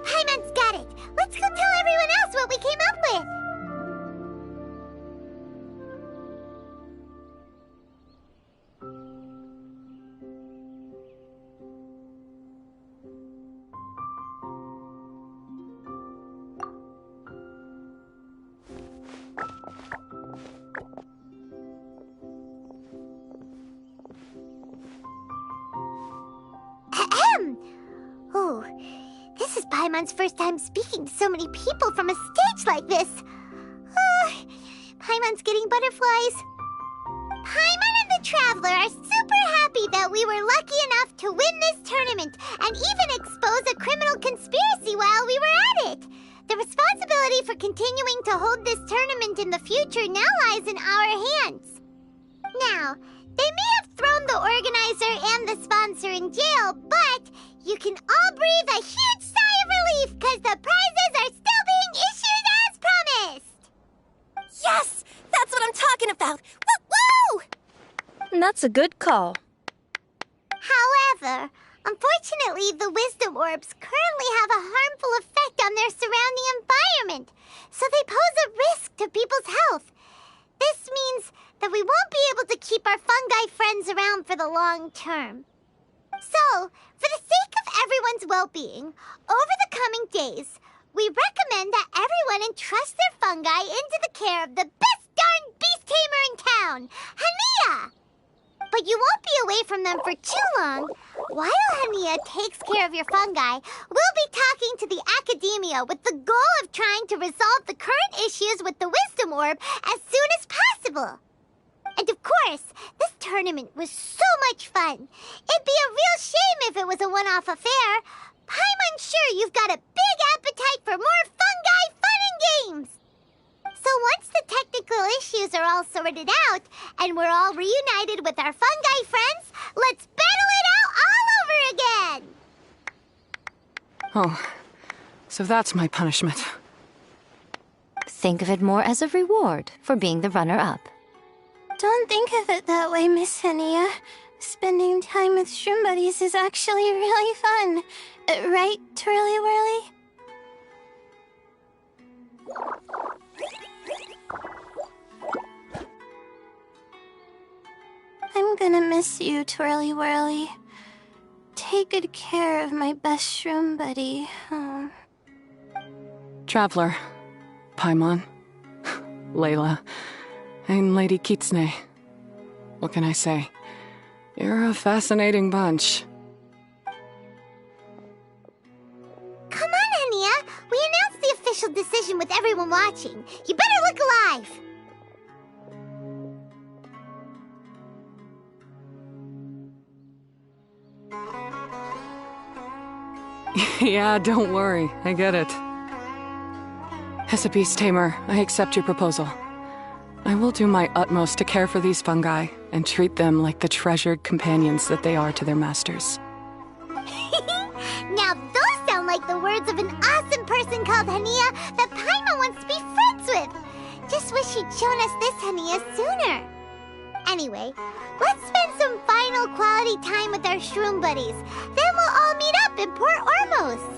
Paimon's got it! Let's go tell everyone else what we came up with! Ahem! Oh, this is Paimon's first time speaking to so many people from a stage like this. Paimon's getting butterflies. Paimon and the Traveler are super happy that we were lucky enough to win this tournament and even expose a criminal conspiracy while we were at it. The responsibility for continuing to hold this tournament in the future now lies in our hands. Now, they may have thrown the organizer and the sponsor in jail, but you can all breathe a huge sigh of relief because the prizes are still being issued as promised! Yes! That's what I'm talking about! Woo-woo! That's a good call. However, unfortunately, the wisdom orbs currently have a harmful effect on their surrounding environment, so they pose a risk to people's health. This means that we won't be able to keep our fungi friends around for the long term. So, for the sake of everyone's well-being, over the coming days, we recommend that everyone entrust their fungi into the care of the best darn beast tamer in town, Hania! But you won't be away from them for too long. While Hania takes care of your fungi, we'll be talking to the academia with the goal of trying to resolve the current issues with the wisdom orb as soon as possible. And of course, this tournament was so much fun. It'd be a real shame if it was a one-off affair. I'm sure you've got a big appetite for more fungi fun and games. So once the technical issues are all sorted out, and we're all reunited with our fungi friends, let's battle it out all over again! Oh, so that's my punishment. Think of it more as a reward for being the runner-up. Don't think of it that way, Miss Hania. Spending time with shroom buddies is actually really fun. Right, Twirly Whirly? I'm gonna miss you, Twirly Whirly. Take good care of my best shroom buddy. Oh. Traveler, Paimon, Layla, and Lady Kitsune. What can I say? You're a fascinating bunch. Come on, crucial decision with everyone watching. You better look alive! Yeah, don't worry. I get it. As a beast tamer, I accept your proposal. I will do my utmost to care for these fungi and treat them like the treasured companions that they are to their masters. Now those sound like the words of an awesome person called Hania that Paimon wants to be friends with. Just wish he'd shown us this Hania sooner. Anyway, let's spend some final quality time with our shroom buddies. Then we'll all meet up in Port Ormos.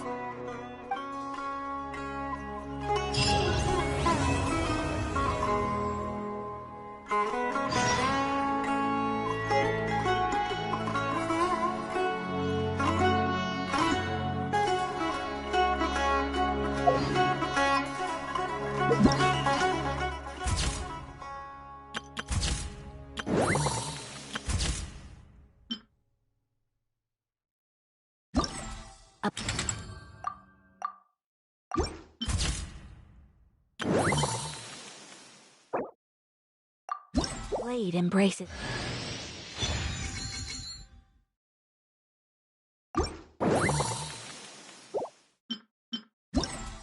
Blade embraces.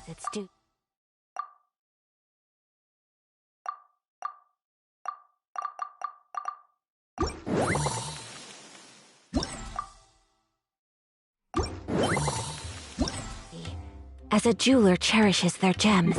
It's due. As a jeweler cherishes their gems.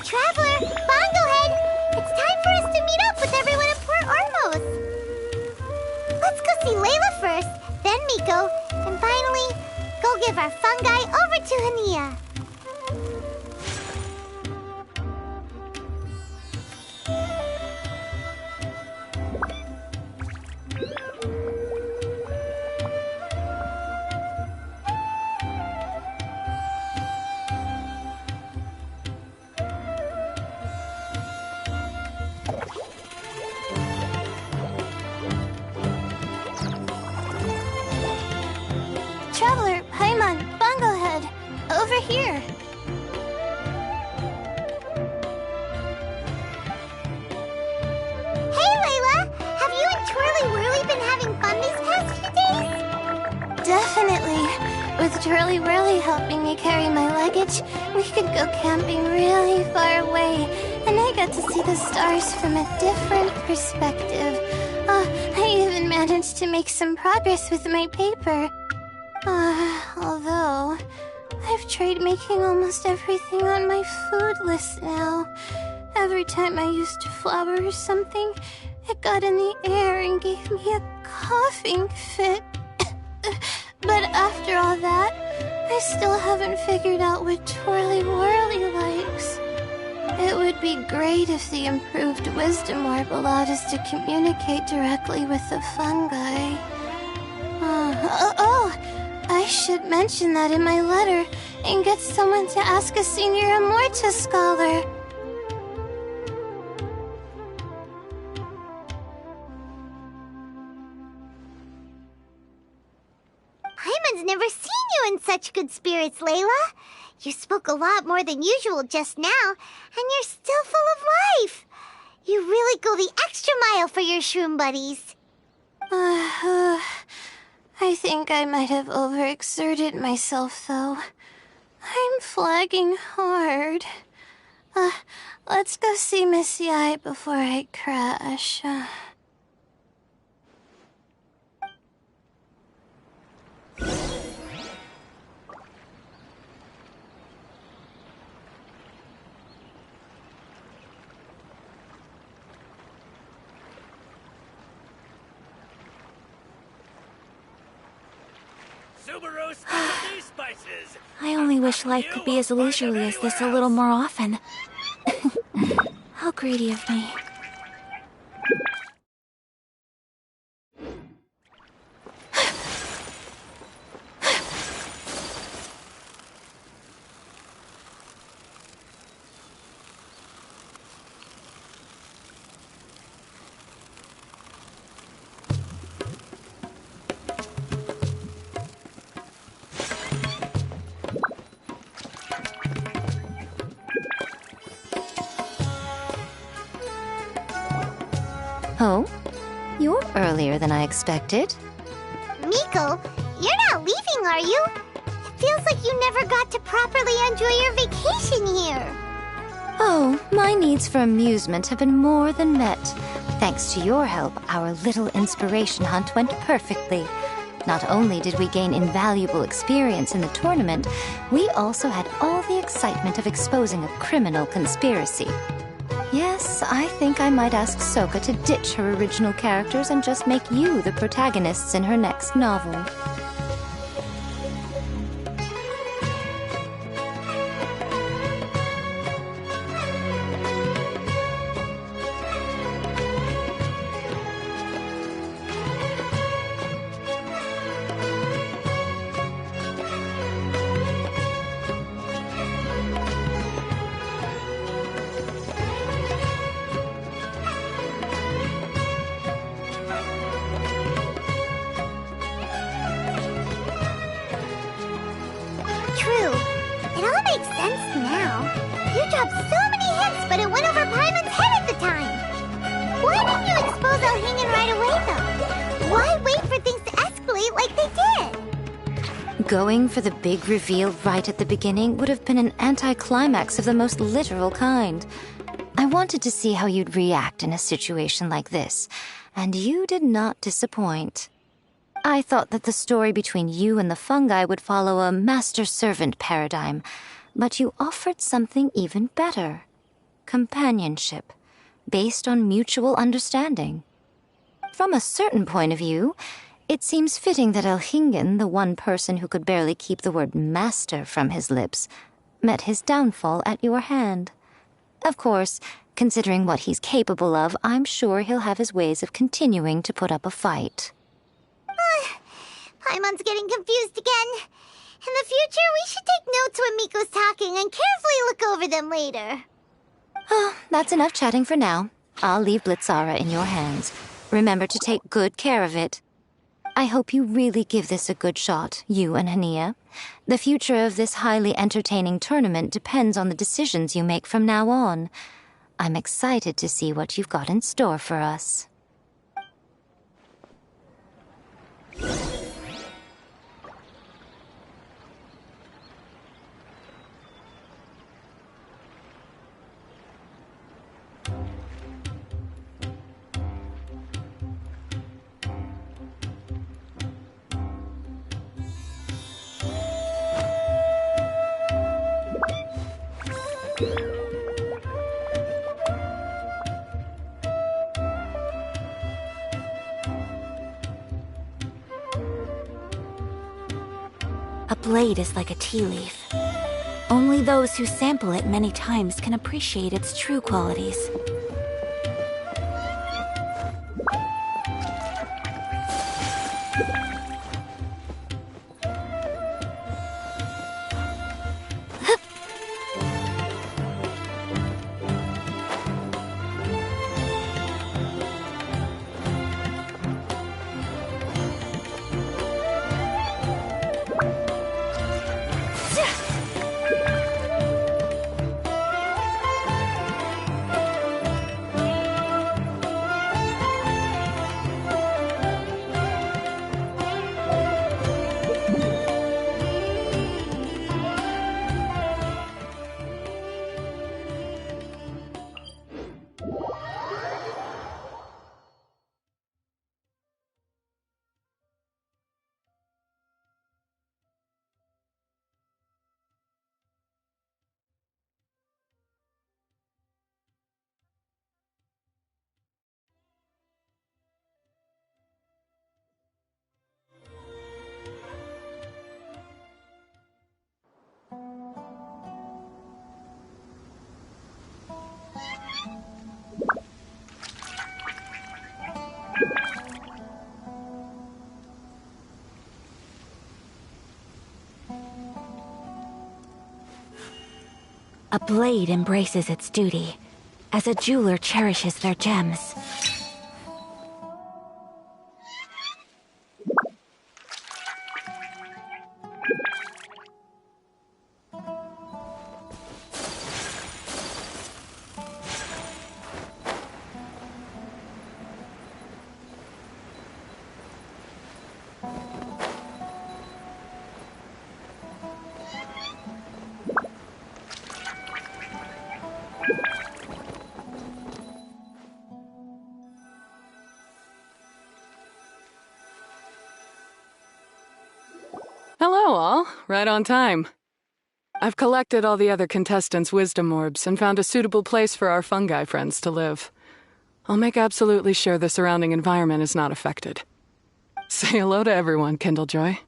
Traveler, Bonglehead, it's time for us to meet up with everyone at Port Ormos. Let's go see Layla first, then Miko, and finally, go give our fungi over to Hania. Traveler, Paimon, Bonglehead, over here. Hey, Layla! Have you and Twirly Whirly been having fun these past few days? Definitely. With Twirly Whirly helping me carry my luggage, we could go camping really far away, and I got to see the stars from a different perspective. I even managed to make some progress with my paper. Although, I've tried making almost everything on my food list now. Every time I used a flower or something, it got in the air and gave me a coughing fit. But after all that, I still haven't figured out what Twirly Whirly likes. It would be great if the improved wisdom orb allowed us to communicate directly with the fungi. I should mention that in my letter and get someone to ask a senior Amorta scholar. Paimon's never seen you in such good spirits, Layla. You spoke a lot more than usual just now, and you're still full of life. You really go the extra mile for your shroom buddies. I think I might have overexerted myself, though. I'm flagging hard. Let's go see Miss Yai before I crash. I only wish life could be as leisurely as this a little more often. How greedy of me. Oh? You're earlier than I expected. Miko, you're not leaving, are you? It feels like you never got to properly enjoy your vacation here. Oh, my needs for amusement have been more than met. Thanks to your help, our little inspiration hunt went perfectly. Not only did we gain invaluable experience in the tournament, we also had all the excitement of exposing a criminal conspiracy. Yes, I think I might ask Sokka to ditch her original characters and just make you the protagonists in her next novel. True. It all makes sense now. You dropped so many hints, but it went over Paimon's head at the time. Why didn't you expose Elhingen right away, though? Why wait for things to escalate like they did? Going for the big reveal right at the beginning would have been an anticlimax of the most literal kind. I wanted to see how you'd react in a situation like this, and you did not disappoint. I thought that the story between you and the fungi would follow a master-servant paradigm, but you offered something even better. Companionship, based on mutual understanding. From a certain point of view, it seems fitting that Elhingen, the one person who could barely keep the word master from his lips, met his downfall at your hand. Of course, considering what he's capable of, I'm sure he'll have his ways of continuing to put up a fight. Paimon's getting confused again. In the future, we should take notes when Miko's talking and carefully look over them later. Oh, that's enough chatting for now. I'll leave Blitzara in your hands. Remember to take good care of it. I hope you really give this a good shot, you and Hania. The future of this highly entertaining tournament depends on the decisions you make from now on. I'm excited to see what you've got in store for us. A blade is like a tea leaf. Only those who sample it many times can appreciate its true qualities. A blade embraces its duty, as a jeweler cherishes their gems. Hello, all. Right on time. I've collected all the other contestants' wisdom orbs and found a suitable place for our fungi friends to live. I'll make absolutely sure the surrounding environment is not affected. Say hello to everyone, Kindlejoy.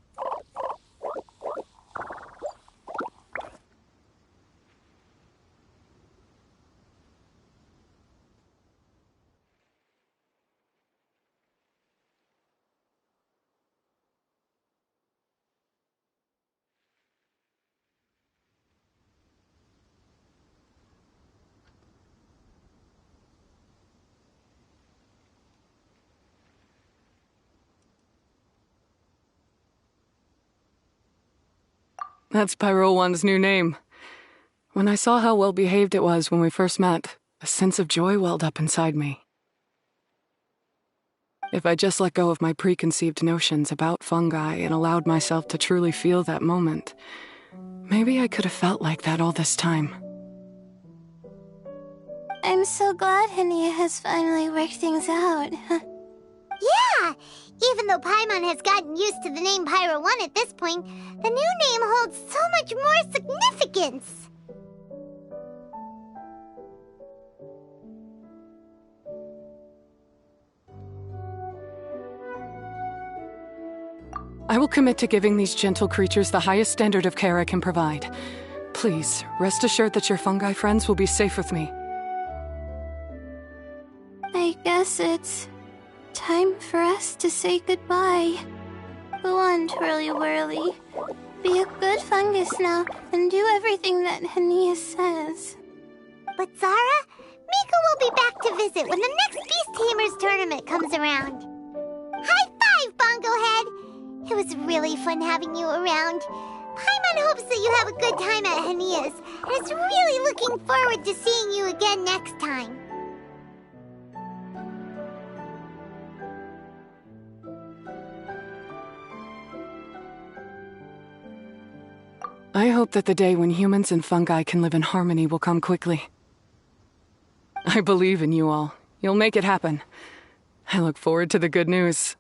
That's Pyro One's new name. When I saw how well behaved it was when we first met, a sense of joy welled up inside me. If I just let go of my preconceived notions about fungi and allowed myself to truly feel that moment, maybe I could have felt like that all this time. I'm so glad Hania has finally worked things out. Yeah! Even though Paimon has gotten used to the name Pyro 1 at this point, the new name holds so much more significance! I will commit to giving these gentle creatures the highest standard of care I can provide. Please, rest assured that your fungi friends will be safe with me. I guess it's time for us to say goodbye. Go on, Twirly Whirly. Be a good fungus now and do everything that Hania says. But Zara, Mika will be back to visit when the next Beast Tamers tournament comes around. High five, Bongo Head! It was really fun having you around. Paimon hopes that you have a good time at Hania's and is really looking forward to seeing you again next time. I hope that the day when humans and fungi can live in harmony will come quickly. I believe in you all. You'll make it happen. I look forward to the good news.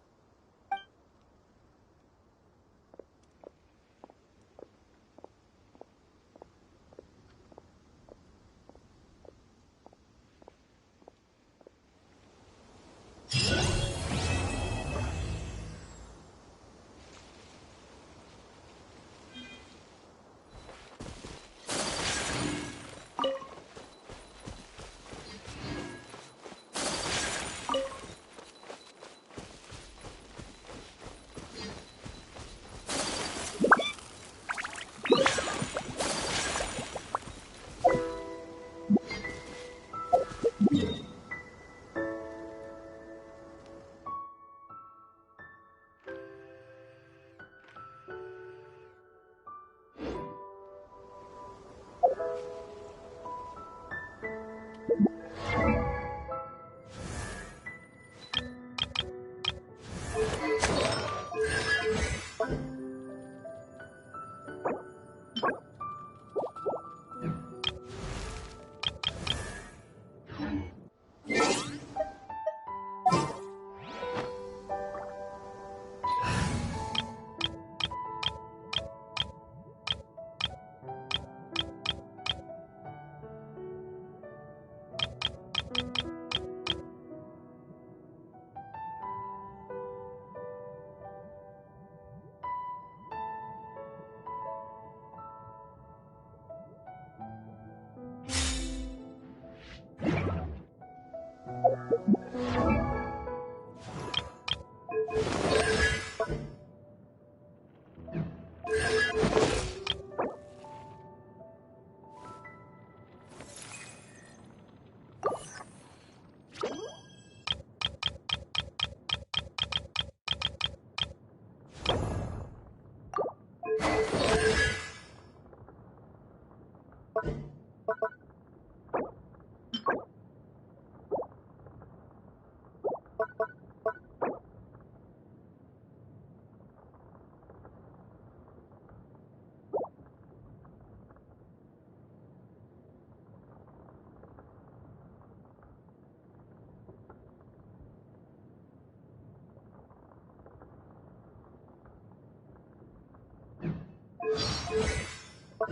La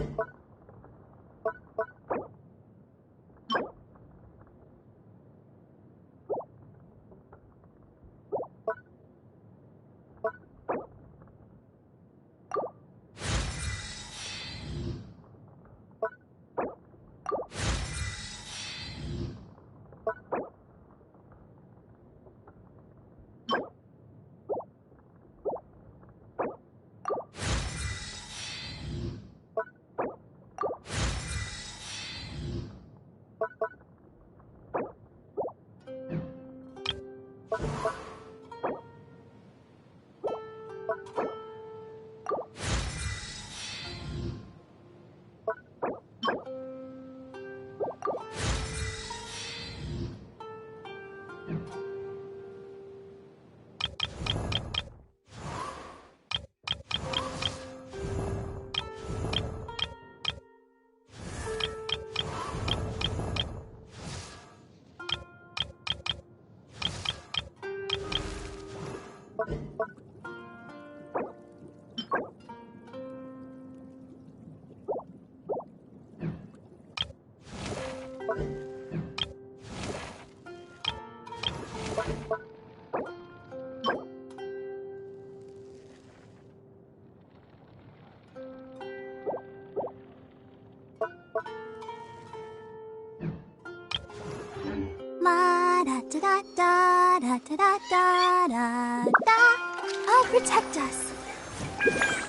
da da da da da da da da da. I'll protect us.